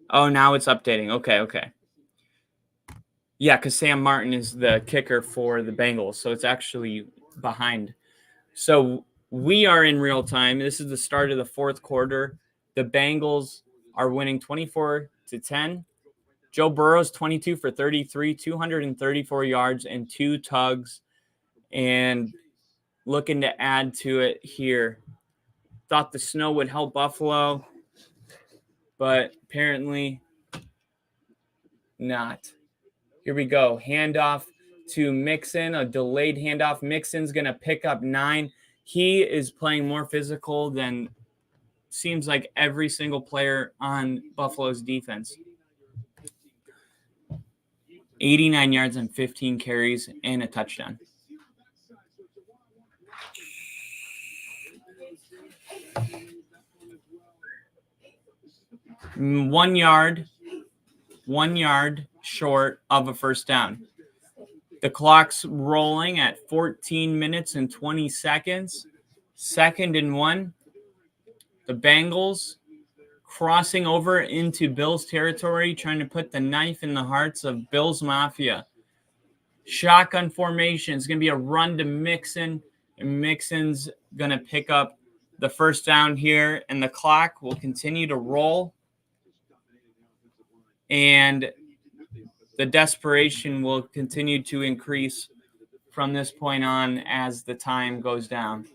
Oh, now it's updating. Okay. Yeah, because Sam Martin is the kicker for the Bengals, so it's actually behind. So we are in real time. This is the start of the 4th quarter. The Bengals are winning 24-10. Joe Burrow's 22 for 33, 234 yards and 2 tugs, and looking to add to it here. Thought the snow would help Buffalo, but apparently not. Here we go. Handoff to Mixon, a delayed handoff. Mixon's going to pick up 9. He is playing more physical than seems like every single player on Buffalo's defense. 89 yards and 15 carries and a touchdown. One yard short of a first down. The clock's rolling at 14 minutes and 20 seconds. 2nd and 1. The Bengals crossing over into Bills territory, trying to put the knife in the hearts of Bills Mafia. Shotgun formation. It's going to be a run to Mixon, and Mixon's going to pick up the first down here, and the clock will continue to roll. And the desperation will continue to increase from this point on as the time goes down.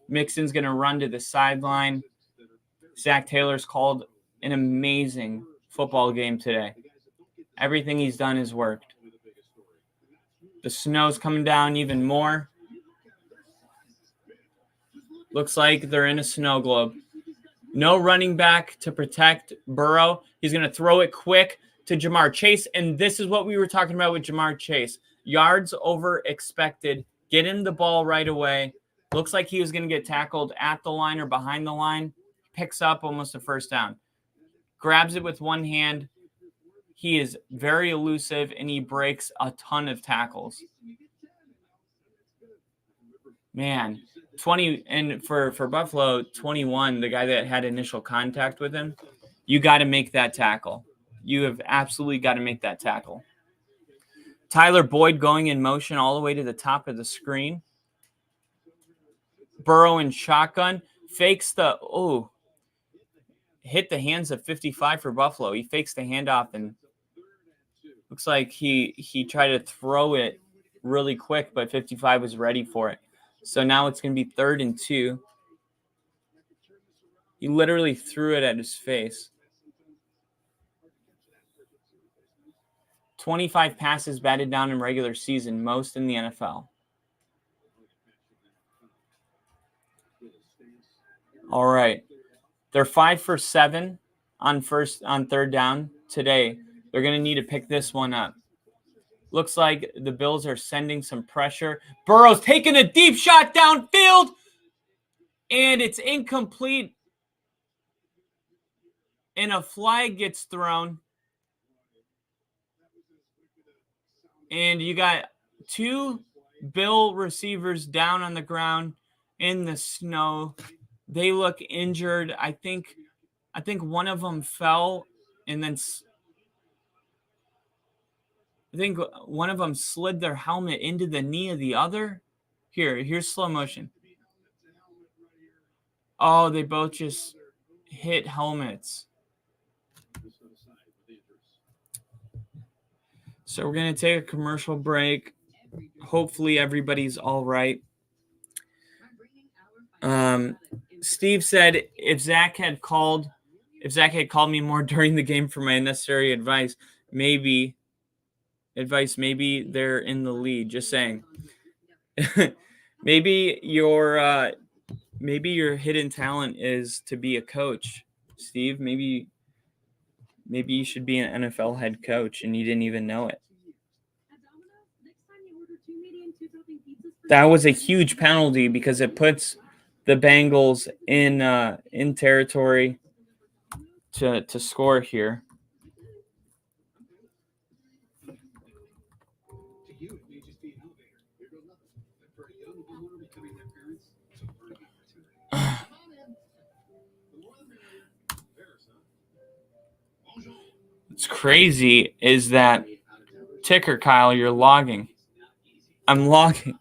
Mixon's going to run to the sideline. Zach Taylor's called an amazing football game today. Everything he's done has worked. The snow's coming down even more. Looks like they're in a snow globe. No running back to protect Burrow. He's going to throw it quick to Jamar Chase. And this is what we were talking about with Jamar Chase. Yards over expected. Get him the ball right away. Looks like he was going to get tackled at the line or behind the line. Picks up almost a first down. Grabs it with one hand. He is very elusive, and he breaks a ton of tackles. Man, 20, and for Buffalo, 21, the guy that had initial contact with him, you got to make that tackle. You have absolutely got to make that tackle. Tyler Boyd going in motion all the way to the top of the screen. Burrow in shotgun. Fakes the, hit the hands of 55 for Buffalo. He fakes the handoff and looks like he tried to throw it really quick, but 55 was ready for it. So now it's going to be 3rd and 2. He literally threw it at his face. 25 passes batted down in regular season, most in the NFL. All right. They're 5 for 7 on 3rd down today. They're going to need to pick this one up. Looks like the Bills are sending some pressure. Burrow's taking a deep shot downfield, and it's incomplete. And a flag gets thrown. And you got 2 Bill receivers down on the ground in the snow. They look injured. I think one of them fell, and then I think one of them slid their helmet into the knee of the other. Here's slow motion. Oh, they both just hit helmets. So we're going to take a commercial break. Hopefully everybody's all right. Steve said if Zach had called me more during the game for my unnecessary advice, maybe they're in the lead. Just saying. maybe your hidden talent is to be a coach, Steve. Maybe you should be an NFL head coach and you didn't even know it. That was a huge penalty because it puts the Bengals in territory to score here. What's crazy is that ticker, Kyle, you're logging. I'm logging.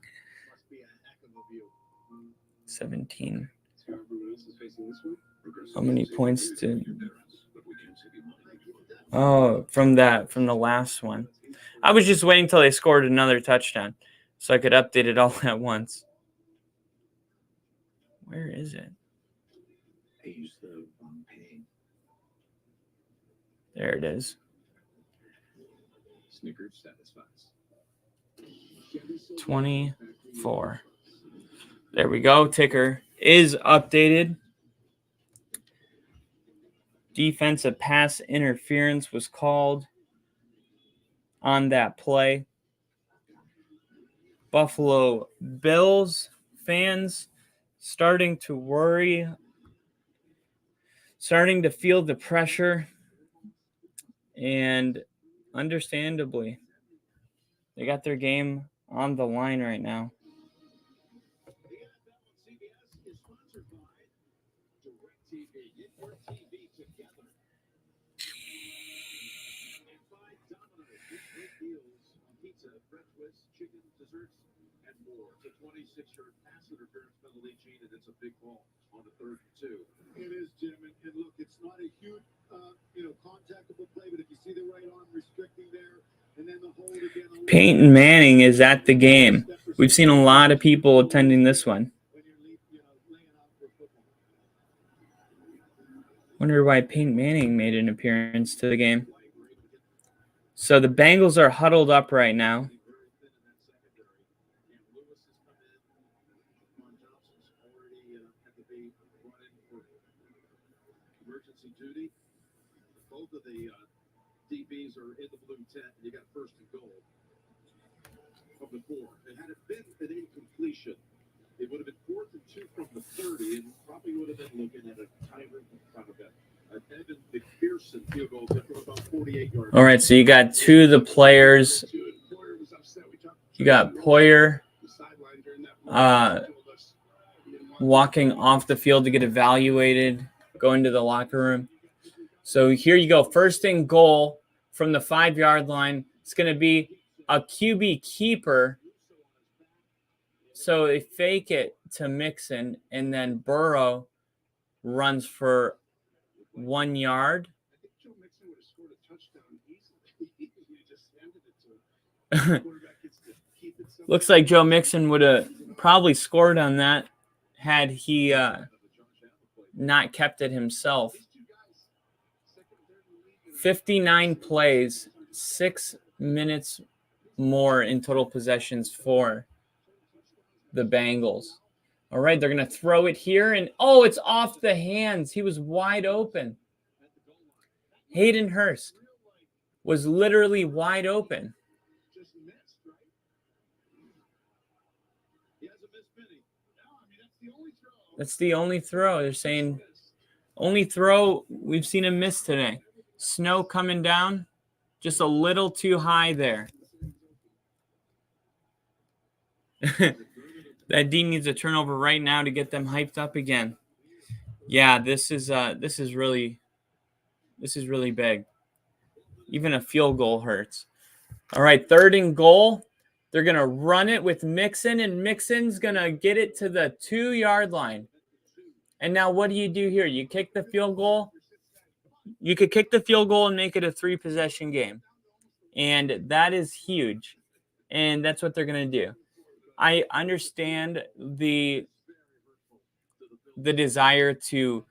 17. How many points did? Oh, from the last one. I was just waiting till they scored another touchdown so I could update it all at once. Where is it? There it is. 24. There we go. Ticker is updated. Defensive pass interference was called on that play. Buffalo Bills fans starting to worry, starting to feel the pressure, and understandably, they got their game on the line right now. It's a big ball on the 3rd and 2. It is, Jim, and look, it's not a huge, contactable play, but if you see the right arm restricting there, and then the hold again. Peyton Manning is at the game. We've seen a lot of people attending this one. Wonder why Peyton Manning made an appearance to the game. So the Bengals are huddled up right now. Emergency duty. Both of the DBs are in the blue tent, and you got first and goal from the 4. And had it been an incompletion, it would have been 4th and 2 from the 30, and probably would have been looking at a timer in front of it. Evan McPherson field goal from about 48 yards. All right, so you got two of the players. You got Poyer walking off the field to get evaluated, going to the locker room. So here you go. First and goal from the 5-yard line. It's going to be a QB keeper. So they fake it to Mixon, and then Burrow runs for 1 yard. I think Joe Mixon would have scored a touchdown easily. You just handed it to him. Quarterback gets to keep it somewhere. Looks like Joe Mixon would have probably scored on that had he not kept it himself. 59 plays, 6 minutes more in total possessions for the Bengals. All right, they're going to throw it here, and oh, it's off the hands. He was wide open. Hayden Hurst was literally wide open. Just missed, right? He hasn't missed many. No, I mean, that's the only throw. That's the only throw. They're saying only throw we've seen him miss today. Snow coming down, just a little too high there. That D needs a turnover right now to get them hyped up again. Yeah, this is really big. Even a field goal hurts. All right, 3rd and goal. They're gonna run it with Mixon, and Mixon's gonna get it to the 2-yard line. And now what do you do here? You kick the field goal. You could kick the field goal and make it a 3-possession game. And that is huge. And that's what they're going to do. I understand the desire to,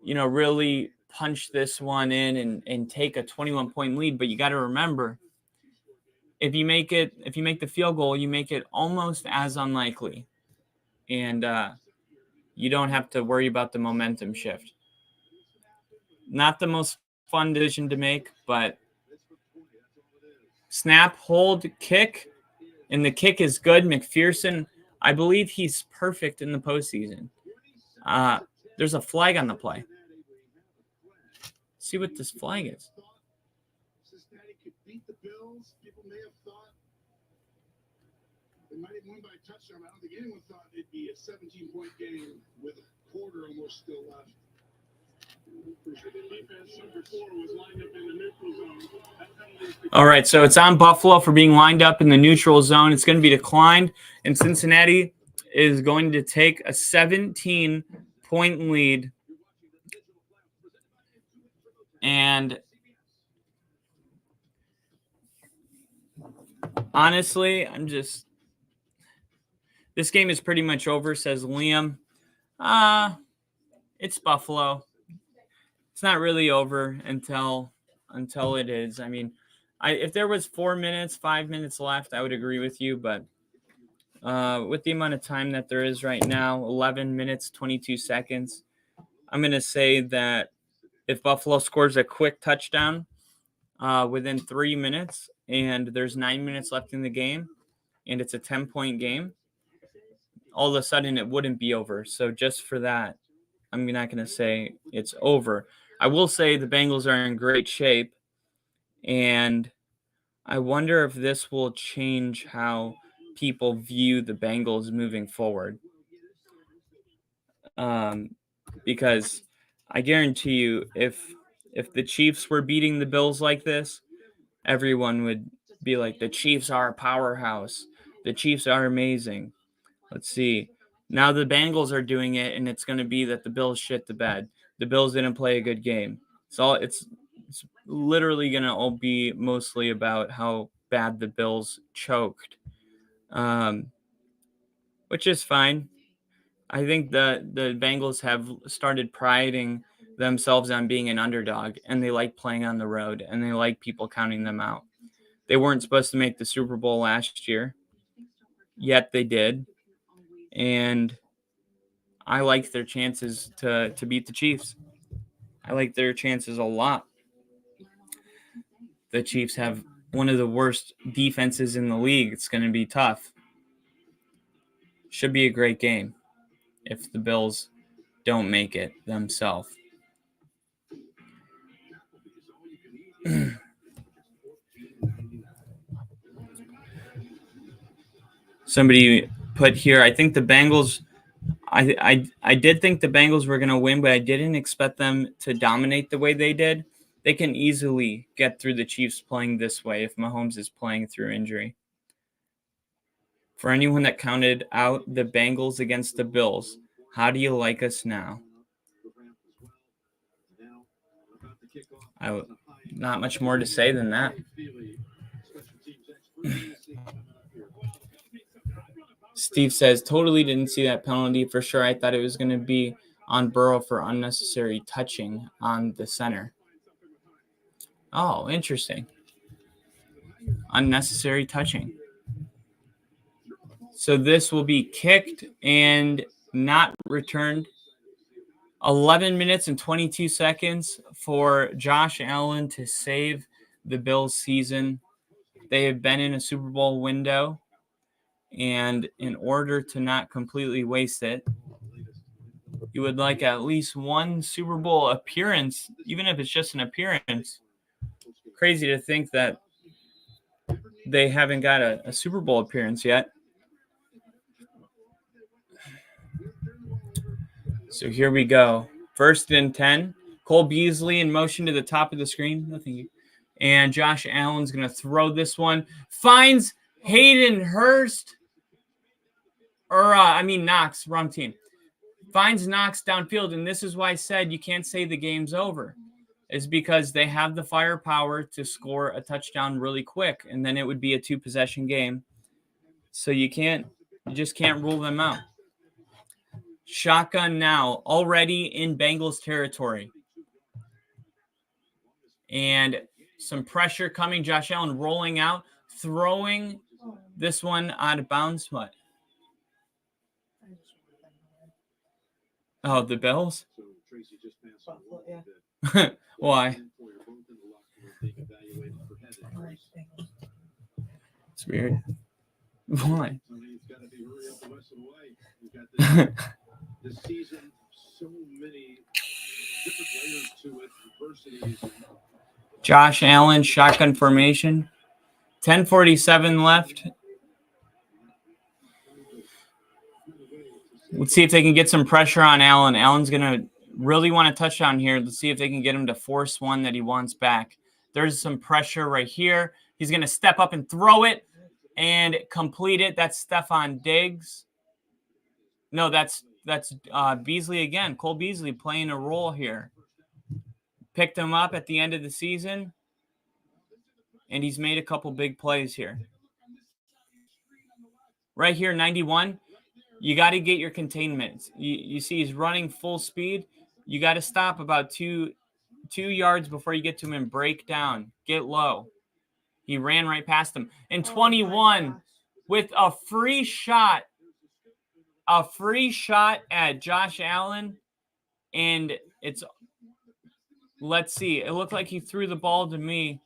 really punch this one in and take a 21-point lead. But you got to remember, if you make the field goal, you make it almost as unlikely. And you don't have to worry about the momentum shift. Not the most fun decision to make, but snap, hold, kick, and the kick is good. McPherson, I believe he's perfect in the postseason. There's a flag on the play. See what this flag is. Cincinnati could beat the Bills. People may have thought they might have won by a touchdown. I don't think anyone thought it'd be a 17-point game with a quarter almost still left. All right, so it's on Buffalo for being lined up in the neutral zone. It's going to be declined, and Cincinnati is going to take a 17-point lead. And honestly, this game is pretty much over, says Liam. It's Buffalo. It's not really over until it is. I mean, if there was 5 minutes left, I would agree with you. But with the amount of time that there is right now, 11 minutes, 22 seconds, I'm going to say that if Buffalo scores a quick touchdown within 3 minutes and there's 9 minutes left in the game and it's a 10-point game, all of a sudden it wouldn't be over. So just for that, I'm not going to say it's over. I will say the Bengals are in great shape, and I wonder if this will change how people view the Bengals moving forward. Because I guarantee you, if the Chiefs were beating the Bills like this, everyone would be like, the Chiefs are a powerhouse. The Chiefs are amazing. Let's see. Now the Bengals are doing it, and it's going to be that the Bills shit the bed. The Bills didn't play a good game. So it's literally going to all be mostly about how bad the Bills choked, which is fine. I think the Bengals have started priding themselves on being an underdog, and they like playing on the road, and they like people counting them out. They weren't supposed to make the Super Bowl last year, yet they did. And I like their chances to beat the Chiefs. I like their chances a lot. The Chiefs have one of the worst defenses in the league. It's going to be tough. Should be a great game if the Bills don't make it themselves. Somebody put here, I think the Bengals, I did think the Bengals were going to win, but I didn't expect them to dominate the way they did. They can easily get through the Chiefs playing this way if Mahomes is playing through injury. For anyone that counted out the Bengals against the Bills, how do you like us now? Not much more to say than that. Steve says, totally didn't see that penalty for sure. I thought it was going to be on Burrow for unnecessary touching on the center. Oh, interesting. Unnecessary touching. So this will be kicked and not returned. 11 minutes and 22 seconds for Josh Allen to save the Bills season. They have been in a Super Bowl window, and in order to not completely waste it, you would like at least one Super Bowl appearance, even if it's just an appearance. Crazy to think that they haven't got a Super Bowl appearance yet. So here we go. 1st and 10. Cole Beasley in motion to the top of the screen. Nothing. And Josh Allen's going to throw this one. Finds Hayden Hurst. Knox. Wrong team. Finds Knox downfield. And this is why I said you can't say the game's over. Is because they have the firepower to score a touchdown really quick. And then it would be a 2-possession game. So you just can't rule them out. Shotgun now, already in Bengals territory. And some pressure coming. Josh Allen rolling out, throwing this one out of bounds. What? Oh, the Bills? Why? It's weird. Why? This season, so many different layers to it, adversities. Josh Allen, shotgun formation. 10:47 left. Let's see if they can get some pressure on Allen. Allen's going to really want a touchdown here. Let's see if they can get him to force one that he wants back. There's some pressure right here. He's going to step up and throw it and complete it. That's Stephon Diggs. No, that's Beasley again. Cole Beasley playing a role here. Picked him up at the end of the season, and he's made a couple big plays here. Right here, 91. You got to get your containment. You see he's running full speed. You got to stop about two yards before you get to him and break down. Get low. He ran right past him. And 21 with a free shot. A free shot at Josh Allen. And let's see. It looked like he threw the ball to me.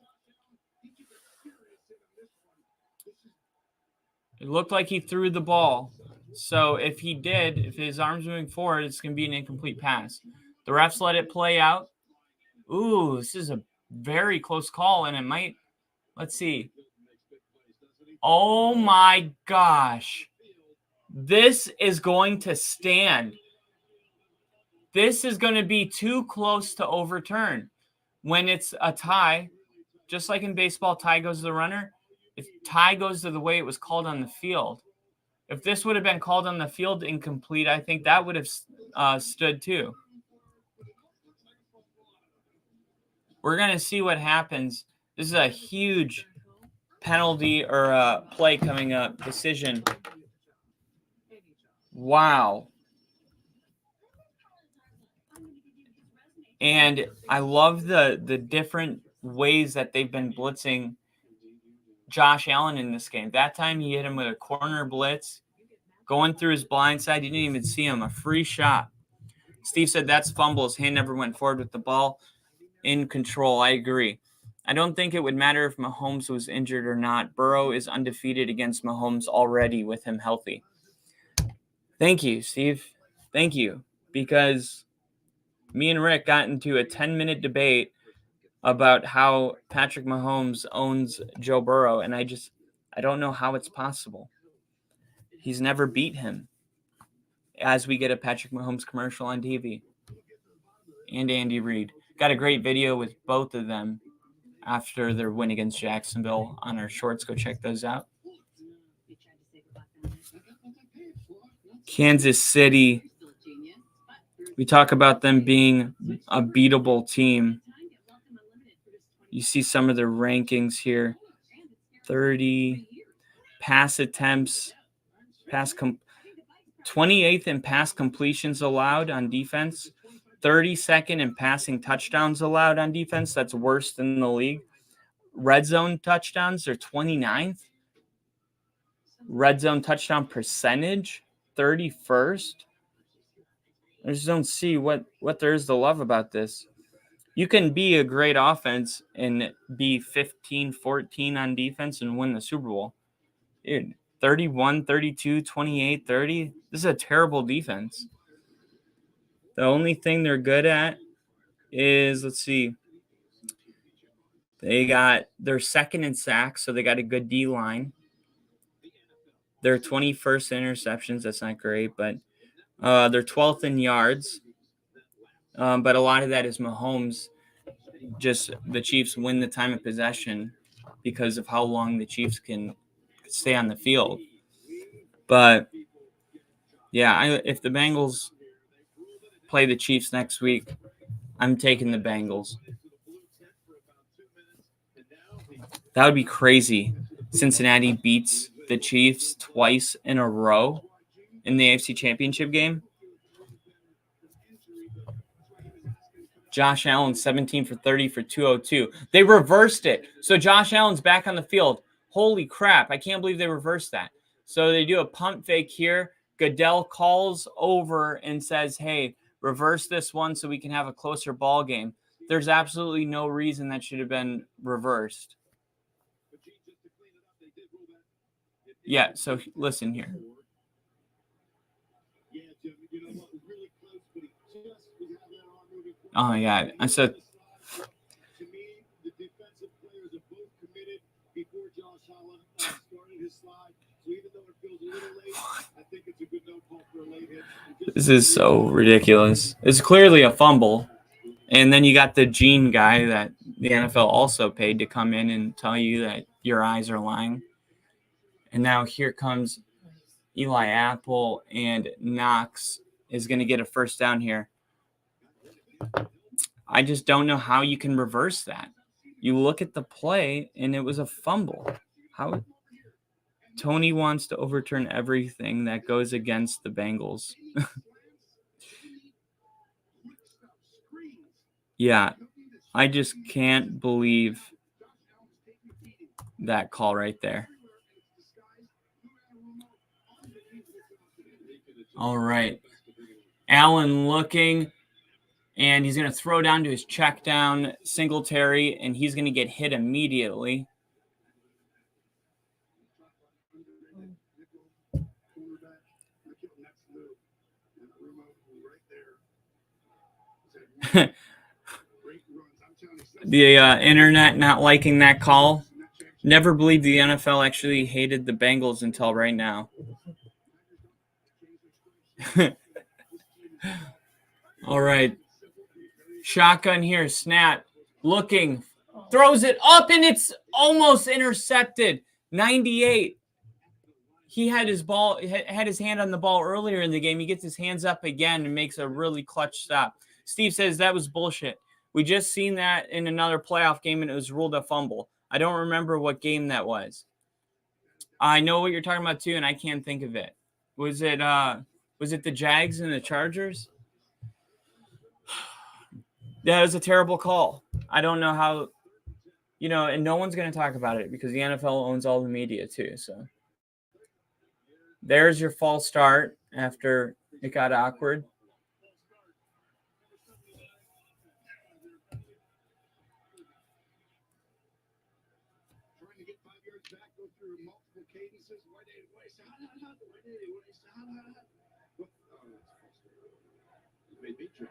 It looked like he threw the ball. So if he did, if his arm's moving forward, it's going to be an incomplete pass. The refs let it play out. Ooh, this is a very close call, and it might. Let's see. Oh, my gosh. This is going to stand. This is going to be too close to overturn. When it's a tie, just like in baseball, tie goes to the runner. If tie goes to the way it was called on the field. If this would have been called on the field incomplete, I think that would have stood too. We're going to see what happens. This is a huge penalty or play coming up. Decision. Wow. And I love the different ways that they've been blitzing Josh Allen in this game. That time he hit him with a corner blitz, going through his blind side. You didn't even see him. A free shot. Steve said that's fumble. His hand never went forward with the ball in control. I agree. I don't think it would matter if Mahomes was injured or not. Burrow is undefeated against Mahomes already with him healthy. Thank you, Steve. Thank you. Because me and Rick got into a 10-minute debate about how Patrick Mahomes owns Joe Burrow, and I don't know how it's possible. He's never beat him. As we get a Patrick Mahomes commercial on TV. And Andy Reid. Got a great video with both of them after their win against Jacksonville on our shorts. Go check those out. Kansas City. We talk about them being a beatable team. You see some of their rankings here. 30 pass attempts, 28th in pass completions allowed on defense, 32nd in passing touchdowns allowed on defense. That's worse than the league. Red zone touchdowns are 29th. Red zone touchdown percentage, 31st. I just don't see what there is to love about this. You can be a great offense and be 15-14 on defense and win the Super Bowl. Dude, 31, 32, 28, 30. This is a terrible defense. The only thing they're good at is, let's see, they're second in sacks, so they got a good D line. They're 21st in interceptions. That's not great, but they're 12th in yards. But a lot of that is Mahomes. Just the Chiefs win the time of possession because of how long the Chiefs can stay on the field. But yeah, if the Bengals play the Chiefs next week, I'm taking the Bengals. That would be crazy. Cincinnati beats the Chiefs twice in a row in the AFC Championship game. Josh Allen, 17 for 30 for 202. They reversed it. So Josh Allen's back on the field. Holy crap. I can't believe they reversed that. So they do a pump fake here. Goodell calls over and says, hey, reverse this one so we can have a closer ball game. There's absolutely no reason that should have been reversed. Yeah, so listen here. Oh, yeah. I said. To me, the defensive players are both committed before Josh Allen started his slide. So even though it feels a little late, I think it's a good no call for a late hit. This is so ridiculous. It's clearly a fumble. And then you got the Gene guy that the NFL also paid to come in and tell you that your eyes are lying. And now here comes Eli Apple, and Knox is going to get a first down here. I just don't know how you can reverse that. You look at the play, and it was a fumble. How? Tony wants to overturn everything that goes against the Bengals. Yeah, I just can't believe that call right there. All right. Allen looking, and he's going to throw down to his check down Singletary, and he's going to get hit immediately. The internet not liking that call. Never believed the NFL actually hated the Bengals until right now. All right. Shotgun here. Snap. Looking. Throws it up, and it's almost intercepted. 98. He had his hand on the ball earlier in the game. He gets his hands up again and makes a really clutch stop. Steve says that was bullshit. We just seen that in another playoff game, and it was ruled a fumble. I don't remember what game that was. I know what you're talking about too, and I can't think of it. Was it the Jags and the Chargers? That was a terrible call. I don't know how, and no one's going to talk about it because the NFL owns all the media too. So there's your false start after it got awkward. Trying to get 5 yards back, go through multiple cadences. Why did made me jump.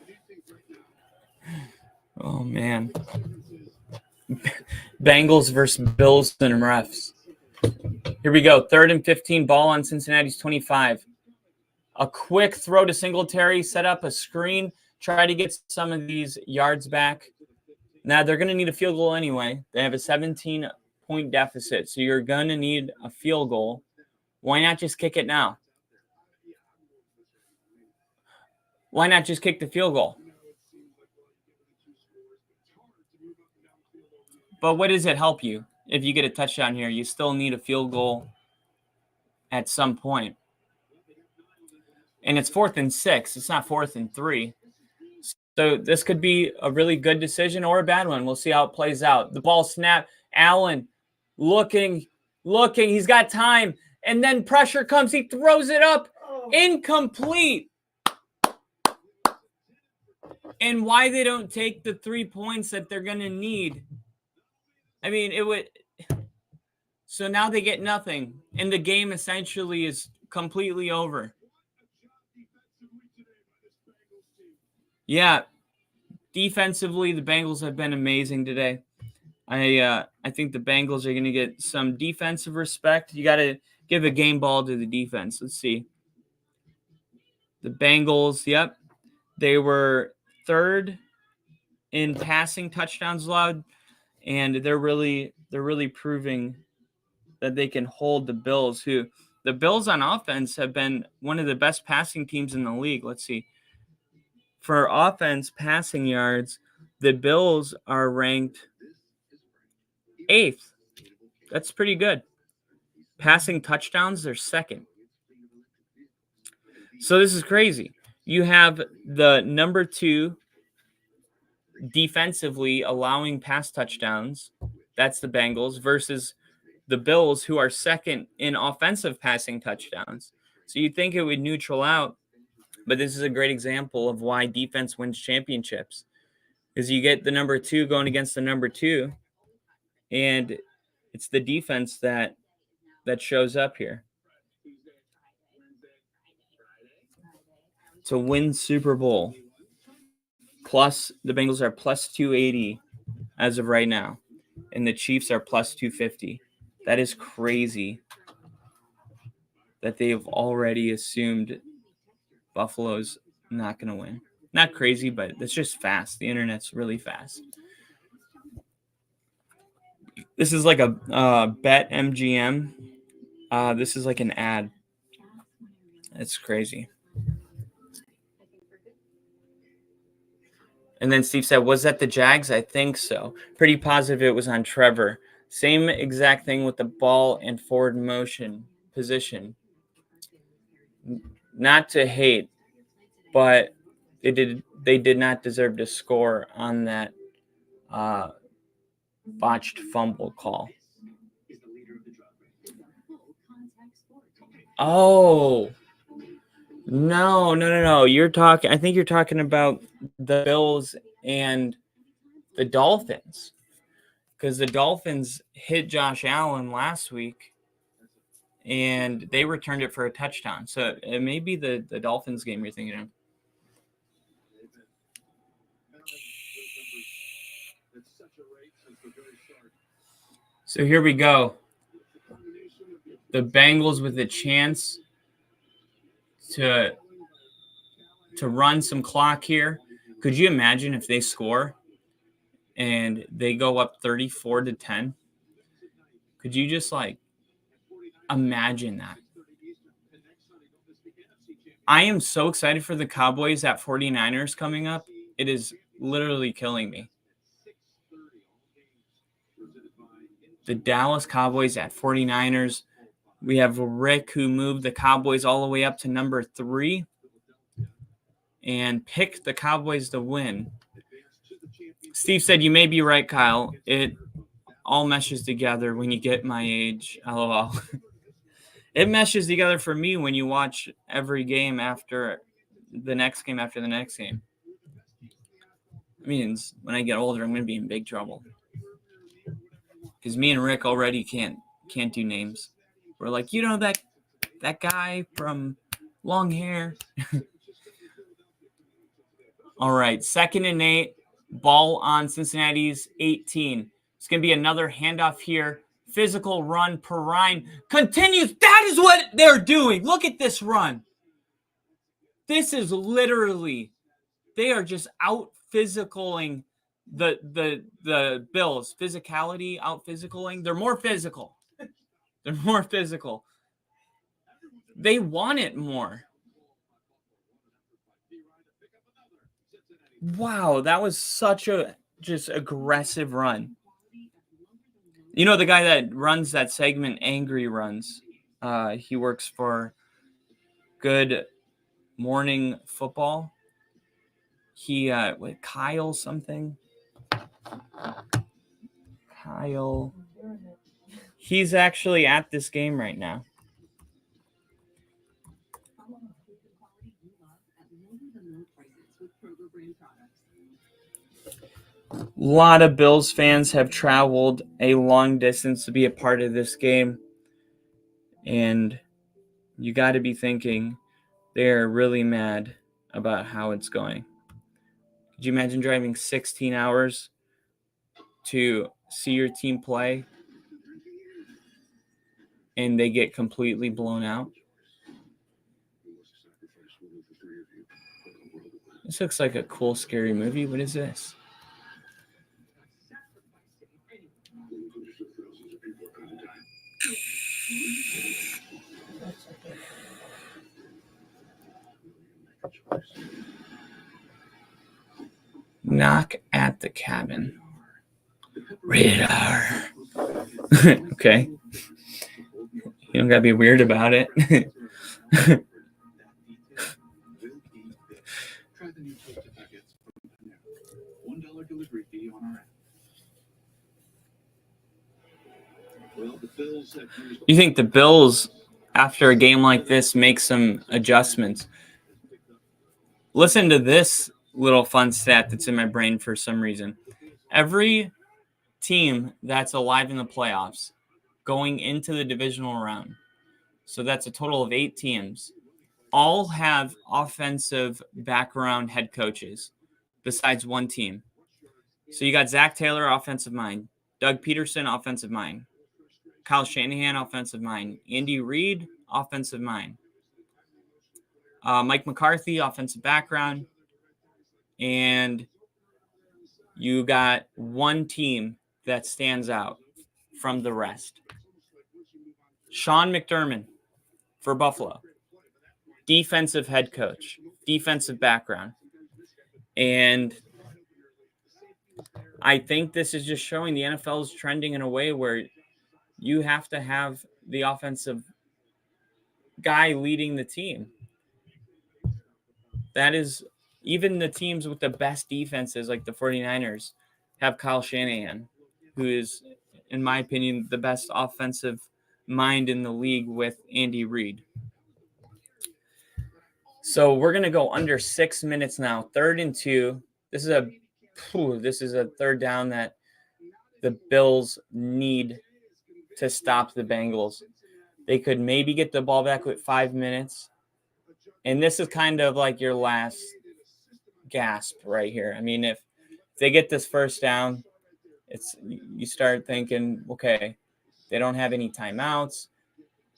I do think right now. Oh man. Bengals versus Bills and refs. Here we go. 3rd and 15, ball on Cincinnati's 25. A quick throw to Singletary, set up a screen, try to get some of these yards back. Now they're going to need a field goal anyway. They have a 17-point deficit, so you're going to need a field goal. Why not just kick it now? Why not just kick the field goal? But what does it help you? If you get a touchdown here, you still need a field goal at some point. And it's 4th and 6. It's not 4th and 3. So this could be a really good decision or a bad one. We'll see how it plays out. The ball snap. Allen looking. He's got time. And then pressure comes. He throws it up. Incomplete. And why they don't take the 3 points that they're going to need. I mean, it would. So now they get nothing. And the game essentially is completely over. Yeah. Defensively, the Bengals have been amazing today. I think the Bengals are going to get some defensive respect. You got to give a game ball to the defense. Let's see. The Bengals, yep. They were 3rd in passing touchdowns allowed, and they're really proving that they can hold the Bills, who the Bills on offense have been one of the best passing teams in the league. Let's see. For offense passing yards, the Bills are ranked 8th. That's pretty good. Passing touchdowns, they're 2nd. So this is crazy. You have the number 2 defensively allowing pass touchdowns. That's the Bengals versus the Bills, who are 2nd in offensive passing touchdowns. So you'd think it would neutral out, but this is a great example of why defense wins championships. Because you get the number 2 going against the number 2, and it's the defense that shows up here to win Super Bowl. Plus, the Bengals are plus 280 as of right now, and the Chiefs are plus 250. That is crazy that they have already assumed Buffalo's not going to win. Not crazy, but it's just fast. The internet's really fast. This is like a Bet MGM. This is like an ad. It's crazy. And then Steve said, was that the Jags? I think so. Pretty positive it was on Trevor. Same exact thing with the ball and forward motion position. Not to hate, but they did not deserve to score on that botched fumble call. Oh, no. I think you're talking about the Bills and the Dolphins, because the Dolphins hit Josh Allen last week and they returned it for a touchdown. So it may be the Dolphins game you're thinking of. So here we go. The Bengals with a chance to run some clock here. Could you imagine if they score and they go up 34-10? Could you just imagine that? I am so excited for the Cowboys at 49ers coming up. It is literally killing me. The Dallas Cowboys at 49ers. We have Rick, who moved the Cowboys all the way up to number 3. and picked the Cowboys to win. Steve said, you may be right, Kyle. It all meshes together when you get my age. LOL. It meshes together for me when you watch every game after the next game after the next game. It means when I get older, I'm going to be in big trouble. Because me and Rick already can't do names. We're like, you know that guy from long hair? All right, 2nd and 8. Ball on Cincinnati's 18. It's going to be another handoff here. Physical run. Perrine continues. That is what they're doing. Look at this run. This is literally, they are just out physicaling the Bills. Physicality, out physicaling. They're more physical. They're more physical. They want it more. Wow, that was such a just aggressive run. You know the guy that runs that segment, Angry Runs? He works for Good Morning Football. He, Kyle something? Kyle. He's actually at this game right now. A lot of Bills fans have traveled a long distance to be a part of this game. And you got to be thinking they're really mad about how it's going. Could you imagine driving 16 hours to see your team play and they get completely blown out? This looks like a cool, scary movie. What is this? Knock at the cabin. Rated R. Okay. You don't gotta be weird about it. Try the new toasted nuggets from Panera. $1 delivery fee on our app. Well, the Bills have used You think the Bills, after a game like this, make some adjustments? Listen to this little fun stat that's in my brain for some reason. Every team that's alive in the playoffs going into the divisional round, so that's a total of 8 teams, all have offensive background head coaches besides one team. So you got Zach Taylor, offensive mind. Doug Peterson, offensive mind. Kyle Shanahan, offensive mind. Andy Reid, offensive mind. Mike McCarthy, offensive background. And you got one team that stands out from the rest. Sean McDermott for Buffalo. Defensive head coach. Defensive background. And I think this is just showing the NFL is trending in a way where you have to have the offensive guy leading the team. That is, even the teams with the best defenses, like the 49ers, have Kyle Shanahan, who is, in my opinion, the best offensive mind in the league with Andy Reid. So we're going to go under 6 minutes now. 3rd and 2. This is a third down that the Bills need to stop the Bengals. They could maybe get the ball back with 5 minutes. And this is kind of like your last gasp right here. I mean, if they get this first down, you start thinking, okay, they don't have any timeouts.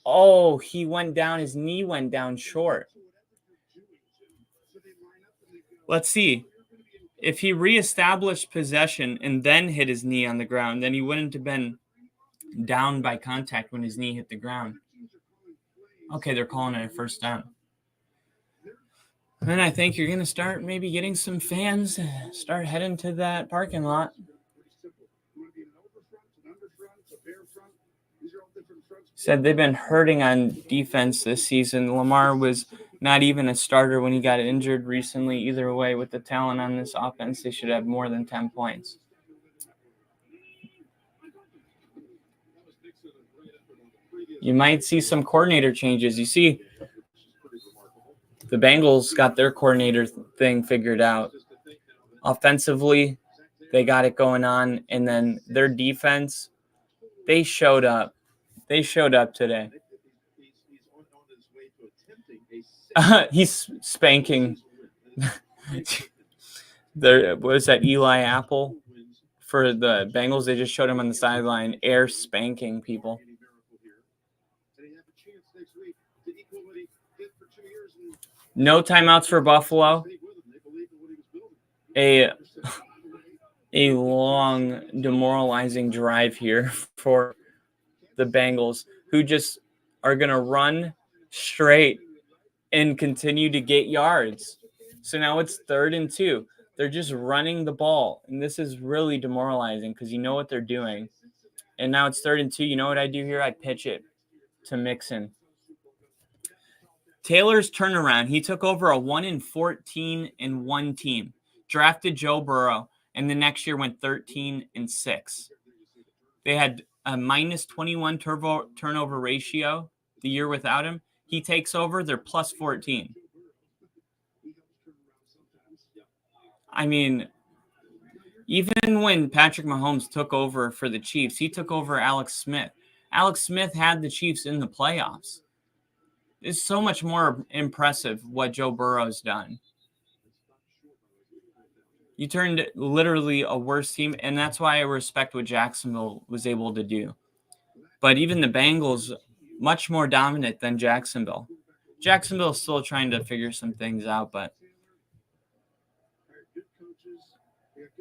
Oh, he went down. His knee went down short. Let's see. If he reestablished possession and then hit his knee on the ground, then he wouldn't have been down by contact when his knee hit the ground. Okay, they're calling it a first down. And I think you're going to start maybe getting some fans start heading to that parking lot. Said they've been hurting on defense this season. Lamar was not even a starter when he got injured recently. Either way, with the talent on this offense, they should have more than 10 points. You might see some coordinator changes. You see, the Bengals got their coordinator thing figured out. Offensively, they got it going on. And then their defense, they showed up. They showed up today. He's spanking. There was that Eli Apple for the Bengals. They just showed him on the sideline, air spanking people. No timeouts for Buffalo. A long, demoralizing drive here for the Bengals, who just are going to run straight and continue to get yards. So now it's 3rd and 2. They're just running the ball, and this is really demoralizing because you know what they're doing. And now it's 3rd and 2. You know what I do here? I pitch it to Mixon. Taylor's turnaround. He took over a 1-14-1 team, drafted Joe Burrow, and the next year went 13-6. They had a -21 turnover ratio the year without him. He takes over, they're +14. I mean, even when Patrick Mahomes took over for the Chiefs, he took over Alex Smith. Alex Smith had the Chiefs in the playoffs. It's so much more impressive what Joe Burrow's done. You turned literally a worse team, and that's why I respect what Jacksonville was able to do. But even the Bengals, much more dominant than Jacksonville. Jacksonville's still trying to figure some things out, but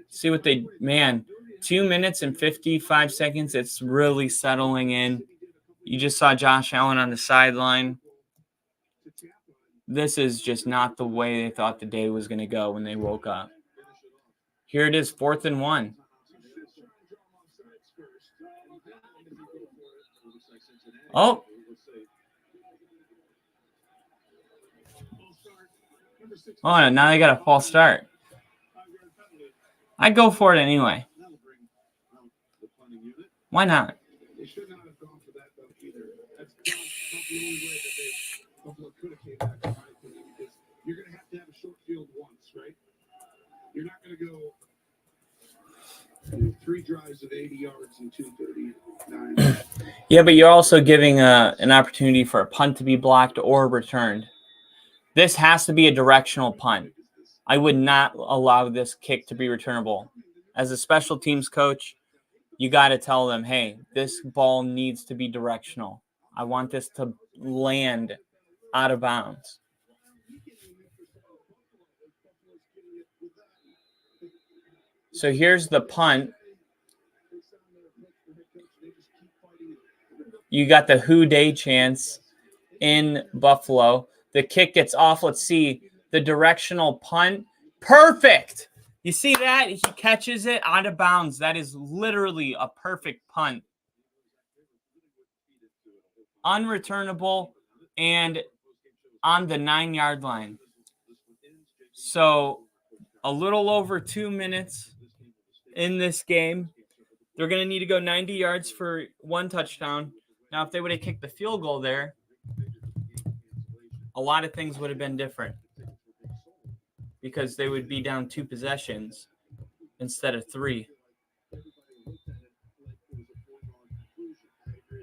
see what 2 minutes and 55 seconds, it's really settling in. You just saw Josh Allen on the sideline. This is just not the way they thought the day was going to go when they woke up. Here it is, 4th and 1. Oh. Oh, now they got a false start. I'd go for it anyway. Why not? They should not have gone for that though either. That's not the only way that Buffalo could have came back, in my opinion, because you're going to have a short field once, right? You're not going to go 3 drives of 80 yards and 239. Yeah, but you're also giving an opportunity for a punt to be blocked or returned. This has to be a directional punt. I would not allow this kick to be returnable. As a special teams coach, you got to tell them, hey, this ball needs to be directional. I want this to land out of bounds. So here's the punt. You got the Who Day chance in Buffalo. The kick gets off. Let's see the directional punt. Perfect. You see that? He catches it out of bounds. That is literally a perfect punt. Unreturnable and on the 9-yard line. So a little over 2 minutes in this game. They're going to need to go 90 yards for 1 touchdown. Now, if they would have kicked the field goal there, a lot of things would have been different because they would be down 2 possessions instead of 3.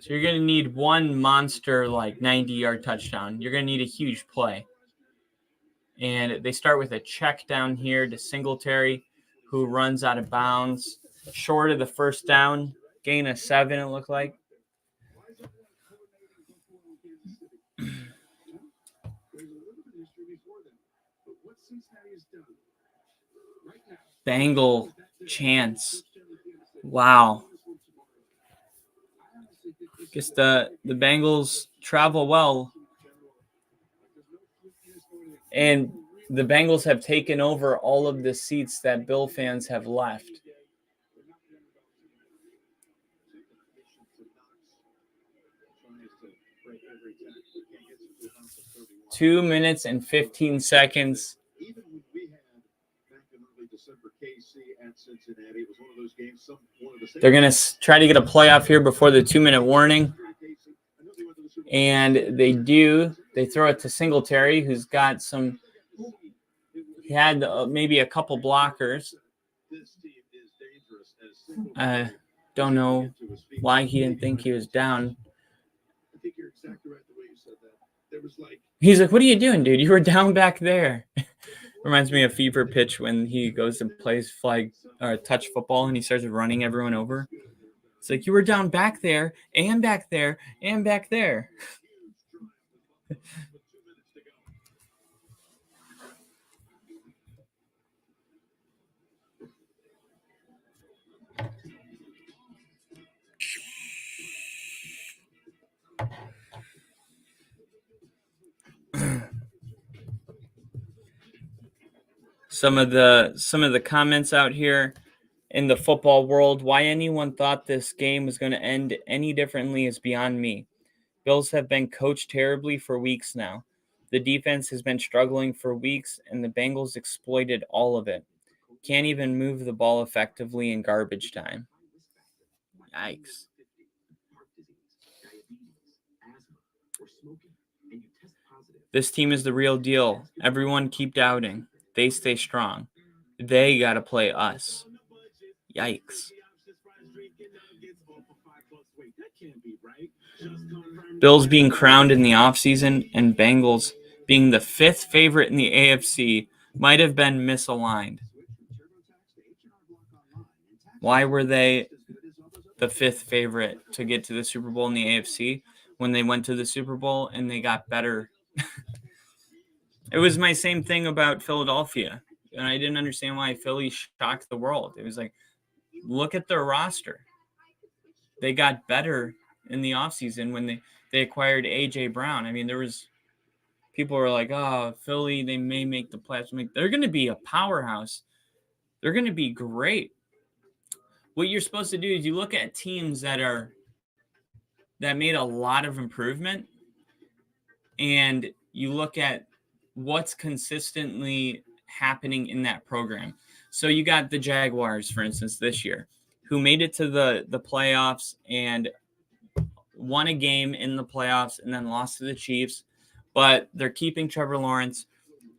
So you're going to need one monster, 90-yard touchdown. You're going to need a huge play. And they start with a check down here to Singletary, who runs out of bounds. Short of the first down, gain of 7, it looked like. Bengal chance. Wow. Guess the Bengals travel well. And the Bengals have taken over all of the seats that Bill fans have left. 2 minutes and 15 seconds. Even when we had back in early December KC at Cincinnati, it was one of those games. They're going to try to get a playoff here before the 2-minute warning. And they do. They throw it to Singletary, who's got some. He had maybe a couple blockers. Don't know why he didn't think he was down. I think you're exactly right the way you said that. There was like, He's like, "What are you doing, dude? You were down back there." Reminds me of Fever Pitch when he goes and plays flag or touch football and he starts running everyone over. It's like, you were down back there and back there and back there. Some of the comments out here in the football world, why anyone thought this game was going to end any differently is beyond me. Bills have been coached terribly for weeks now. The defense has been struggling for weeks, and the Bengals exploited all of it. Can't even move the ball effectively in garbage time. Yikes. This team is the real deal. Everyone keep doubting. They stay strong. They got to play us. Yikes. Bills being crowned in the offseason and Bengals being the 5th favorite in the AFC might have been misaligned. Why were they the 5th favorite to get to the Super Bowl in the AFC when they went to the Super Bowl and they got better? It was my same thing about Philadelphia, and I didn't understand why Philly shocked the world. It was like, look at their roster. They got better in the offseason when they acquired A.J. Brown. I mean, there was people were like, oh, Philly, they may make the playoffs. They're going to be a powerhouse. They're going to be great. What you're supposed to do is you look at teams that made a lot of improvement, and you look at what's consistently happening in that program. So you got the Jaguars, for instance, this year, who made it to the playoffs and won a game in the playoffs and then lost to the Chiefs. But they're keeping Trevor Lawrence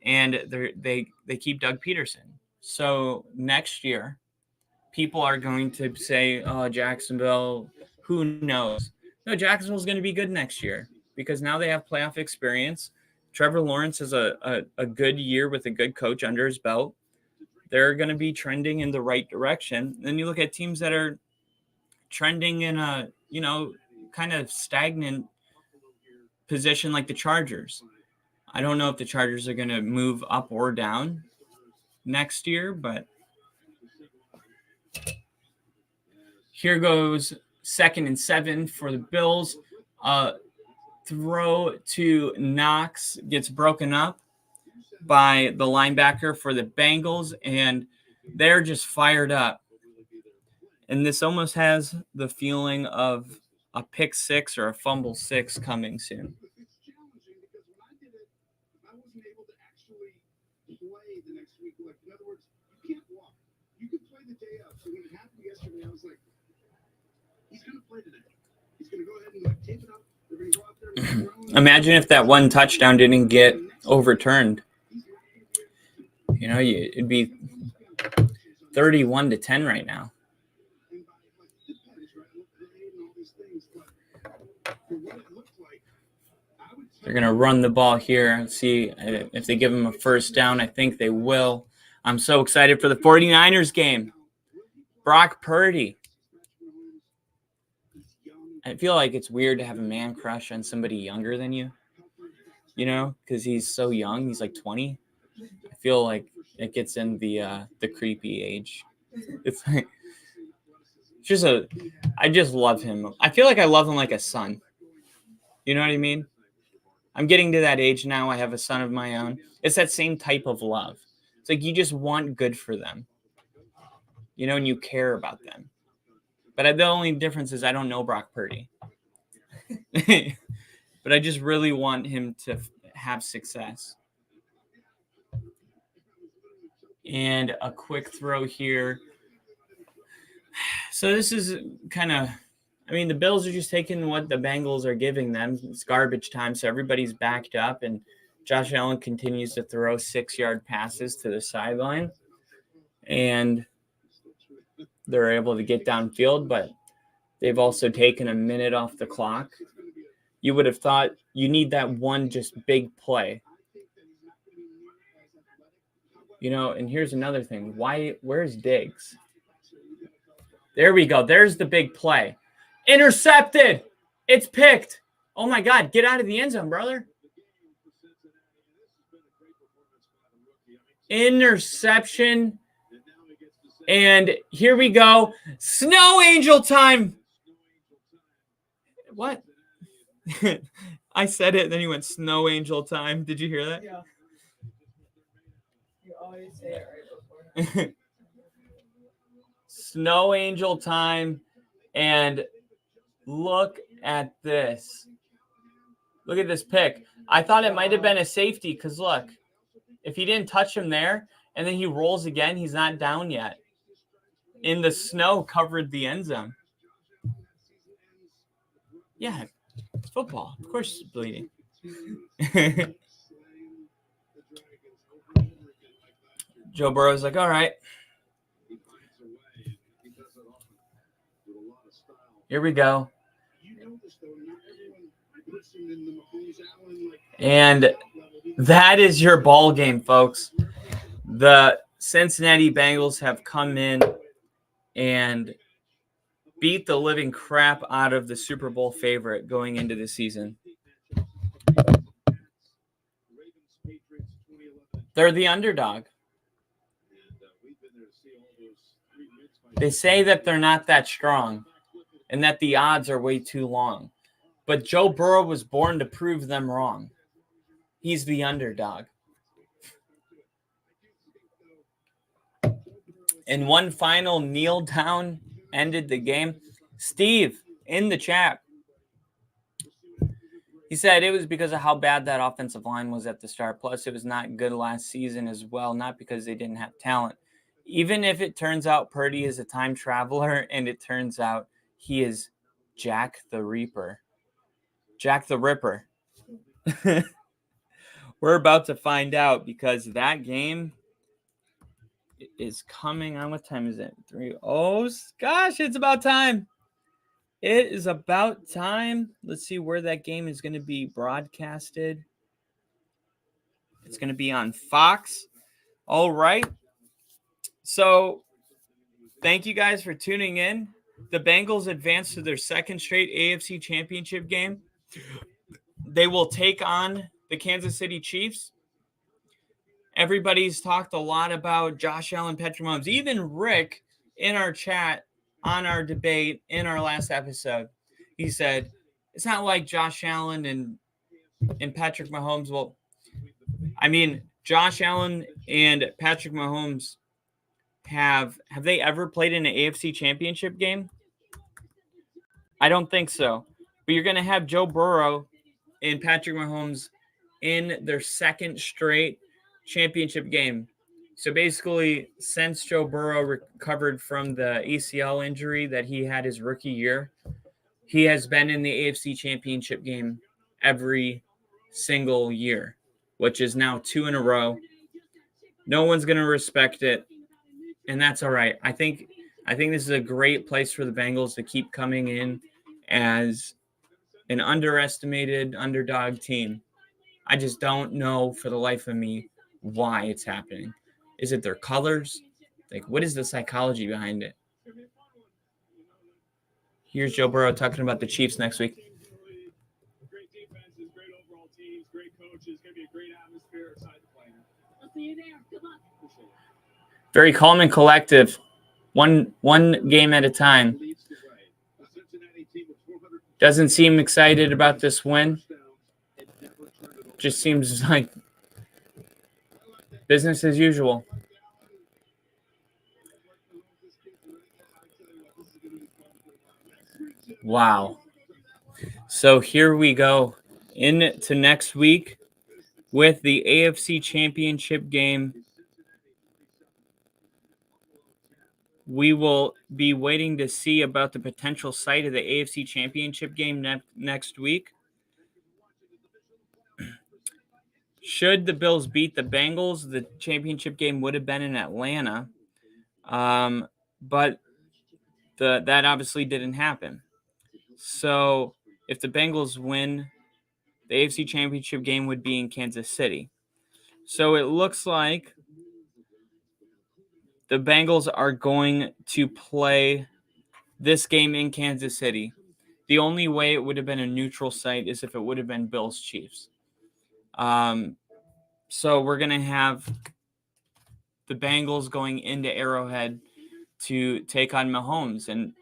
and they keep Doug Peterson. So next year, people are going to say, oh, Jacksonville, who knows? No, Jacksonville's going to be good next year because now they have playoff experience. Trevor Lawrence has a good year with a good coach under his belt. They're going to be trending in the right direction. Then you look at teams that are trending in a, kind of stagnant position like the Chargers. I don't know if the Chargers are going to move up or down next year, but here goes 2nd and 7 for the Bills. Throw to Knox gets broken up by the linebacker for the Bengals, and they're just fired up. And this almost has the feeling of a pick 6 or a fumble 6 coming soon. it's challenging because when I did it, I wasn't able to actually play the next week. Like, in other words, you can't walk. You could play the day up. So when it happened yesterday, I was like, he's going to play today. He's going to go ahead and tape it up. They're going to go out there and Imagine if that one touchdown didn't get overturned. It'd be 31-10 right now. They're going to run the ball here and see if they give them a first down. I think they will. I'm so excited for the 49ers game. Brock Purdy. I feel like it's weird to have a man crush on somebody younger than you, because he's so young. He's like 20. I feel like it gets in the creepy age. It's like I just love him. I feel like I love him like a son. You know what I mean? I'm getting to that age now. I have a son of my own. It's that same type of love. It's like you just want good for them, and you care about them. But the only difference is I don't know Brock Purdy. But I just really want him to have success. And a quick throw here. So this is kind of, I mean, the Bills are just taking what the Bengals are giving them. It's garbage time, so everybody's backed up, and Josh Allen continues to throw 6-yard passes to the sideline, and they're able to get downfield, but they've also taken a minute off the clock. You would have thought you need that one just big play. You know, and here's another thing. Where's Diggs? There we go. There's the big play. Intercepted. It's picked. Oh, my God. Get out of the end zone, brother. Interception. And here we go. Snow Angel time. What? I said it, then he went Snow Angel time. Did you hear that? Yeah. You always say it right before. Snow Angel time. And look at this. Look at this pick. I thought it might have been a safety because look, if he didn't touch him there and then he rolls again, he's not down yet. In the snow covered the end zone. Yeah, it's football. Of course it's bleeding. Joe Burrow's like, all right. Here we go. And that is your ball game, folks. The Cincinnati Bengals have come in and beat the living crap out of the Super Bowl favorite going into the season. They're the underdog. They say that they're not that strong and that the odds are way too long. But Joe Burrow was born to prove them wrong. He's the underdog. And one final kneel down ended the game. Steve, in the chat, he said it was because of how bad that offensive line was at the start. Plus, it was not good last season as well, not because they didn't have talent. Even if it turns out Purdy is a time traveler and it turns out he is Jack the Reaper. Jack the Ripper. We're about to find out because that game is coming on. What time is it? 3. Oh, gosh, it's about time. It is about time. Let's see where that game is going to be broadcasted. It's going to be on Fox. All right. So, thank you guys for tuning in. The Bengals advance to their second straight AFC Championship game. They will take on the Kansas City Chiefs. Everybody's talked a lot about Josh Allen, Patrick Mahomes. Even Rick in our chat on our debate in our last episode, he said, it's not like Josh Allen and Patrick Mahomes. Well, I mean, Josh Allen and Patrick Mahomes have they ever played in an AFC Championship game? I don't think so. But you're going to have Joe Burrow and Patrick Mahomes in their second straight championship game. So basically, since Joe Burrow recovered from the ACL injury that he had his rookie year, he has been in the AFC Championship game every single year, which is now 2 in a row. No one's going to respect it, and that's all right. I think this is a great place for the Bengals to keep coming in as an underestimated underdog team. I just don't know for the life of me why it's happening. Is it their colors? Like, what is the psychology behind it? Here's Joe Burrow talking about the Chiefs next week. Great defenses, great overall teams, great coaches, going to be a great atmosphere inside the plane. I'll see you there. Good luck. Very calm and collective. One game at a time. Doesn't seem excited about this win. Just seems like business as usual. Wow. So here we go into next week. with the AFC Championship game, we will be waiting to see about the potential site of the AFC Championship game next week. Should the Bills beat the Bengals, the championship game would have been in Atlanta. But that obviously didn't happen. So if the Bengals win, the AFC Championship game would be in Kansas City. So it looks like the Bengals are going to play this game in Kansas City. The only way it would have been a neutral site is if it would have been Bills Chiefs. So we're going to have the Bengals going into Arrowhead to take on Mahomes. And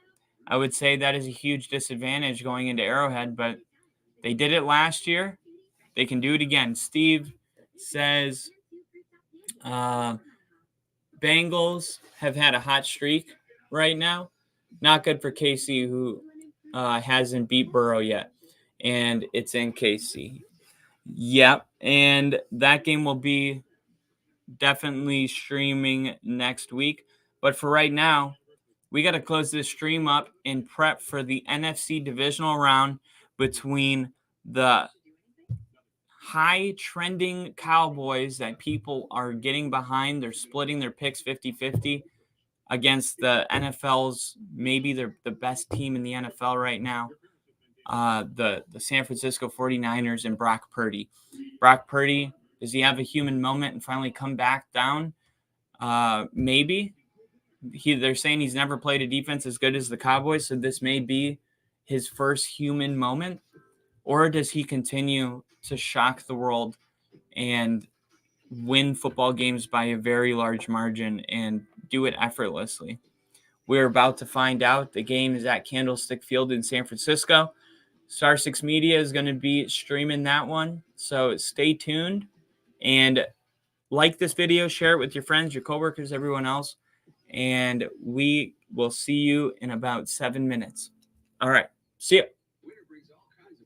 I would say that is a huge disadvantage going into Arrowhead, but they did it last year. They can do it again. Steve says Bengals have had a hot streak right now. Not good for KC, who hasn't beat Burrow yet. And it's in KC. Yep. And that game will be definitely streaming next week. But for right now, we got to close this stream up and prep for the NFC divisional round between the high trending Cowboys that people are getting behind. They're splitting their picks 50-50 against the NFL's, maybe they're the best team in the NFL right now, the San Francisco 49ers and Brock Purdy. Brock Purdy, does he have a human moment and finally come back down? Maybe. They're saying he's never played a defense as good as the Cowboys, so this may be his first human moment. Or does he continue to shock the world and win football games by a very large margin and do it effortlessly? We're about to find out. The game is at Candlestick Field in San Francisco. Star 6 Media is going to be streaming that one, so stay tuned. And like this video, share it with your friends, your coworkers, everyone else. And we will see you in about 7 minutes. All right. See you.